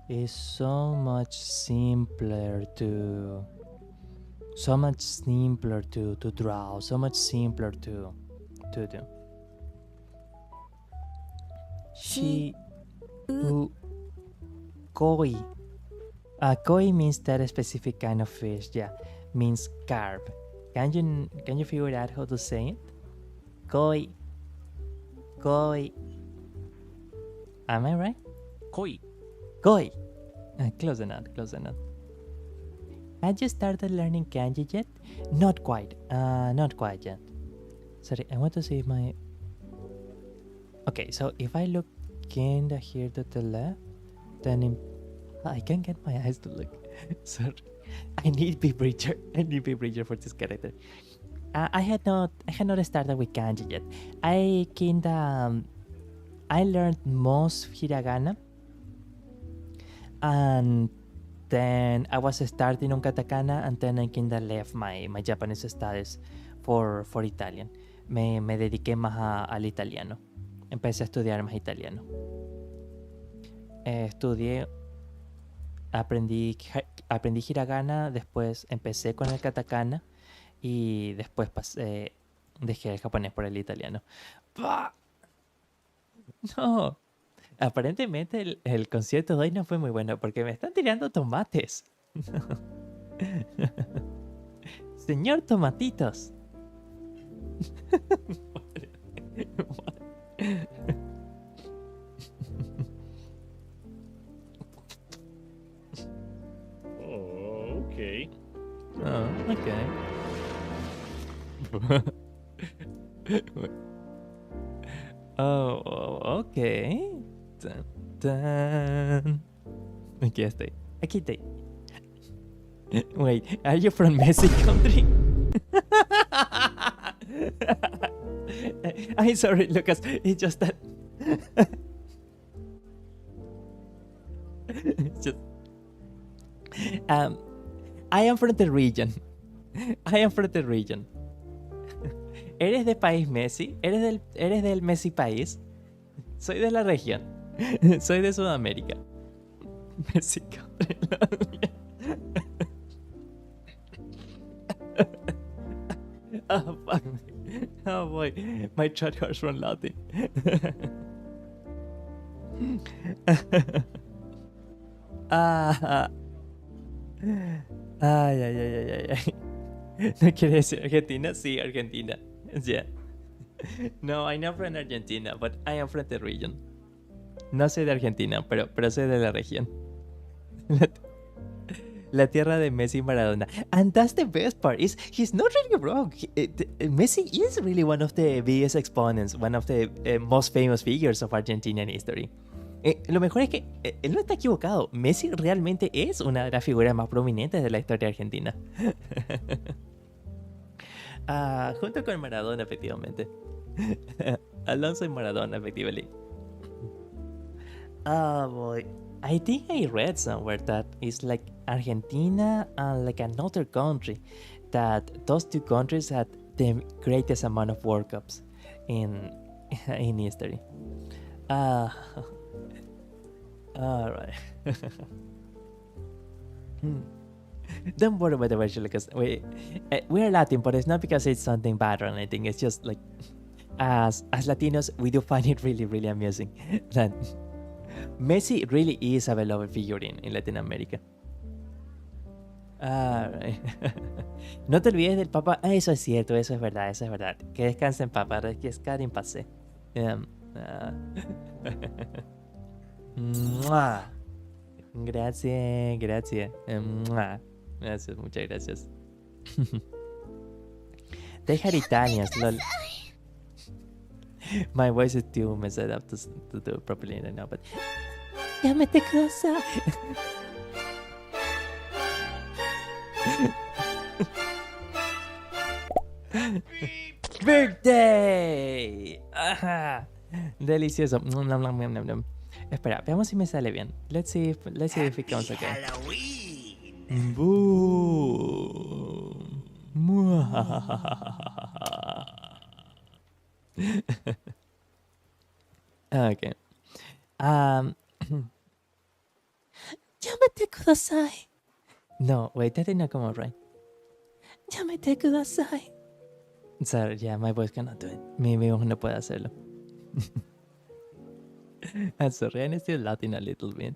is so much simpler to draw, so much simpler to do. She, koi. Koi means that specific kind of fish. Yeah, means carp. Can you figure out how to say it? Koi. Koi. Am I right? Koi. Koi. Close enough. Had you started learning kanji yet? Not quite. Not quite yet. Sorry, I want to see my... Okay, so if I look kinda here to the left, then I can't get my eyes to look. Sorry. I need big bridger. For this character. I had not started with kanji yet. I learned most hiragana, and then I was starting on katakana, and then I kinda left my Japanese studies for Italian. Me dediqué más al italiano. Empecé a estudiar más italiano. Aprendí hiragana, después empecé con el katakana y después dejé el japonés por el italiano. ¡Bah! No, aparentemente el concierto de hoy no fue muy bueno porque me están tirando tomates. Señor Tomatitos. Oh, okay. Oh, okay. Oh, okay. Dun, dun. Aquí estoy. Aquí estoy. Wait, are you from Messi country? I'm sorry, Lucas. It's just that. It's just. I am from the region. I am from the region. ¿Eres de país Messi? ¿Eres del Messi país? Soy de la región. Soy de Sudamérica. Messi country. Oh, fuck. Oh boy, my throat hurts from laughing. Ay, ay, ay, ay, ay. ¿No quiere decir Argentina? Sí, Argentina. Yeah. No, I'm not from Argentina, but I am from the region. No soy de Argentina, pero soy de la región. La tierra de Messi y Maradona. And that's the best part. He's not really wrong. Messi is really one of the biggest exponents, one of the most famous figures of Argentinian history. Lo mejor es que él no está equivocado. Messi realmente es una de las figuras más prominentes de la historia argentina. Junto con Maradona, efectivamente. Alonso y Maradona, efectivamente. Oh boy. I think I read somewhere that it's like Argentina and like another country, that those two countries had the greatest amount of World Cups in history. Alright. Don't worry about the version because we're Latin, but it's not because it's something bad or anything. It's just like as Latinos, we do find it really, really amusing that Messi really is a beloved figure in Latin America. Alright. No te olvides del Papa. Eso es cierto, eso es verdad, eso es verdad. Que descansen, Papa, que descansen en paz. Gracias, gracias. Gracias, muchas gracias. They had Italians, lol. My voice is too messed up to do it properly right now, but... Yamete kudasai. Birthday! Ajá. Delicioso. Nom, nom, nom, nom, nom. Espera, veamos si me sale bien. Let's see if it comes okay. Boom. Okay. Yamete kudasai. No, wait, that did not come out right. Yamete kudasai. Sorry, yeah, my voice cannot do it. Mi voz no puede hacerlo. I'm sorry, I'm still laughing a little bit.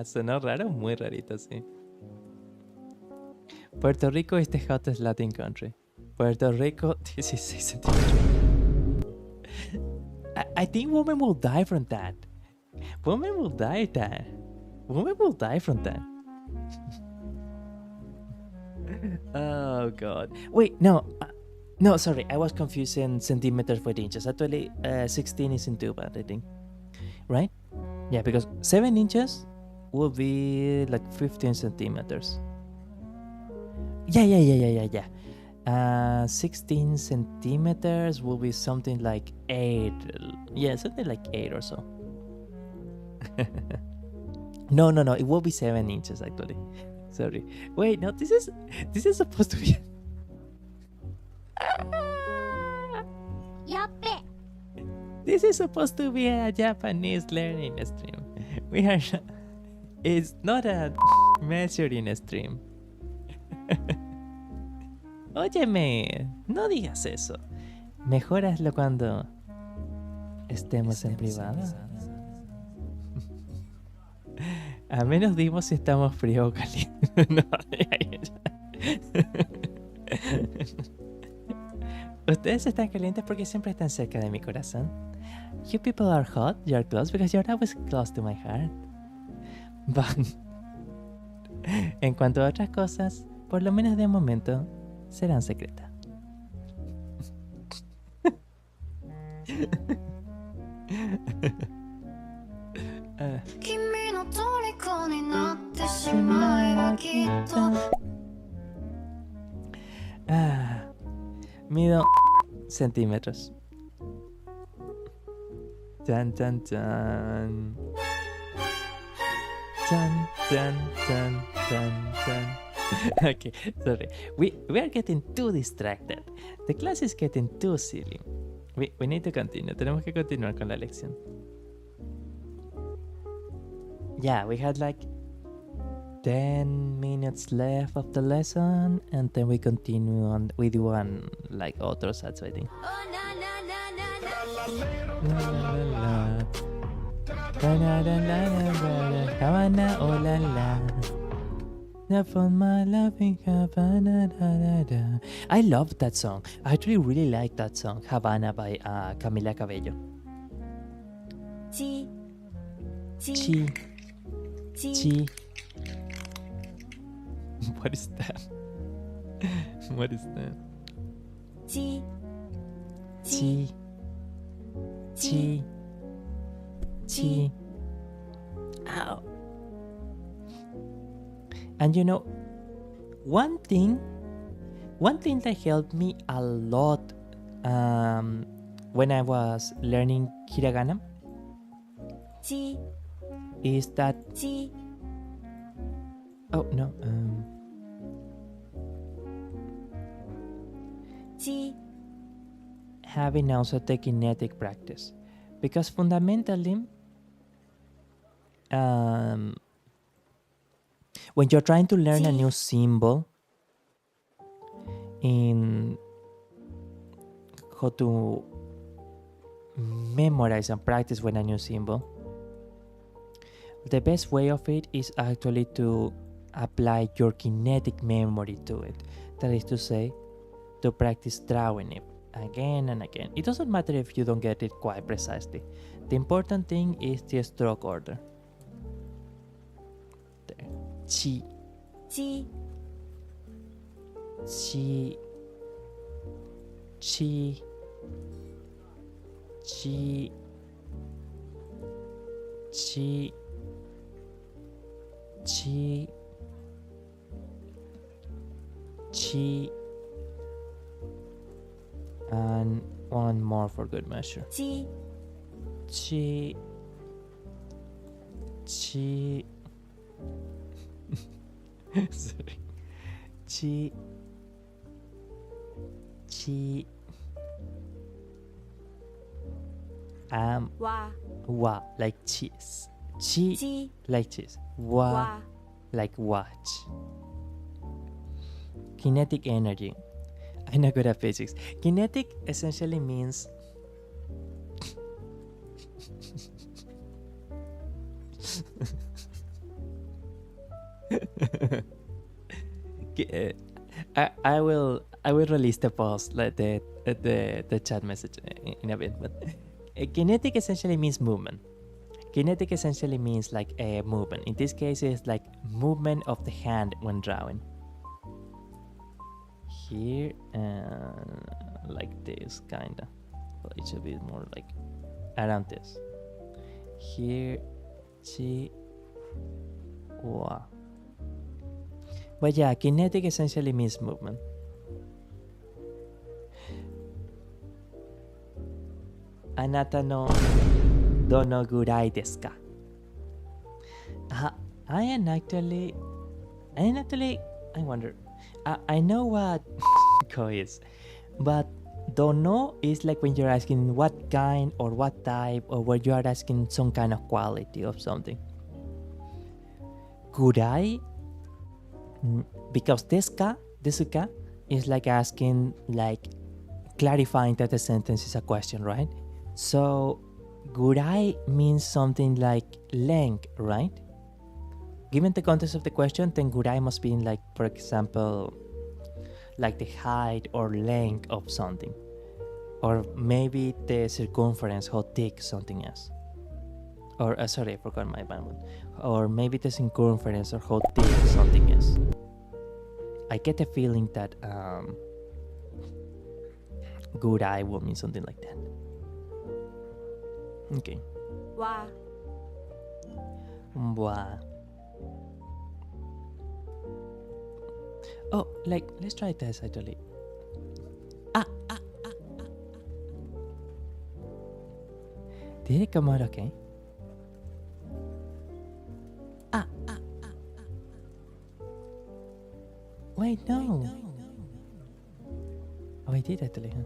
Sonó raro, muy rarito, sí. Puerto Rico is the hottest Latin country. Puerto Rico, 16 centimeters. I think women will die from that. Women will die from that. Oh god. Wait, no. No, sorry. I was confusing centimeters with inches. Actually, 16 isn't too bad, I think. Right? Yeah, because 7 inches will be like 15 centimeters. Yeah. 16 centimeters will be something like 8. Yeah, something like 8 or so. No. It will be 7 inches actually. Sorry. Wait, no. This is supposed to be. Yappe. This is supposed to be a Japanese learning stream. We are. It's not a measuring stream. Óyeme, no digas eso. Mejor hazlo cuando estemos en privado. A menos dimos si estamos frío o caliente. No. Ustedes están calientes porque siempre están cerca de mi corazón. You people are hot, you're close because you're always close to my heart. But en cuanto a otras cosas, por lo menos de momento, serán secretas. Mido centímetros. Chan, chan, chan. Chan, chan, chan, chan, chan. Okay, sorry. We are getting too distracted. The class is getting too silly. We need to continue. Tenemos que continuar con la lección. Yeah, we had like 10 minutes left of the lesson, and then we continue on with one like other sets, I think. Havana, oh la la. For my loving Havana, da, da, da. I love that song. I actually really like that song, Havana by Camila Cabello. Chi. Chi. Chi. What is that? What is that? Chi. Chi. Chi. Chi. Ow. And you know, one thing that helped me a lot when I was learning hiragana Chi. is that Chi. oh no Chi. having also the kinetic practice, because fundamentally when you're trying to learn a new symbol in how to memorize and practice with a new symbol, the best way of it is actually to apply your kinetic memory to it. That is to say, to practice drawing it again and again. It doesn't matter if you don't get it quite precisely. The important thing is the stroke order. There. Chi. Chi. Chi. Chi. Chi. Chi. Chi. Chi. And one more for good measure. Chi. Chi. Chi. Sorry. Chi. Chi. Wa. Wa, like cheese. Chi, Chi. like cheese. Wa, Wa. like watch. Kinetic energy. I'm not good at physics. Kinetic essentially means I will release the post, like the chat message in a bit. But kinetic essentially means movement. Kinetic essentially means like a movement. In this case, it's like movement of the hand when drawing. Here and like this, kinda. Well, it should be more like around this. Here, chi, wa. But yeah, kinetic essentially means movement. Anata no dono gurai desu ka? I wonder. I know what ko is, but dono is like when you're asking what kind or what type, or where you are asking some kind of quality of something. Gurai, because desuka is like asking, like clarifying that the sentence is a question, right? So gurai means something like length, right? Given the context of the question, then gurai must be in, like, for example, like the height or length of something, or maybe the circumference, how thick something is, Or sorry, I forgot my bad one. Or maybe the circumference or how thick something is. I get a feeling that good eye will mean something like that. Okay. Wa. Wow. Oh, like, let's try this actually. Did it come out okay? Wait, no. Oh, I did actually, huh?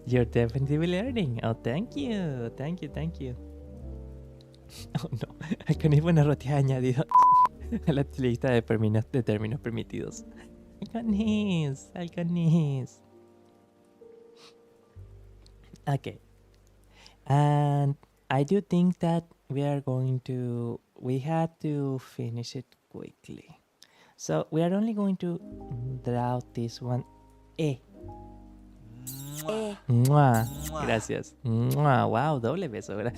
You're definitely learning. Oh, thank you. Thank you, thank you. Oh, no. Alcanismo Rotti ha añadido a la lista de términos permitidos. Alcanis. Okay. And I do think that we had to finish it quickly. So we are only going to draw this one. Mua. Gracias. Mua. Wow, doble beso, ¿verdad?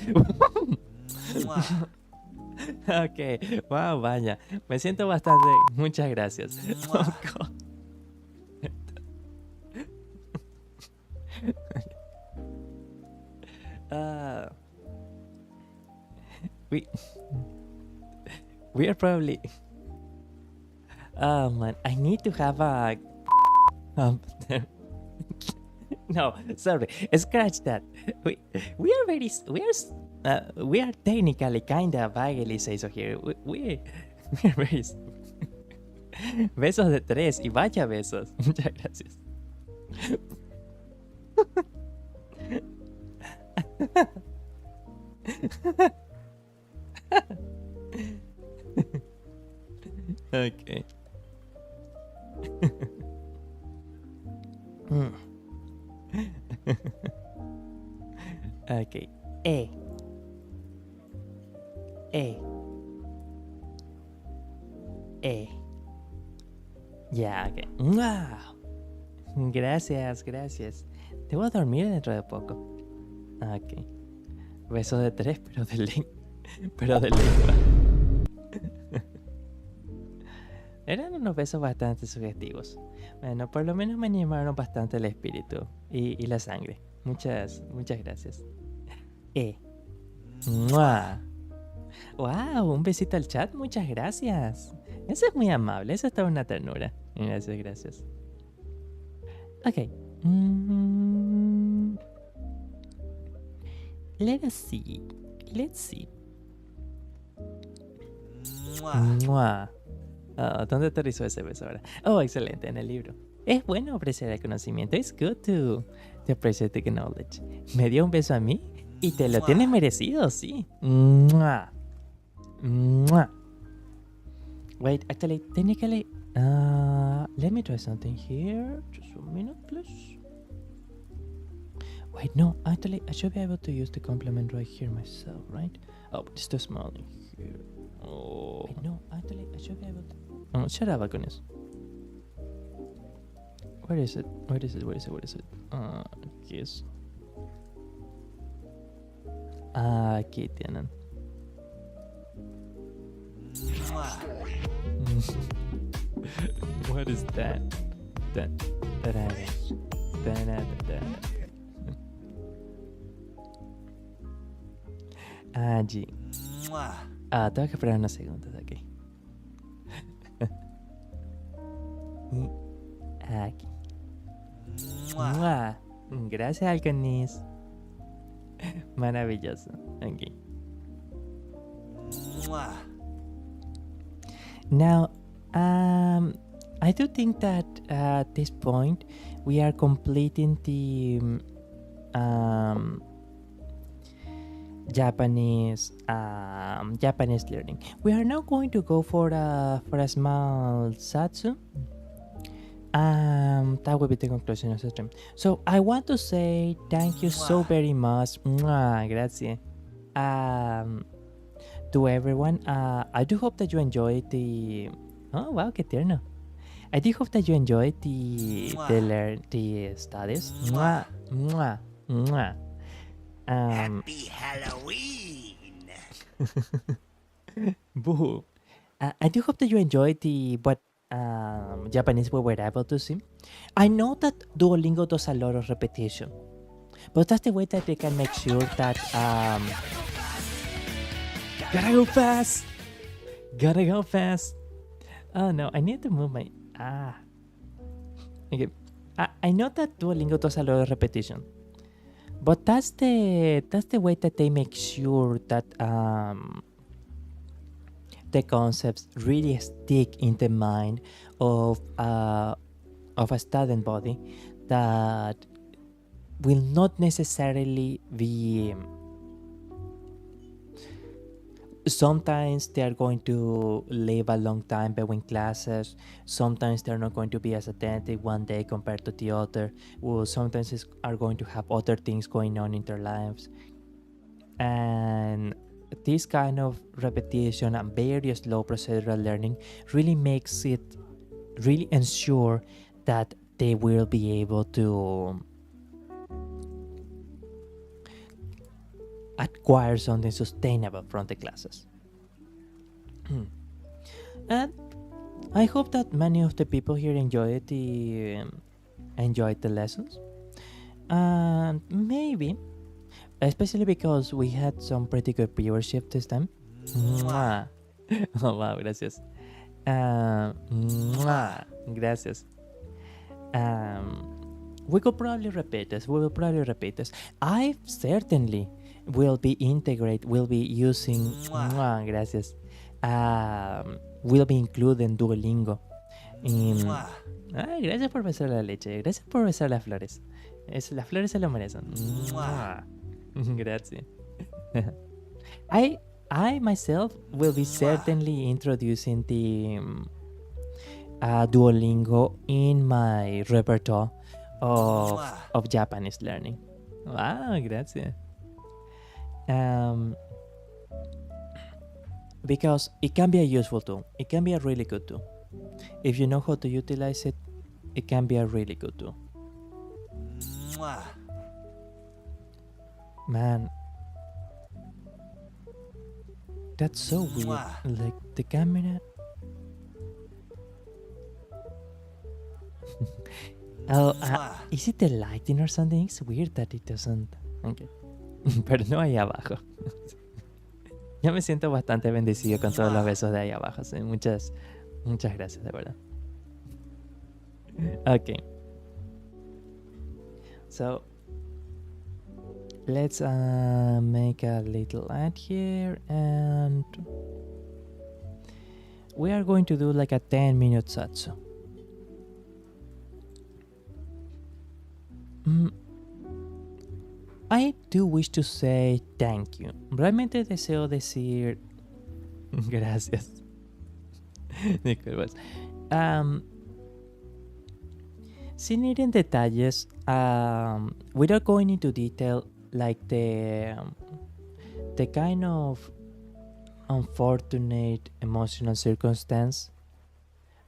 Ok, wow, vaya. Me siento bastante. Muchas gracias. Oh, God. We are probably. Oh man, I need to have a. No, sorry. Scratch that. We are technically kind of vaguely say so here. We are very. Besos de 3 y vaya besos. Muchas gracias. Okay. Okay. Ya, ok. Wow. Gracias. Debo dormir dentro de poco. Ok. Besos de 3, pero de lengua. Eran unos besos bastante sugestivos. Bueno, por lo menos me animaron bastante el espíritu y la sangre. Muchas gracias. ¡Mua! ¡Wow! Un besito al chat, muchas gracias. Eso es muy amable, eso está una ternura. Gracias. Ok. Let's see. ¡Mua! Oh, ¿dónde aterrizó ese beso ahora? Oh, excelente, en el libro. Es bueno apreciar el conocimiento. It's good to appreciate the knowledge. Me dio un beso a mí y te lo tienes merecido, sí. ¡Mua! ¡Mua! Wait, actually, technically, let me try something here. Just a minute, please. Wait, no, actually, I should be able to use the complement right here myself, right? Oh, but it's too small in here. Oh. Wait, no, actually, I should be able to. Oh, shut up, Alcones. Where is it? Aquí es. Aquí tienen. What is that? Allí. Tengo que esperar unos segundos aquí. Aquí. ¡Mua! Gracias, Alcanis. Maravilloso. Aquí. Now, I do think that at this point we are completing the Japanese learning. We are now going to go for a small satsu That will be the conclusion of the stream. So I want to say thank you so very much. Mwah, grazie. To everyone. I do hope that you enjoyed the. Oh wow, qué tierno. I do hope that you enjoyed the studies. Mwah, mwah, mwah. Happy Halloween! Boo. I do hope that you enjoyed what Japanese we were able to see. I know that Duolingo does a lot of repetition, but that's the way that they can make sure that gotta go fast. Gotta go fast. Oh no, I need to move my Okay, I know that Duolingo does a lot of repetition, but that's the way that they make sure that the concepts really stick in the mind of a student body that will not necessarily be. Sometimes they are going to live a long time between classes. Sometimes they're not going to be as attentive one day compared to the other. Well, sometimes are going to have other things going on in their lives. And this kind of repetition and very slow procedural learning really makes it, really ensure that they will be able to acquire something sustainable from the classes. And I hope that many of the people here enjoyed the lessons, and maybe, especially because we had some pretty good viewership this time. Mwah. Oh wow, gracias. Mwah. Gracias. We could probably repeat this. We will probably repeat this. I certainly will be using gracias. Will be including Duolingo. Gracias por besar la leche. Gracias por besar las flores. Las flores se lo merecen. Gracias. I myself will be certainly introducing the Duolingo in my repertoire of Japanese learning. Wow, gracias. Because it can be a useful tool. It can be a really good tool. If you know how to utilize it, it can be a really good tool. Man, that's so weird. Like the camera. Is it the lighting or something? It's weird that it doesn't. Okay. Pero no ahí abajo. Yo me siento bastante bendecido con todos los besos de ahí abajo. ¿Sí? Muchas gracias, de verdad. Okay. So, let's make a little ad here, and we are going to do like a 10-minute satsu. I do wish to say thank you. Realmente deseo decir gracias. Disculpas. Sin ir en detalles, without going into detail, like the kind of unfortunate emotional circumstance,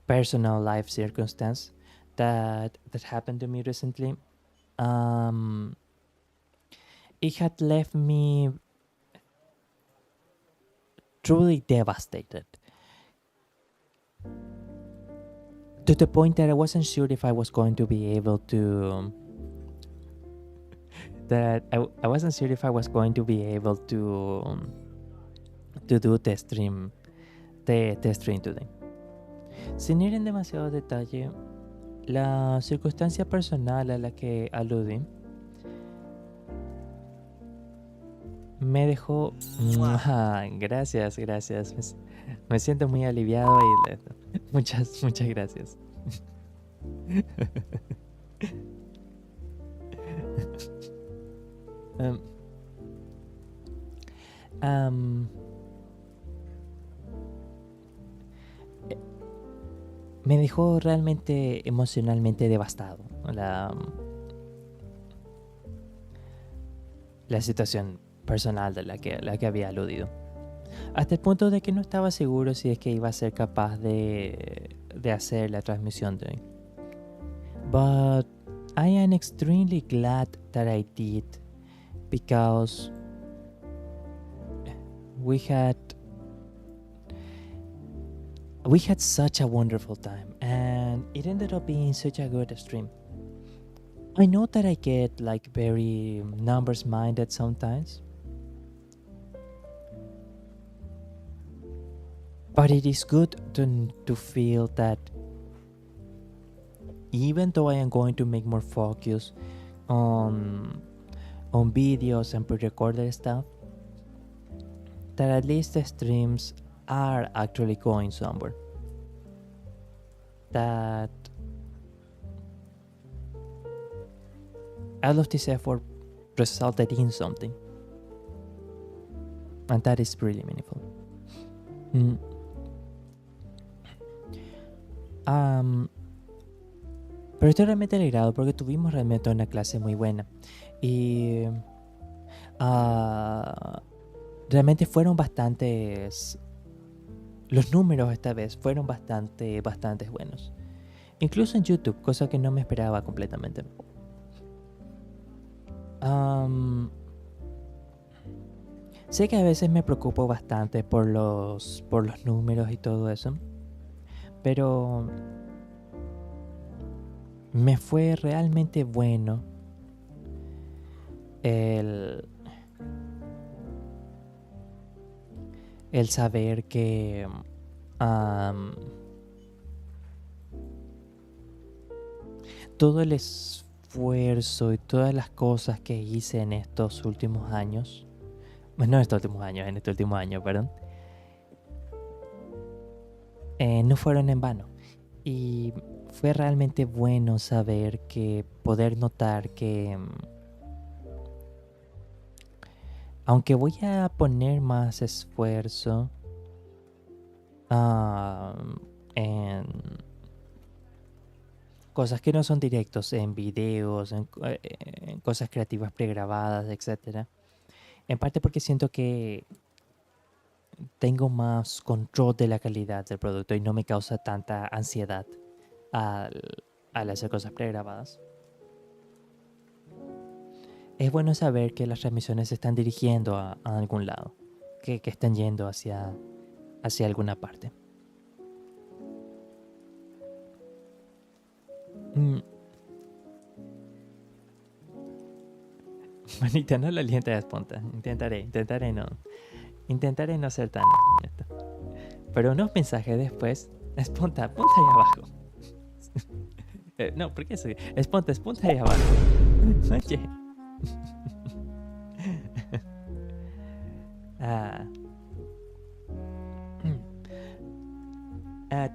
personal life circumstance that happened to me recently, it had left me truly devastated, to the point that I wasn't sure if I was going to be able to I wasn't sure if I was going to be able to do the stream today. Sin ir en demasiado detalle, la circunstancia personal a la que aludí me dejó... Gracias. Me siento muy aliviado y muchas gracias. me dejó realmente emocionalmente devastado la situación personal de la que había aludido. Hasta el punto de que no estaba seguro si es que iba a ser capaz de hacer la transmisión de hoy. But I am extremely glad that I did, because we had such a wonderful time, and it ended up being such a good stream. I know that I get like very numbers minded sometimes, but it is good to feel that even though I am going to make more focus on videos and pre-recorded stuff, that at least the streams are actually going somewhere. That all of this effort resulted in something. And that is really meaningful. Pero estoy realmente alegrado porque tuvimos realmente una clase muy buena. Y realmente fueron bastantes. Los números esta vez fueron bastante buenos. Incluso en YouTube, cosa que no me esperaba completamente. Sé que a veces me preocupo bastante por los números y todo eso. Pero me fue realmente bueno el saber que todo el esfuerzo y todas las cosas que hice en estos últimos años, bueno, en este último año, perdón, no fueron en vano. Y fue realmente bueno poder notar que aunque voy a poner más esfuerzo en cosas que no son directos, en videos, en cosas creativas pregrabadas, etc. En parte porque siento que tengo más control de la calidad del producto y no me causa tanta ansiedad al hacer cosas pregrabadas. Es bueno saber que las transmisiones se están dirigiendo a algún lado, que están yendo hacia alguna parte. Manita, no lo alienta de esponta. Intentaré no ser tan honesto. Pero unos mensajes después, esponta ahí abajo. No, ¿por qué soy? Esponta ahí abajo. Oye.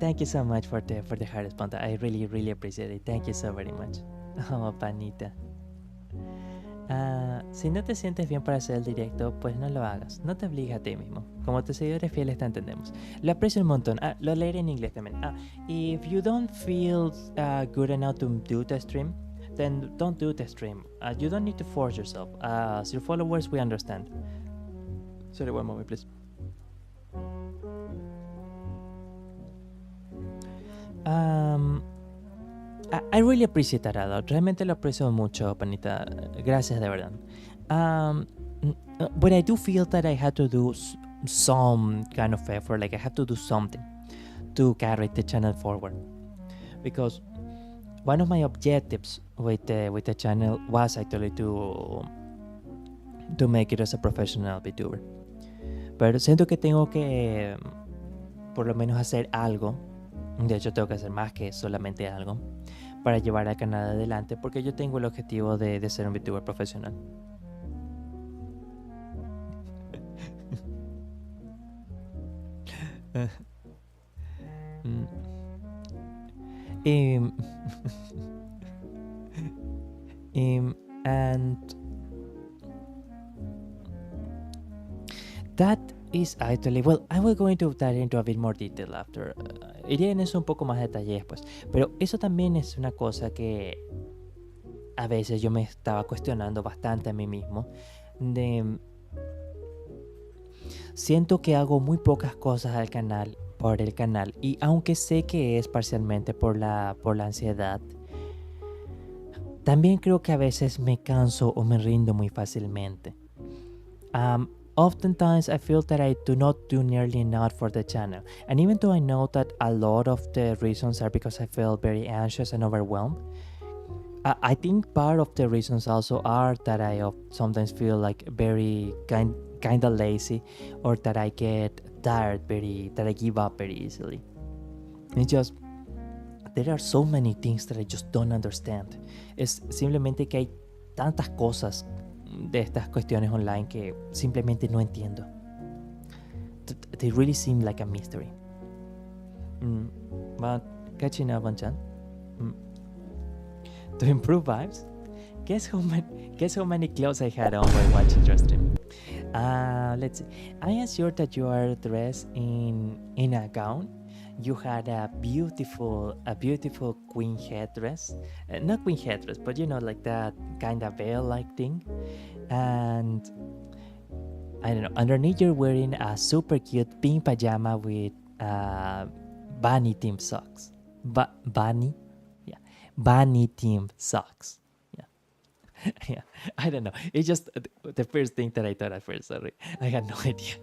Thank you so much for the heart, Esponta. I really appreciate it. Thank you so very much. Oh, panita. Si no te sientes bien para hacer el directo, pues no lo hagas. No te obligues a ti mismo. Como tus seguidores fieles te entendemos. Lo aprecio un montón. Lo leeré en inglés también. If you don't feel good enough to do the stream, then don't do the stream. You don't need to force yourself. As your followers, we understand. Sorry, one moment, please. I really appreciate that a lot. Realmente lo aprecio mucho, panita. Gracias, de verdad. But I do feel that I had to do some kind of effort. Like I have to do something to carry the channel forward. Because one of my objectives with the channel was actually to make it as a professional Vtuber. Pero siento que tengo que por lo menos hacer algo. De hecho, tengo que hacer más que solamente algo para llevar al canal adelante, porque yo tengo el objetivo de ser un VTuber profesional. And that is actually, well, I will go into that into a bit more detail after iré en eso un poco más detalle después. Pero eso también es una cosa que a veces yo me estaba cuestionando bastante a mí mismo. Siento que hago muy pocas cosas por el canal. Y aunque sé que es parcialmente por la ansiedad, también creo que a veces me canso o me rindo muy fácilmente. Oftentimes I feel that I do not do nearly enough for the channel. And even though I know that a lot of the reasons are because I feel very anxious and overwhelmed, I think part of the reasons also are that I sometimes feel like very kind of lazy, or that I get tired that I give up very easily. It's just, there are so many things that I just don't understand. Es simplemente que hay tantas cosas de estas cuestiones online que simplemente no entiendo. They really seem like a mystery. But catching up on Chan. To improve vibes, guess how many clothes I had on while watching your stream. Let's see. I am sure that you are dressed in a gown. You had a beautiful queen headdress. Not queen headdress, but you know, like that kind of veil-like thing. And I don't know, underneath you're wearing a super cute pink pajama with bunny themed socks. Bunny? Yeah. Bunny themed socks. Yeah. Yeah. I don't know. It's just the first thing that I thought at first. Sorry. I had no idea.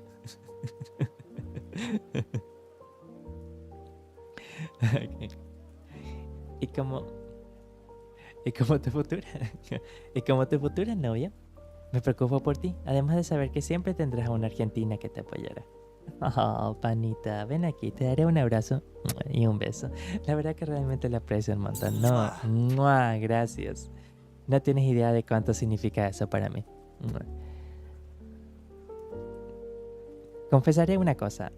Okay. Y como tu futura novia, me preocupo por ti, además de saber que siempre tendrás a una argentina que te apoyará. Oh, panita, ven aquí, te daré un abrazo y un beso. La verdad que realmente lo aprecio un montón. No, ¡mua! Gracias. No tienes idea de cuánto significa eso para mí. Confesaré una cosa.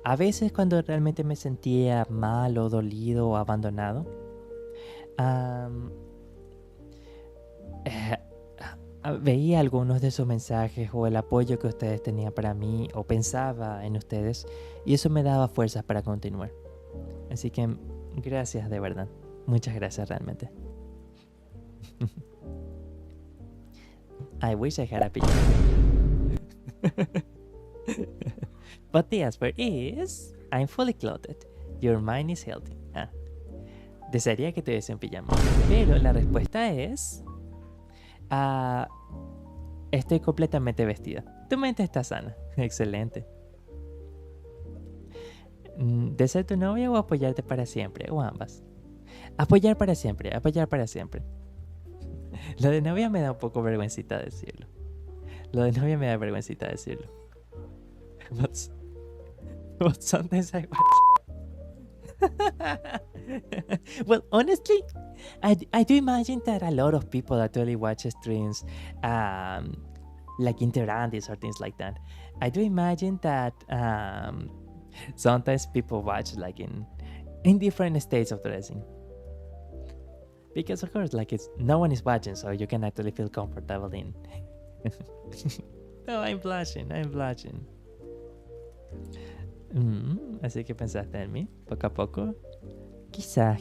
A veces cuando realmente me sentía mal o dolido o abandonado, veía algunos de sus mensajes o el apoyo que ustedes tenían para mí, o pensaba en ustedes, y eso me daba fuerzas para continuar. Así que gracias de verdad. Muchas gracias realmente. I wish I had a picture. But the answer is, I'm fully clothed. Your mind is healthy. Desearía que tuviese un pijama. Pero la respuesta es, estoy completamente vestida. Tu mente está sana. Excelente. ¿De ser tu novia o apoyarte para siempre? O ambas. Apoyar para siempre, apoyar para siempre. Lo de novia me da un poco vergüencita decirlo. But sometimes I watch. Well, honestly, I do imagine that a lot of people actually watch streams like Interantis or things like that. I do imagine that sometimes people watch like in different states of dressing. Because of course, like no one is watching, so you can actually feel comfortable in. No, I'm blushing. Así que pensaste en mí, poco a poco. Quizás.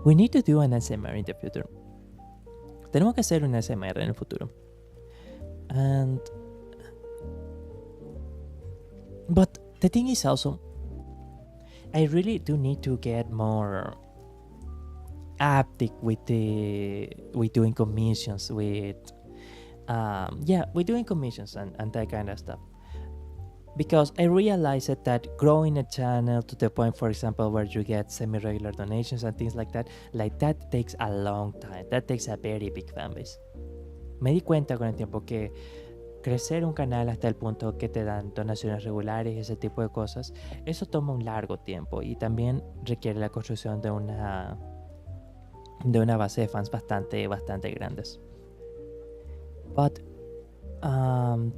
We need to do an ASMR in the future. Tenemos que hacer un ASMR en el futuro. But the thing is also, I really do need to get more haptic with doing commissions, with doing commissions and that kind of stuff. Because I realized that growing a channel to the point, for example, where you get semi-regular donations and things like that takes a long time. That takes a very big fan base. Me di cuenta con el tiempo que crecer un canal hasta el punto que te dan donaciones regulares y ese tipo de cosas, eso toma un largo tiempo y también requiere la construcción de una base de fans bastante grandes. But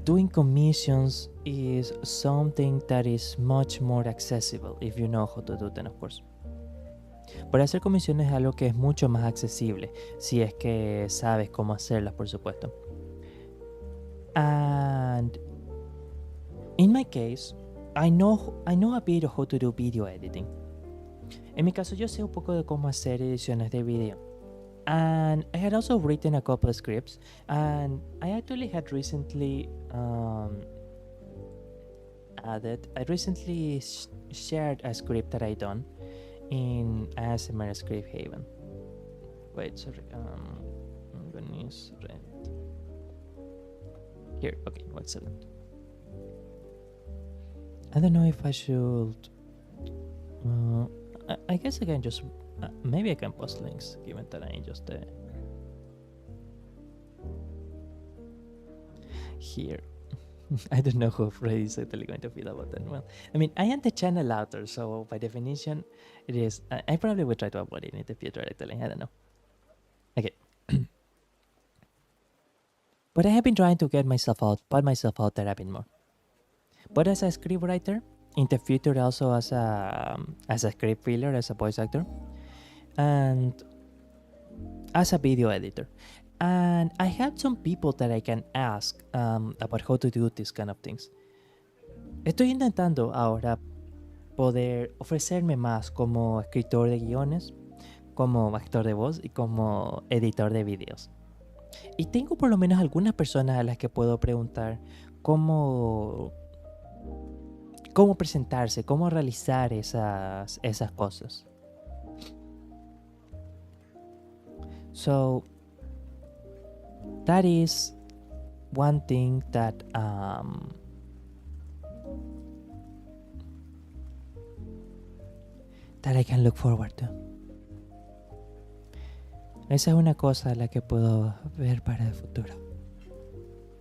doing commissions is something that is much more accessible if you know how to do them, of course. Por hacer comisiones es algo que es mucho más accesible si es que sabes cómo hacerlas, por supuesto. And in my case, I know a bit of how to do video editing. En mi caso, yo sé un poco de cómo hacer ediciones de video. And I had also written a couple of scripts, and I actually had recently shared a script that I done in ASMR Script Haven. Wait, sorry. Here, okay, 1 second. I don't know if I should. I guess I can just. Maybe I can post links, given that I just. Here. I don't know how Freddy is actually going to feel about that. Well, I mean, I am the channel author, so by definition, it is. I probably will try to avoid it in the future, actually. I don't know. Okay. But I have been trying to put myself out there a bit more. But as a scriptwriter, in the future also as a script filler, as a voice actor, and as a video editor. And I have some people that I can ask about how to do these kind of things. Estoy intentando ahora poder ofrecerme más como escritor de guiones, como actor de voz y como editor de videos. Y tengo por lo menos algunas personas a las que puedo preguntar cómo presentarse, cómo realizar esas cosas. So that is one thing that I can look forward to. Esa es una cosa a la que puedo ver para el futuro.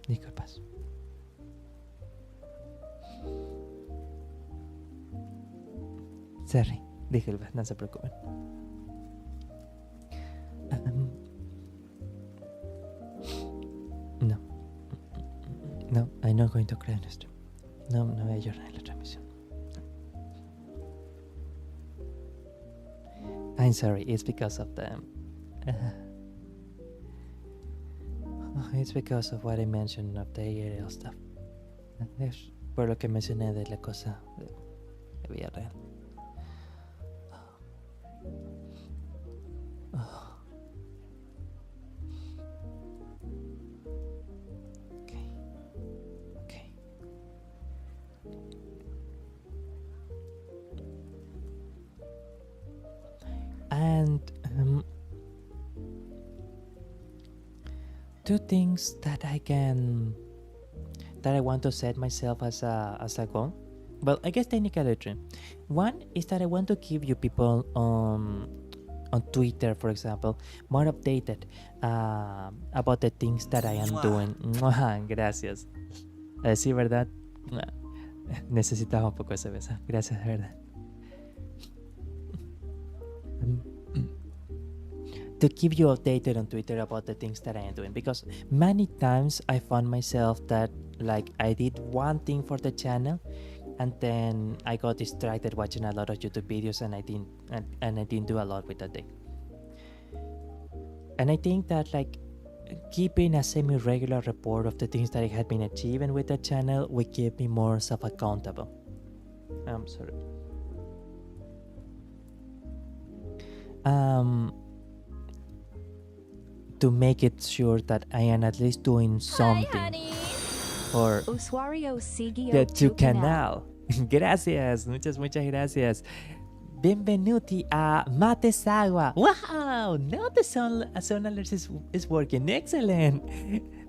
Disculpas. Sorry, disculpas, no se preocupen. No, I'm not going to cry on stream. No voy a llorar en la transmisión. I'm sorry, it's because of the... it's because of what I mentioned of the aerial stuff. Es por lo que mencioné de la cosa de vida real. And two things that I want to set myself as a goal. Well, I guess technically three. One is that I want to keep you people on Twitter, for example, more updated about the things that I am doing. Gracias. Sí, ¿verdad? Necesitaba un poco ese beso. Gracias, de verdad. To keep you updated on Twitter about the things that I am doing, because many times I found myself that like I did one thing for the channel and then I got distracted watching a lot of YouTube videos and I didn't do a lot with that thing. And I think that like keeping a semi-regular report of the things that I had been achieving with the channel would keep me more self-accountable. I'm sorry. To make it sure that I am at least doing something for the tu canal. Gracias, muchas gracias. Benvenuti a Matesagua. Wow, now the sound alert is working. Excellent.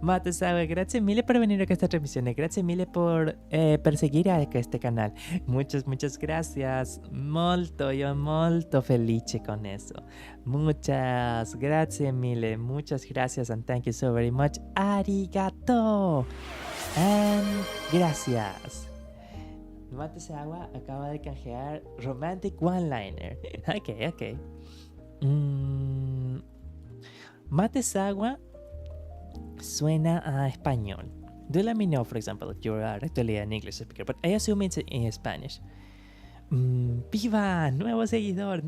Matesagua, grazie mille per venire a questa trasmissione. Grazie mille per seguire a este canal. Muchas gracias. Io molto felice con eso. Muchas grazie mille. Muchas gracias and thank you so very much. Arigato. And gracias. Matesagua acaba de canjear Romantic One-Liner. Ok. Matesagua suena a español. Do let me know, for example, if you are actually an English speaker, but I assume it's in Spanish. ¡Viva! ¡Nuevo seguidor!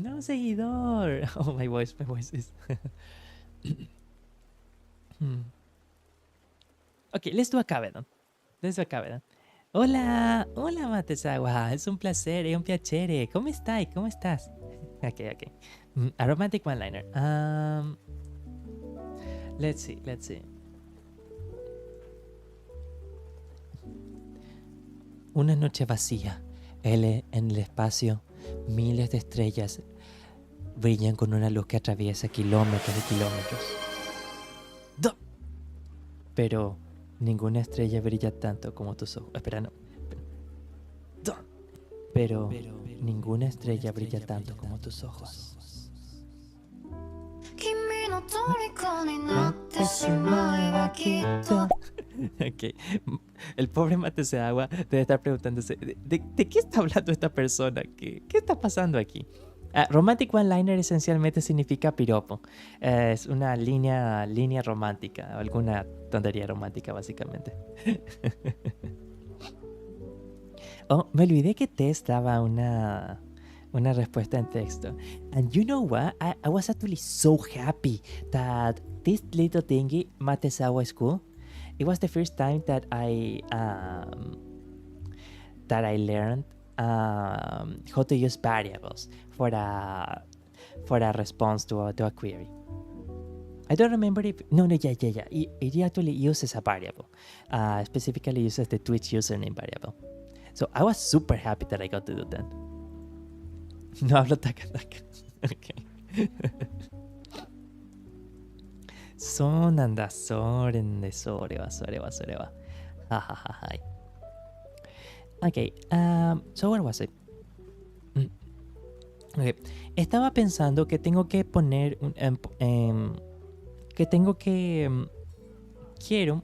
Oh, my voice is... Okay, let's do a cavedon. Hola, hola Matesawa, es un placer, es un piacere. ¿Cómo estáis? ¿Cómo estás? Ok, ok. A romantic one-liner. Let's see, let's see. Una noche vacía. En el espacio, miles de estrellas brillan con una luz que atraviesa kilómetros y kilómetros. Pero ninguna estrella brilla tanto como tus ojos. Espera, no. Pero ninguna estrella brilla tanto como tus ojos. Ok. El pobre Mateseagua debe estar preguntándose, ¿de qué está hablando esta persona? ¿Qué está pasando aquí? Romantic one-liner esencialmente significa piropo. Es una línea romántica, alguna tontería romántica básicamente. Oh, me olvidé que Tess daba una respuesta en texto. And you know what? I was actually so happy that this little thingy, Matesawa School, it was the first time that I learned how to use variables for a response to a query. I don't remember if... No, yeah. It actually uses a variable. Specifically uses the Twitch username variable. So I was super happy that I got to do that. No hablo taka. Okay. そうなんだ。それは。ははははい。Okay, so where was I? Okay. Estaba pensando que tengo que poner quiero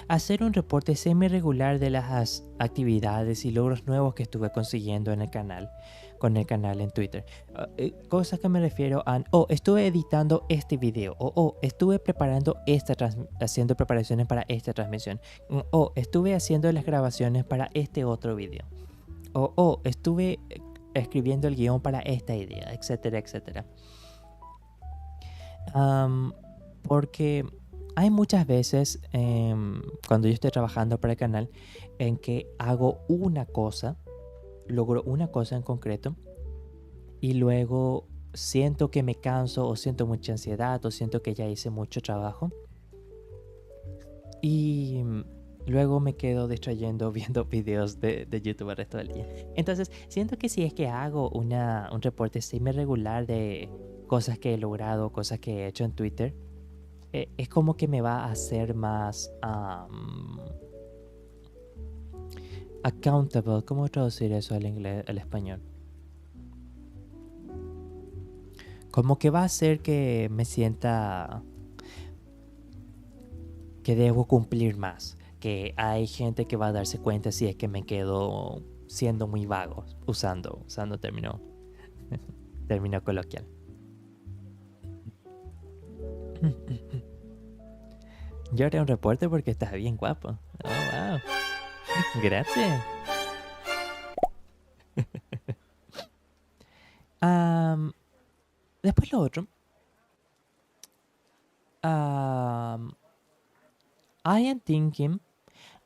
hacer un reporte semi-regular de las actividades y logros nuevos que estuve consiguiendo con el canal en Twitter. Cosas que me refiero a, estuve editando este video, estuve haciendo preparaciones para esta transmisión, estuve haciendo las grabaciones para este otro video, estuve escribiendo el guión para esta idea, etcétera, etcétera. Porque hay muchas veces cuando yo estoy trabajando para el canal en que hago una cosa, logro una cosa en concreto y luego siento que me canso o siento mucha ansiedad o siento que ya hice mucho trabajo y luego me quedo distrayendo viendo videos de YouTube el resto del día. Entonces siento que si es que hago un reporte semi-regular de cosas que he logrado, cosas que he hecho en Twitter, es como que me va a hacer más accountable. ¿Cómo traducir eso al inglés, al español? Como que va a hacer que me sienta que debo cumplir más, que hay gente que va a darse cuenta si es que me quedo siendo muy vago usando término coloquial. Yo haré un reporte porque estás bien guapo. Oh, wow. Gracias. Después lo otro. I am thinking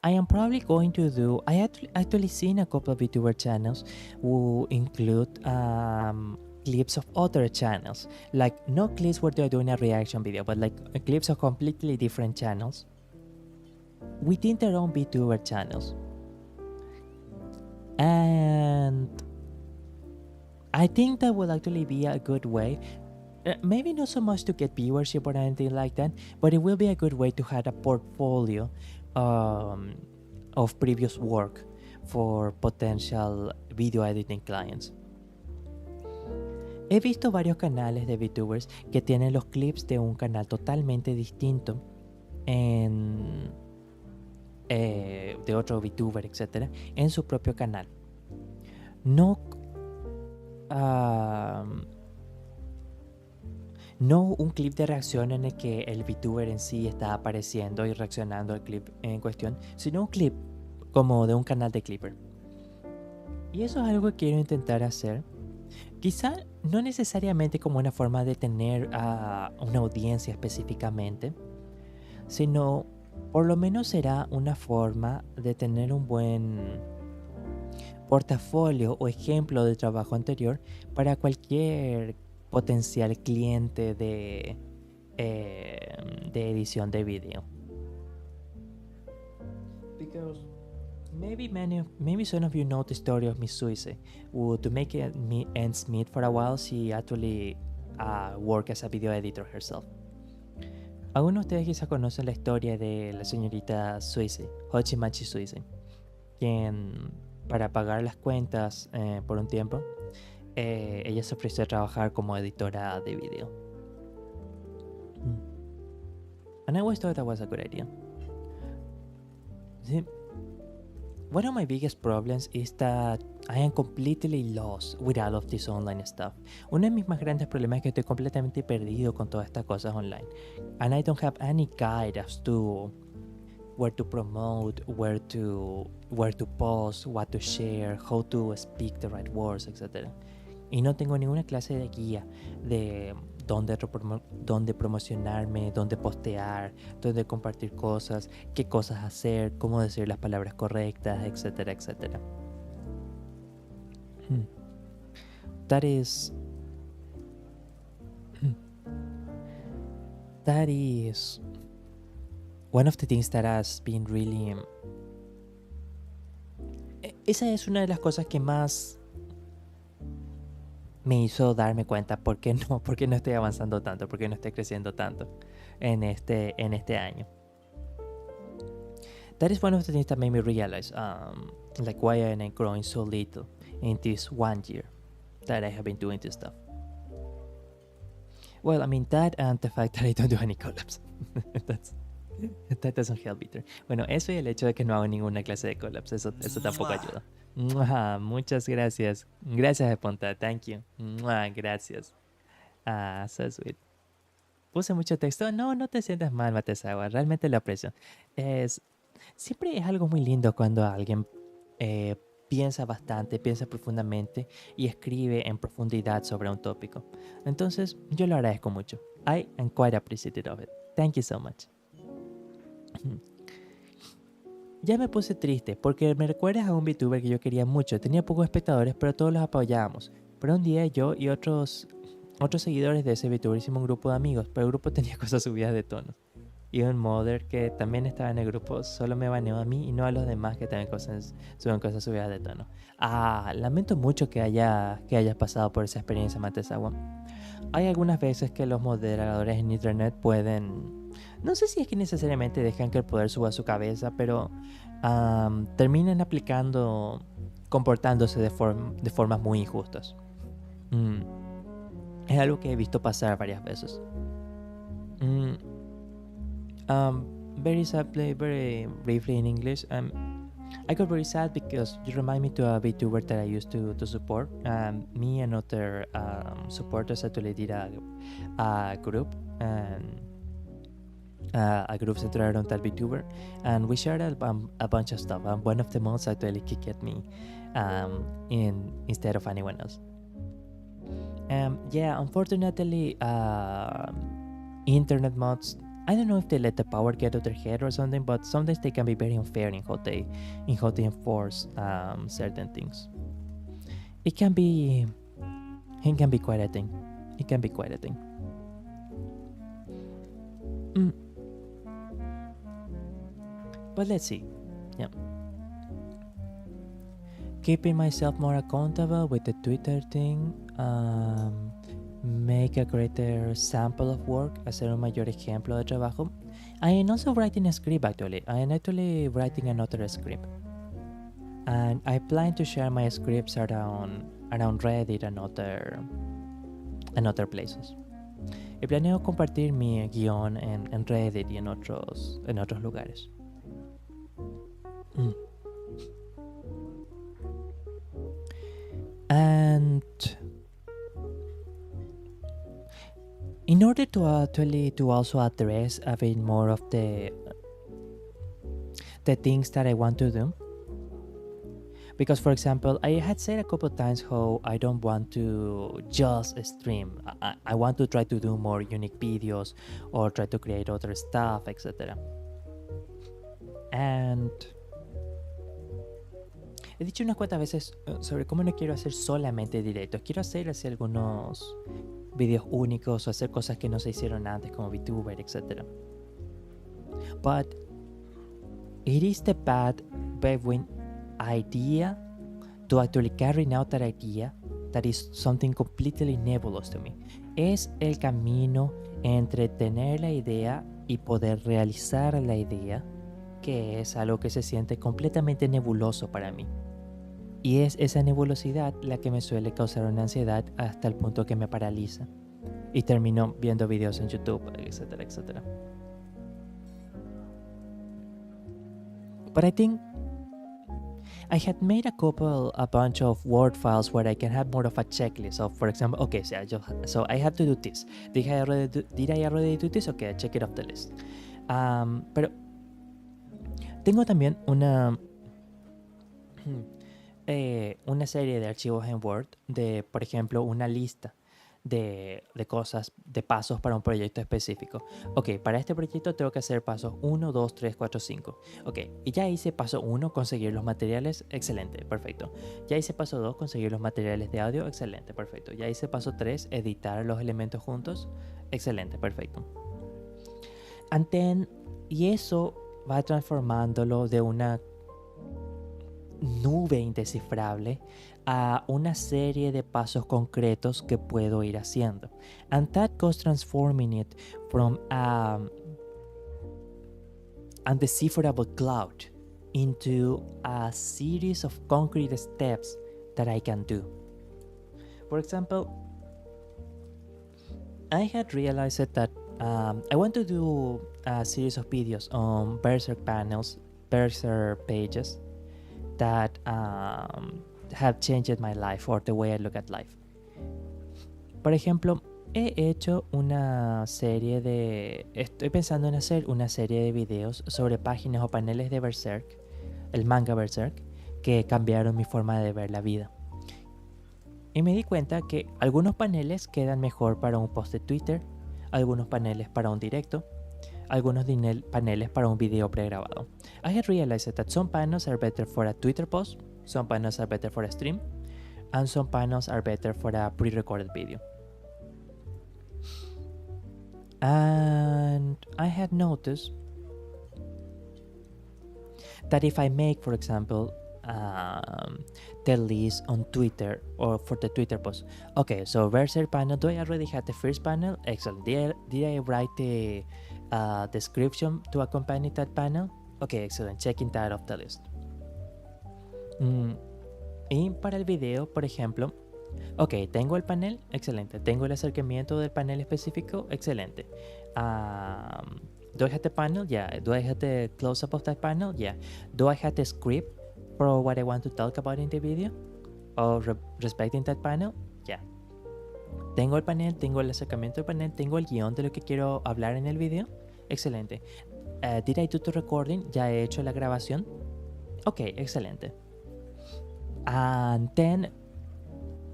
I am probably going to do... I actually seen a couple of Vtuber channels who include clips of other channels. Like, not clips where they're doing a reaction video, but like clips of completely different channels within their own Vtuber channels. And I think that would actually be a good way. Maybe not so much to get viewership or anything like that, but it will be a good way to have a portfolio of previous work for potential video editing clients. He visto varios canales de VTubers que tienen los clips de un canal totalmente distinto de otro VTuber, etc., en su propio canal. No un clip de reacción en el que el VTuber en sí está apareciendo y reaccionando al clip en cuestión, sino un clip como de un canal de Clipper. Y eso es algo que quiero intentar hacer. Quizá no necesariamente como una forma de tener a una audiencia específicamente, sino por lo menos será una forma de tener un buen portafolio o ejemplo de trabajo anterior para cualquier potencial cliente de edición de video. Because maybe some of you know the story of Miss Suisse, who to make ends meet for a while, she actually worked as a video editor herself. Algunos de ustedes quizás conocen la historia de la señorita Suisse, Hochimachi Suisse, quien para pagar las cuentas por un tiempo, ella se ofreció a trabajar como editora de video. And I always thought that was a good idea. See, one of my biggest problems is that I am completely lost with all of this online stuff. Uno de mis más grandes problemas es que estoy completamente perdido con todas estas cosas online. And I don't have any guide as to where to promote, where to post, what to share, how to speak the right words, etc. Y no tengo ninguna clase de guía de dónde promocionarme, dónde postear, dónde compartir cosas, qué cosas hacer, cómo decir las palabras correctas, etcétera, etcétera. That is one of the things that has been really... Esa es una de las cosas que más me hizo darme cuenta por qué no estoy avanzando tanto, por qué no estoy creciendo tanto en este año. That is one of the things that made me realize like why am I growing so little in this 1 year that I have been doing this stuff. Well, I mean that and the fact that I don't do any collabs. That doesn't help either. Bueno, eso y el hecho de que no hago ninguna clase de collabs, eso tampoco ayuda. Muchas gracias. Gracias, Esponta. Thank you. Gracias. So sweet. Puse mucho texto. No te sientas mal, Matesawa. Realmente lo aprecio. Siempre es algo muy lindo cuando alguien piensa bastante, piensa profundamente y escribe en profundidad sobre un tópico. Entonces, yo lo agradezco mucho. I am quite appreciative of it. Thank you so much. Ya me puse triste porque me recuerdas a un Vtuber que yo quería mucho. Tenía pocos espectadores, pero todos los apoyábamos. Pero un día yo y otros seguidores de ese Vtuber hicimos un grupo de amigos, pero el grupo tenía cosas subidas de tono. Y un modder que también estaba en el grupo solo me baneó a mí y no a los demás que también suben cosas subidas de tono. Lamento mucho que hayas pasado por esa experiencia, Matesawa. Hay algunas veces que los moderadores en internet pueden... No sé si es que necesariamente dejan que el poder suba a su cabeza, pero terminan comportándose de formas muy injustas. Es algo que he visto pasar varias veces. Very sadly, very briefly in English, I got very sad because you remind me to a Vtuber that I used to support. Me and other supporters actually did a group, and a group centered around that Vtuber, and we shared a bunch of stuff. And one of the mods actually kicked me instead of anyone else. Yeah, unfortunately, internet mods, I don't know if they let the power get to their head or something, but sometimes they can be very unfair in how they enforce certain things. It can be quite a thing. It can be quite a thing. But let's see. Yeah. Keeping myself more accountable with the Twitter thing. Make a greater sample of work. Hacer un mayor ejemplo de trabajo. I am also writing a script actually. I am actually writing another script. And I plan to share my scripts around Reddit and other places. Y planeo compartir mi guión en Reddit y en otros lugares. And in order to also address a bit more of the things that I want to do, because for example, I had said a couple of times how I don't want to just stream. I want to try to do more unique videos or try to create other stuff, etc. And he dicho unas cuantas veces sobre cómo no quiero hacer solamente directos. Quiero hacer así algunos videos únicos o hacer cosas que no se hicieron antes como Vtuber, etc. But it is the path between idea to actually carrying out that idea that is something completely nebulous to me. Es el camino entre tener la idea y poder realizar la idea, que es algo que se siente completamente nebuloso para mí. Y es esa nebulosidad la que me suele causar una ansiedad hasta el punto que me paraliza. Y termino viendo videos en YouTube, etcétera, etcétera. But I think I had made a bunch of Word files where I can have more of a checklist of, for example, okay, so I have to do this. Did I already do this? Okay, I check it off the list. Pero tengo también una serie de archivos en Word de, por ejemplo, una lista de cosas, de pasos para un proyecto específico. Ok, para este proyecto tengo que hacer pasos 1, 2, 3, 4, 5. Ok, y ya hice paso 1, conseguir los materiales, excelente, perfecto. Ya hice paso 2, conseguir los materiales de audio, excelente, perfecto. Ya hice paso 3, editar los elementos juntos, excelente, perfecto. And then, y eso va transformándolo de una nube indescifrable a una serie de pasos concretos que puedo ir haciendo. And that goes transforming it from an undecipherable cloud into a series of concrete steps that I can do. For example, I had realized that I want to do a series of videos on Berserk panels, Berserk pages that have changed my life or the way I look at life. Por ejemplo, he hecho una serie de... Estoy pensando en hacer una serie de videos sobre páginas o paneles de Berserk, el manga Berserk, que cambiaron mi forma de ver la vida. Y me di cuenta que algunos paneles quedan mejor para un post de Twitter, algunos paneles para un directo, algunos paneles para un video pregrabado. I had realized that some panels are better for a Twitter post, some panels are better for a stream, and some panels are better for a pre-recorded video. And I had noticed that if I make, for example, the list on Twitter or for the Twitter post. Okay, so Berserk panel, do I already have the first panel? Excellent. Did I write the description to accompany that panel? Okay, excellent. Checking that off the list. Y para el video, por ejemplo, ok, tengo el panel, excelente. Tengo el acercamiento del panel específico, excelente. Do I have the panel? Yeah. Do I have the close-up of that panel? Yeah. Do I have the script for what I want to talk about in the video? Or respecting that panel? Yeah. Tengo el panel, tengo el acercamiento del panel, tengo el guión de lo que quiero hablar en el video. Excelente. Did I do the recording? ¿Ya he hecho la grabación? Ok, excelente. And then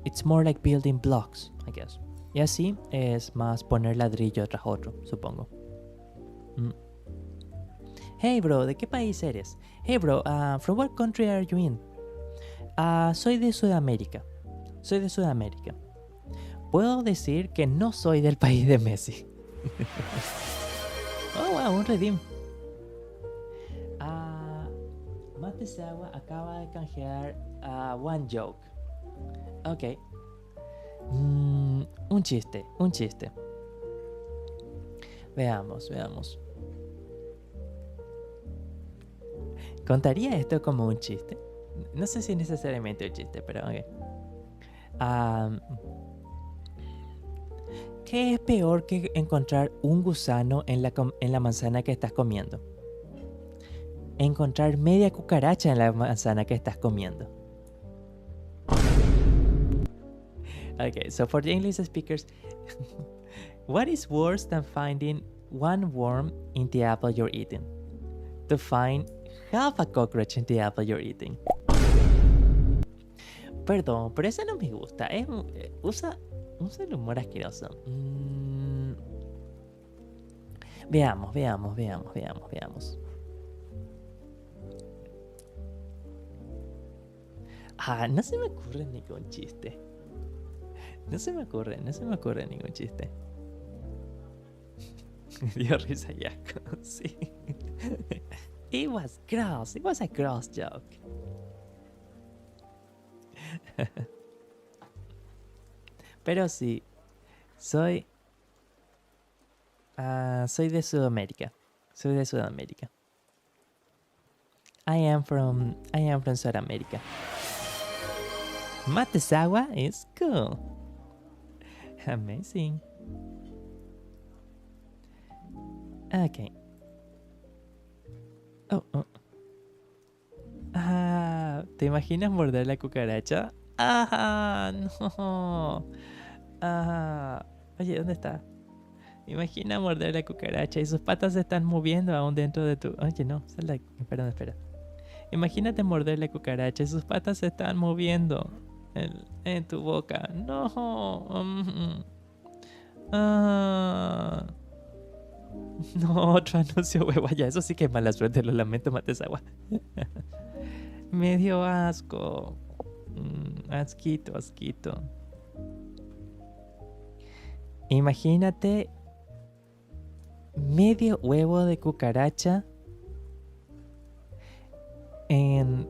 it's more like building blocks, I guess. Y así es más poner ladrillo tras otro, supongo. Hey bro, ¿de qué país eres? Hey bro, from what country are you in? Soy de Sudamérica. Soy de Sudamérica. Puedo decir que no soy del país de Messi. Oh wow, un redeem. Matesawa acaba de canjear one joke. Ok. Un chiste. Veamos. ¿Contaría esto como un chiste? No sé si necesariamente un chiste, pero ok. ¿Qué es peor que encontrar un gusano en la manzana que estás comiendo? Encontrar media cucaracha en la manzana que estás comiendo. Okay, so for the English speakers, what is worse than finding one worm in the apple you're eating? To find half a cockroach in the apple you're eating. Perdón, pero esa no me gusta. Usa el humor asqueroso. Veamos. No se me ocurre ningún chiste. No se me ocurre ningún chiste. Dio risa Yaco, sí. It was gross. It was a gross joke. Pero sí, soy de Sudamérica. Soy de Sudamérica. I am from Sudamérica. Matesawa is cool. Amazing. Okay. Oh. ¿Te imaginas morder la cucaracha? No. Oye, ¿dónde está? Imagina morder la cucaracha y sus patas se están moviendo aún dentro de tu... Oye, no, espera. Imagínate morder la cucaracha y sus patas se están moviendo en tu boca. No. No, otro anuncio, huevo. Ya, eso sí que es mala suerte. Lo lamento, Matesawa. Me dio asco. Asquito. Imagínate medio huevo de cucaracha en...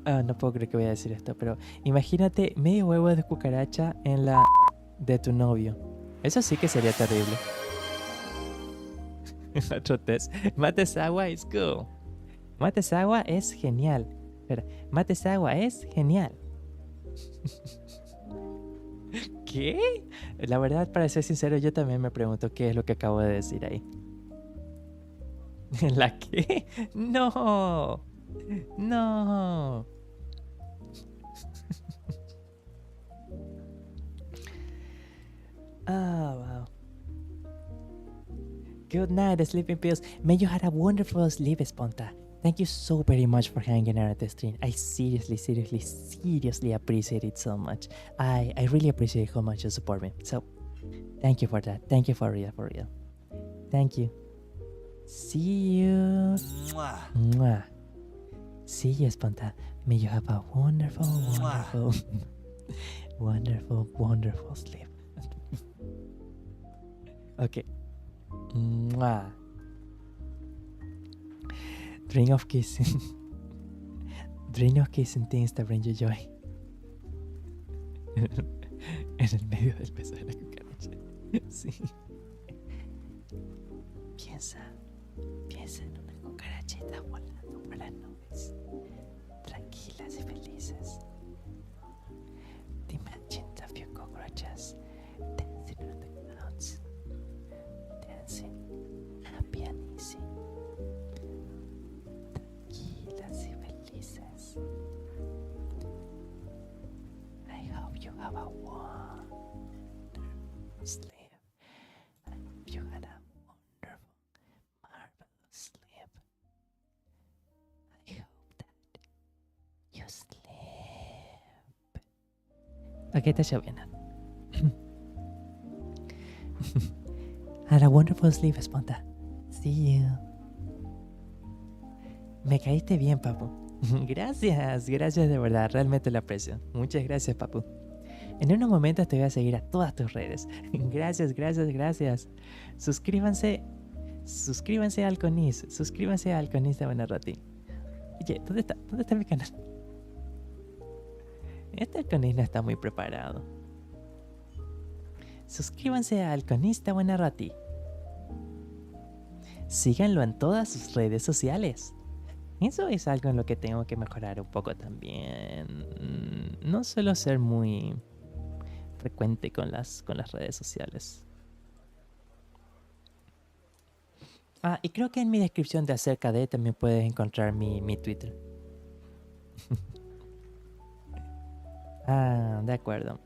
no puedo creer que voy a decir esto, pero imagínate medio huevo de cucaracha en la de tu novio. Eso sí que sería terrible. Otro test. Matesawa is cool. Matesawa es genial. Espera, Matesawa es genial. ¿Qué? La verdad, para ser sincero, yo también me pregunto qué es lo que acabo de decir ahí. ¿La qué? No. Wow. Good night, sleeping pills. May you have a wonderful sleep, Sponta. Thank you so very much for hanging out at the stream. I seriously appreciate it so much. I really appreciate how much you support me. So, thank you for that. Thank you for real. Thank you. See you. Mwah. See you, Sponta. May you have a wonderful sleep. Okay. Mwah. Dream of kissing things that bring you joy. En el medio del beso de la cucaracha. Sí. Piensa en una cucarachita volando por las nubes, tranquilas y felices. Imagine a few cockroaches dancing on the clouds, dancing happy and easy. Tranquilas y felices. I hope you have a wonderful sleep. I hope you had a wonderful, marvelous sleep. I hope that you sleep. Okay, está lloviendo. Had a wonderful sleep, Sponta. See you. Me caíste bien, papu. Gracias de verdad, realmente lo aprecio. Muchas gracias, papu. En unos momentos te voy a seguir a todas tus redes. Gracias. Suscríbanse al Conis. Suscríbanse al Conis de Buenarroti. Oye, ¿dónde está mi canal? Este Conis no está muy preparado. Suscríbanse al Conis de Buenarroti. Síganlo en todas sus redes sociales. Eso es algo en lo que tengo que mejorar un poco también. No suelo ser muy frecuente con las redes sociales. Y creo que en mi descripción de acerca de también puedes encontrar mi Twitter. De acuerdo.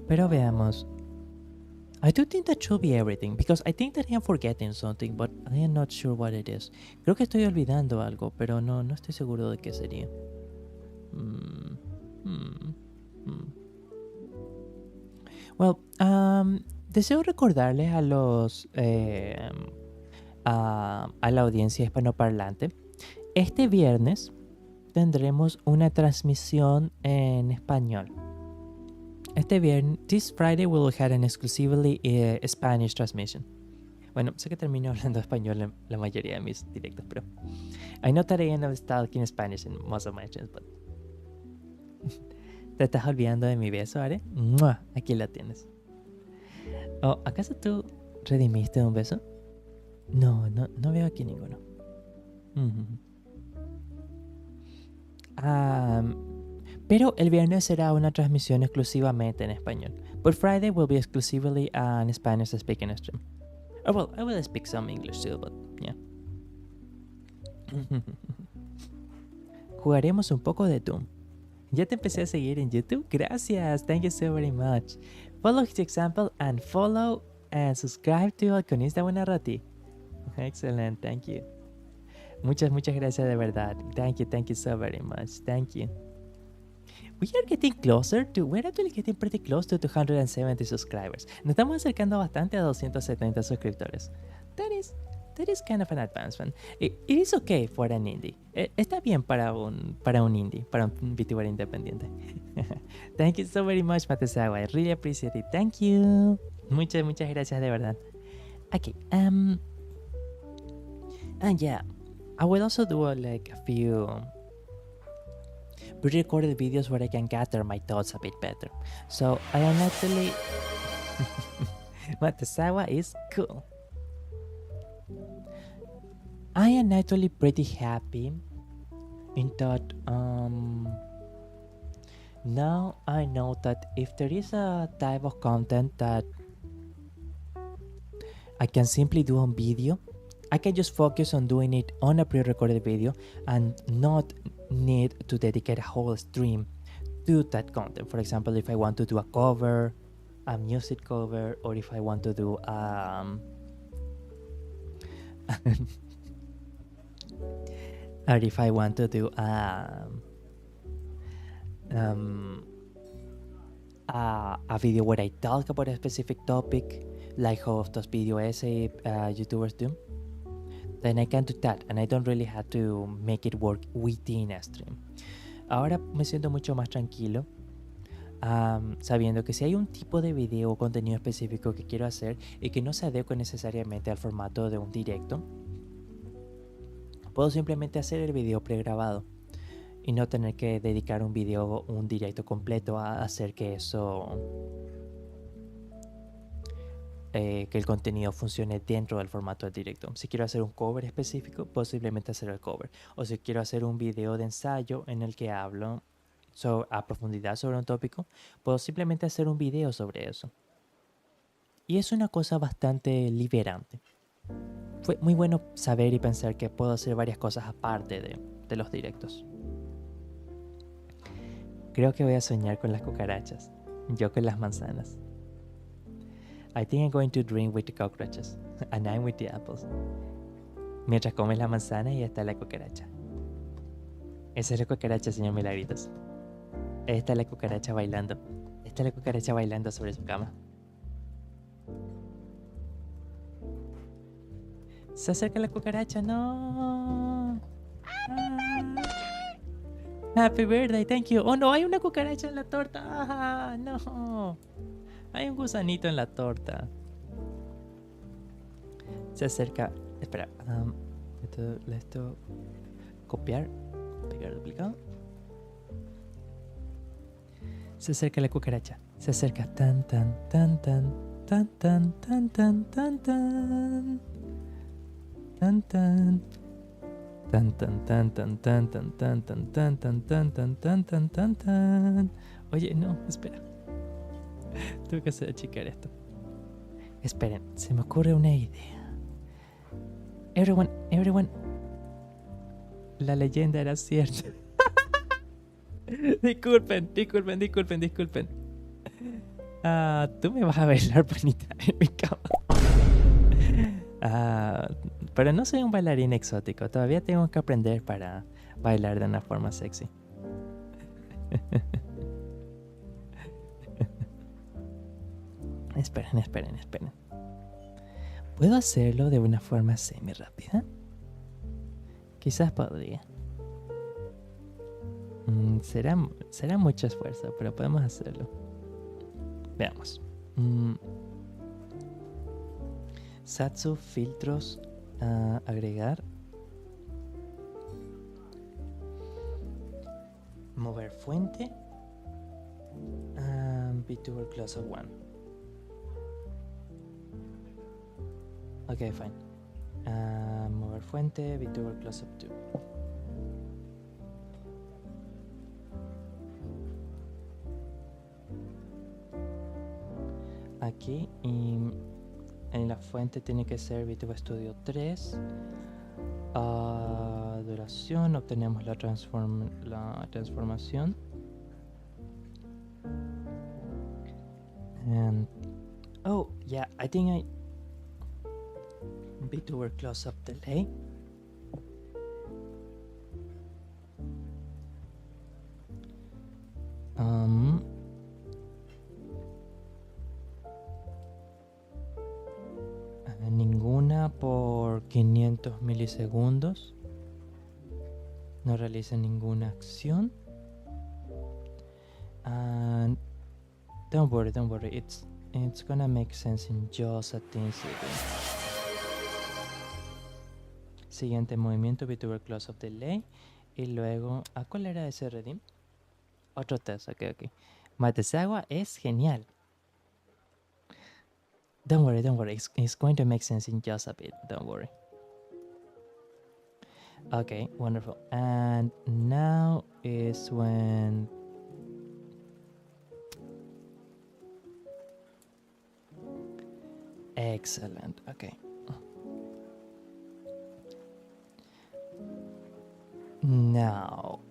Pero veamos. I do think that should be everything, because I think that I am forgetting something, but I am not sure what it is. Creo que estoy olvidando algo, pero no estoy seguro de qué sería. Well, deseo recordarles a la audiencia hispanoparlante Este viernes tendremos una transmisión en español. Este viernes, this Friday we will have an exclusively Spanish transmission. Bueno, sé que termino hablando español en la mayoría de mis directos, pero I know that I end up talking Spanish in most of my streams, but ¿te estás olvidando de mi beso, Are? ¡Mua! Aquí la tienes. Oh, ¿acaso tú redimiste un beso? No veo aquí ninguno. Pero el viernes será una transmisión exclusivamente en español. But Friday will be exclusively an Spanish speaking stream. Oh, well, I will speak some English too, but yeah. Jugaremos un poco de Doom. Ya te empecé a seguir en YouTube. Gracias. Thank you so very much. Follow his example and follow and subscribe to Alconista Buenarroti. Excellent. Thank you. Muchas gracias de verdad. Thank you so very much. Thank you. We're actually getting pretty close to 270 subscribers. Nos estamos acercando bastante a 270 suscriptores. That is kind of an advancement. It is okay for an indie. Está bien para un indie, para un VTuber independiente. Thank you so very much, Matesawa. I really appreciate it. Thank you. Muchas gracias de verdad. Okay. And yeah, I will also do like a few pre-recorded videos where I can gather my thoughts a bit better. So I am actually Matesawa is cool. I am actually pretty happy in that now I know that if there is a type of content that I can simply do on video, I can just focus on doing it on a pre-recorded video and not need to dedicate a whole stream to that content. For example, if I want to do a cover, a music cover, or if I want to do or if I want to do a video where I talk about a specific topic, like how those video essay YouTubers do, then I can do that, and I don't really have to make it work within a stream. Ahora me siento mucho más tranquilo, sabiendo que si hay un tipo de video o contenido específico que quiero hacer y que no se adecue necesariamente al formato de un directo, puedo simplemente hacer el video pregrabado y no tener que dedicar un video, un directo completo a hacer que eso, que el contenido funcione dentro del formato del directo. Si quiero hacer un cover específico, puedo simplemente hacer el cover. O si quiero hacer un video de ensayo en el que hablo a profundidad sobre un tópico, puedo simplemente hacer un video sobre eso. Y es una cosa bastante liberante. Fue muy bueno saber y pensar que puedo hacer varias cosas aparte de los directos. Creo que voy a soñar con las cucarachas, yo con las manzanas. I think I'm going to dream with the cockroaches, and I'm with the apples. Mientras comes la manzana y está la cucaracha. Esa es la cucaracha, señor Milagritos. Esta es la cucaracha bailando. Esta es la cucaracha bailando sobre su cama. Se acerca la cucaracha, no. Happy birthday, thank you. Oh no, hay una cucaracha en la torta. Ah, no. Hay un gusanito en la torta. Se acerca. Espera. Esto. Copiar. Pegar duplicado. Se acerca la cucaracha. Se acerca. Tan tan tan tan tan tan tan tan tan tan. Tan tan tan tan tan tan tan tan tan tan tan tan tan tan tan tan tan tan. Oye, no, espera. Tengo que hacer achicar esto. Esperen, se me ocurre una idea. Everyone. La leyenda era cierta. Disculpen. Tú me vas a bailar, panita, en mi cama. Pero no soy un bailarín exótico. Todavía tengo que aprender para bailar de una forma sexy. Esperen. ¿Puedo hacerlo de una forma semi rápida? Quizás podría. Será mucho esfuerzo, pero podemos hacerlo. Veamos. Satsu, filtros, agregar. Mover fuente. Vtuber close-up 1. Ok, fine. Mover fuente, Vtuber close-up 2. Aquí y en la fuente tiene que ser Vtuber Studio 3. Duración, obtenemos la transformación. And oh yeah, I think Vtuber close-up delay. Ninguna por 500 milisegundos. No realiza ninguna acción. And don't worry, it's gonna make sense in just a tiny second. Siguiente movimiento, Vtuber close-up delay. Y luego, ¿cuál era ese redeem? Otro test, ok. Matesagua es genial. Don't worry, it's going to make sense in just a bit, don't worry. Okay, wonderful. And now is when... Excellent, okay. Now,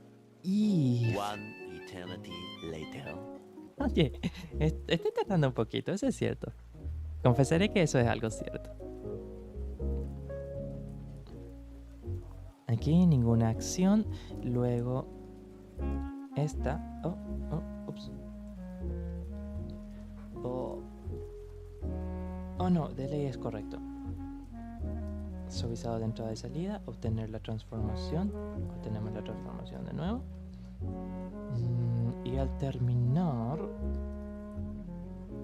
One eternity later. Oye, estoy tardando un poquito, eso es cierto. Confesaré que eso es algo cierto. Aquí ninguna acción. Luego esta. Ups. Oh no, delay es correcto. Suavizado de entrada y salida. Obtener la transformación. Obtenemos la transformación de nuevo. Y al terminar,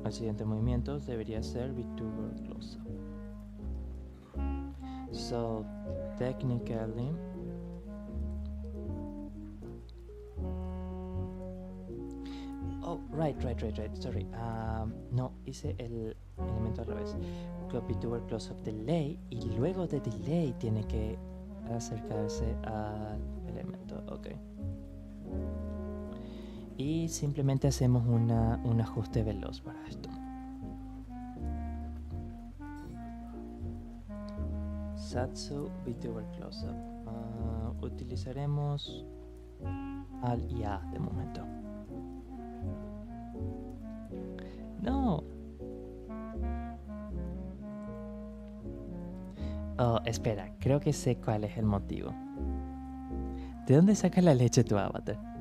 el siguiente movimiento debería ser Vtuber close-up. So, technically, oh, right, sorry. No, hice el elemento al revés. Vtuber close-up delay, y luego de delay tiene que acercarse al elemento, ok. Y simplemente hacemos un ajuste veloz para esto. Satsu Vtuber close-up. Utilizaremos al y a de momento. No. Oh, espera, creo que sé cuál es el motivo. ¿De dónde saca la leche tu avatar?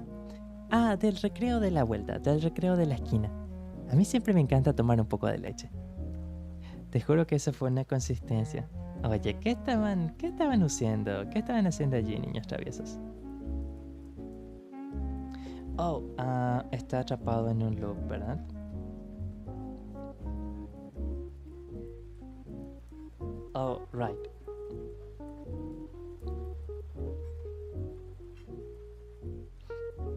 Del recreo de la vuelta, del recreo de la esquina. A mí siempre me encanta tomar un poco de leche. Te juro que eso fue una consistencia. Oye, ¿qué estaban haciendo? ¿Qué estaban haciendo allí, niños traviesos? Está atrapado en un loop, ¿verdad? Oh, right.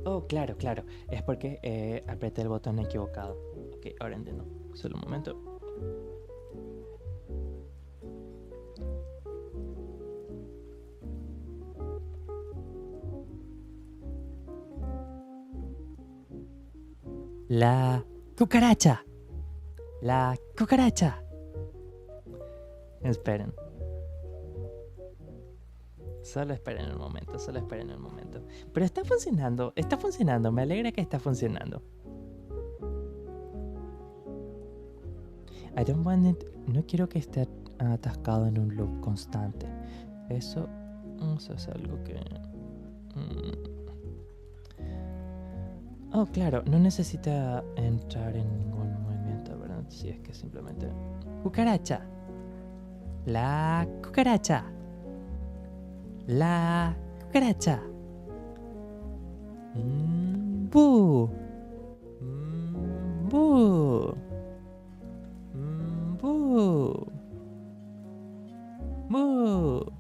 Oh, claro. Es porque apreté el botón equivocado. Ok, ahora entiendo. Solo un momento. La cucaracha. Esperen. Solo esperen un momento. Pero está funcionando, me alegra que está funcionando. I don't want it, no quiero que esté atascado en un loop constante. Eso es algo que... Oh, claro, no necesita entrar en ningún movimiento, ¿verdad? Si es que simplemente... ¡Cucaracha! La cucaracha. La cucaracha. Bu. Bu. Bu. Bu.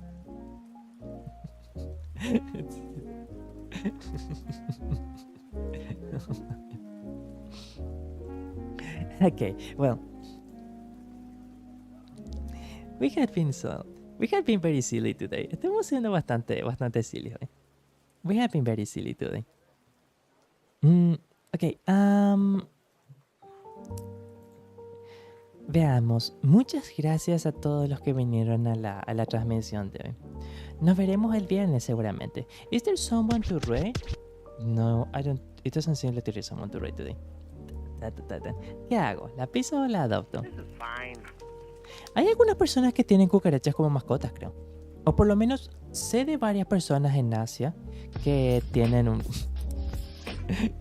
Okay, well, we had been very silly today. Estamos siendo bastante silly hoy. We have been very silly today. Okay, veamos. Muchas gracias a todos los que vinieron a la transmisión de hoy. Nos veremos el viernes seguramente. Is there someone to rate? No, I don't. It doesn't seem like there is someone to rate today. ¿Qué hago? ¿La piso o la adopto? Hay algunas personas que tienen cucarachas como mascotas, creo. O por lo menos sé de varias personas en Asia que tienen un...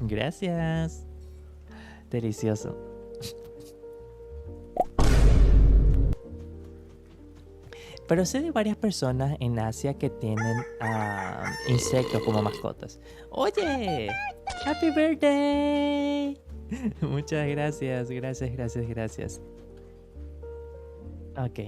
Gracias. Delicioso. Pero sé de varias personas en Asia que tienen insectos como mascotas. ¡Oye! ¡Happy birthday! Muchas gracias, gracias. Ok.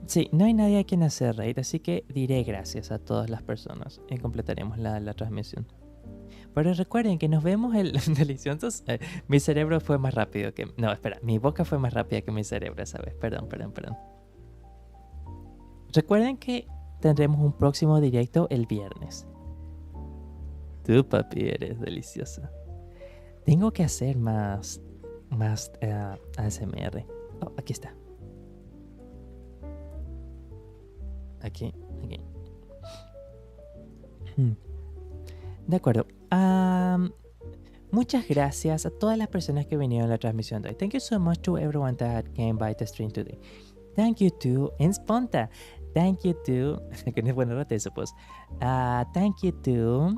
Sí, no hay nadie a quien hacer reír, así que diré gracias a todas las personas y completaremos la transmisión. Pero recuerden que nos vemos el delicioso. Mi cerebro fue más rápido que... No, espera, mi boca fue más rápida que mi cerebro esa vez. Perdón. Recuerden que tendremos un próximo directo el viernes. Tú, papi, eres deliciosa. Tengo que hacer más ASMR. Oh, aquí está. Aquí. De acuerdo. Muchas gracias a todas las personas que vinieron a la transmisión de hoy. Thank you so much to everyone that came by the stream today. Thank you to Ensponta. Thank you to... que no es buena rata eso, pues. Thank you to...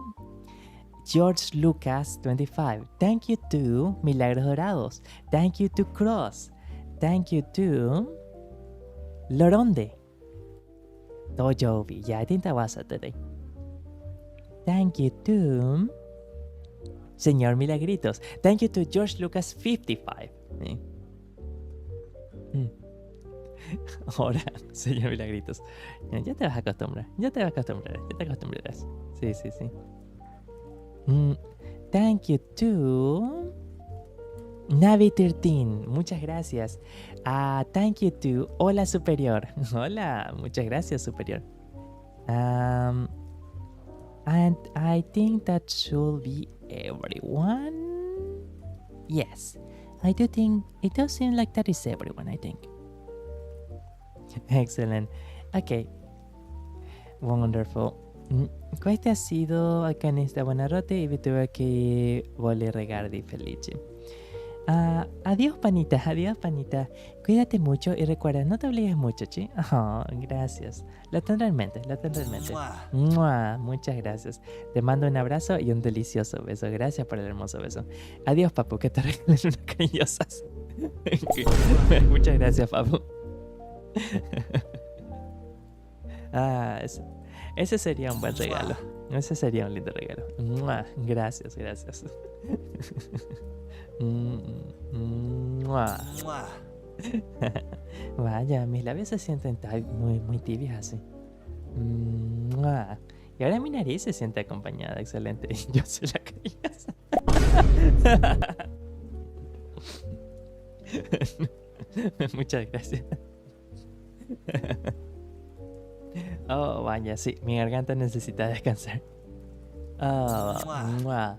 George Lucas 25. Thank you to Milagros Dorados. Thank you to Cross. Thank you to Loronde. Tojobi. Yeah, I think that was it today. Thank you to Señor Milagritos. Thank you to George Lucas 55. Ahora, Señor Milagritos. Ya te vas a acostumbrar. Ya te acostumbrarás. Sí. Thank you to Navi 13. Muchas gracias. Thank you to Hola Superior. Hola, muchas gracias Superior. And I think that should be everyone. Yes, I do think it does seem like that is everyone, I think. Excellent. Okay. Wonderful. Questa ha sido acá en esta buena rote y Vtuber che vuole regardi felice. Adiós panita. Cuídate mucho y recuerda, no te obligues mucho, ¿sí? Oh, gracias. Lo tendré en mente. ¡Mua! Muchas gracias. Te mando un abrazo y un delicioso beso. Gracias por el hermoso beso. Adiós, papu, que te regalen unas cariñosas. Muchas gracias, papu. Ese sería un buen regalo. Ese sería un lindo regalo. ¡Mua! Gracias. Vaya, mis labios se sienten muy tibios así. Y ahora mi nariz se siente acompañada. Excelente. Yo soy la cariñosa. Muchas gracias. Oh, vaya, sí, mi garganta necesita descansar. Oh, vaya.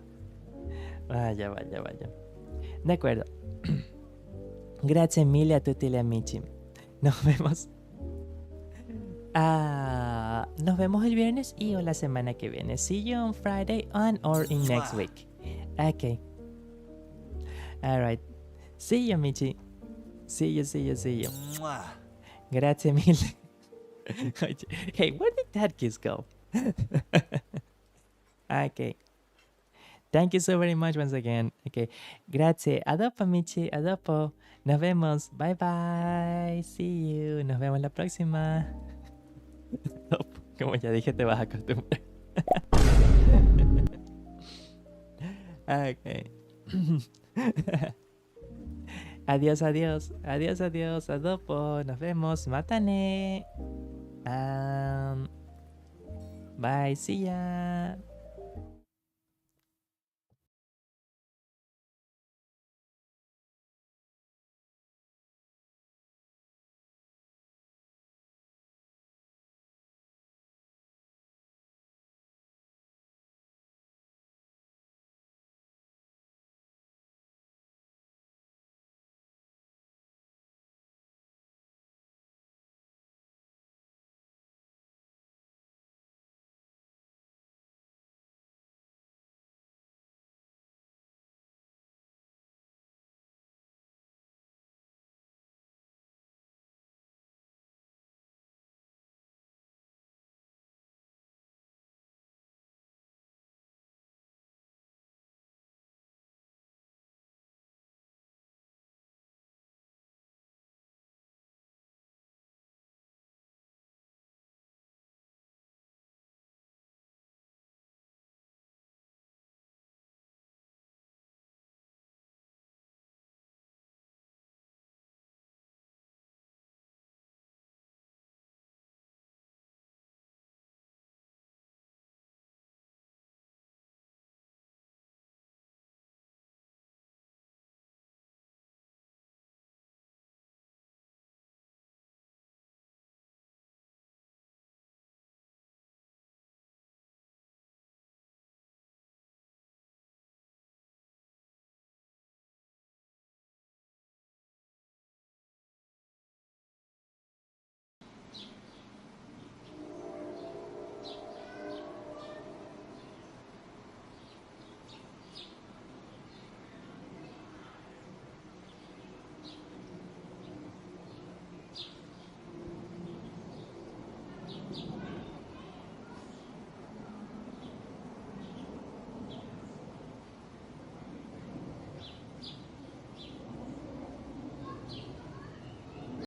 De acuerdo. Grazie mille a tutti gli amici. Nos vemos. Nos vemos el viernes y o la semana que viene. See you on Friday or in next week. Okay. Alright. See you, Michi. See you. Grazie mille. Hey, where did that kiss go? Okay. Thank you so very much once again. Okay. Grazie. Adopo, Michi. Adopo. Nos vemos. Bye bye. See you. Nos vemos la próxima. Adopo. Como ya dije, te vas a acostumbrar. Okay. Adiós, adiós. Adiós, adiós. Adopo. Nos vemos. Matane. Bye. See ya.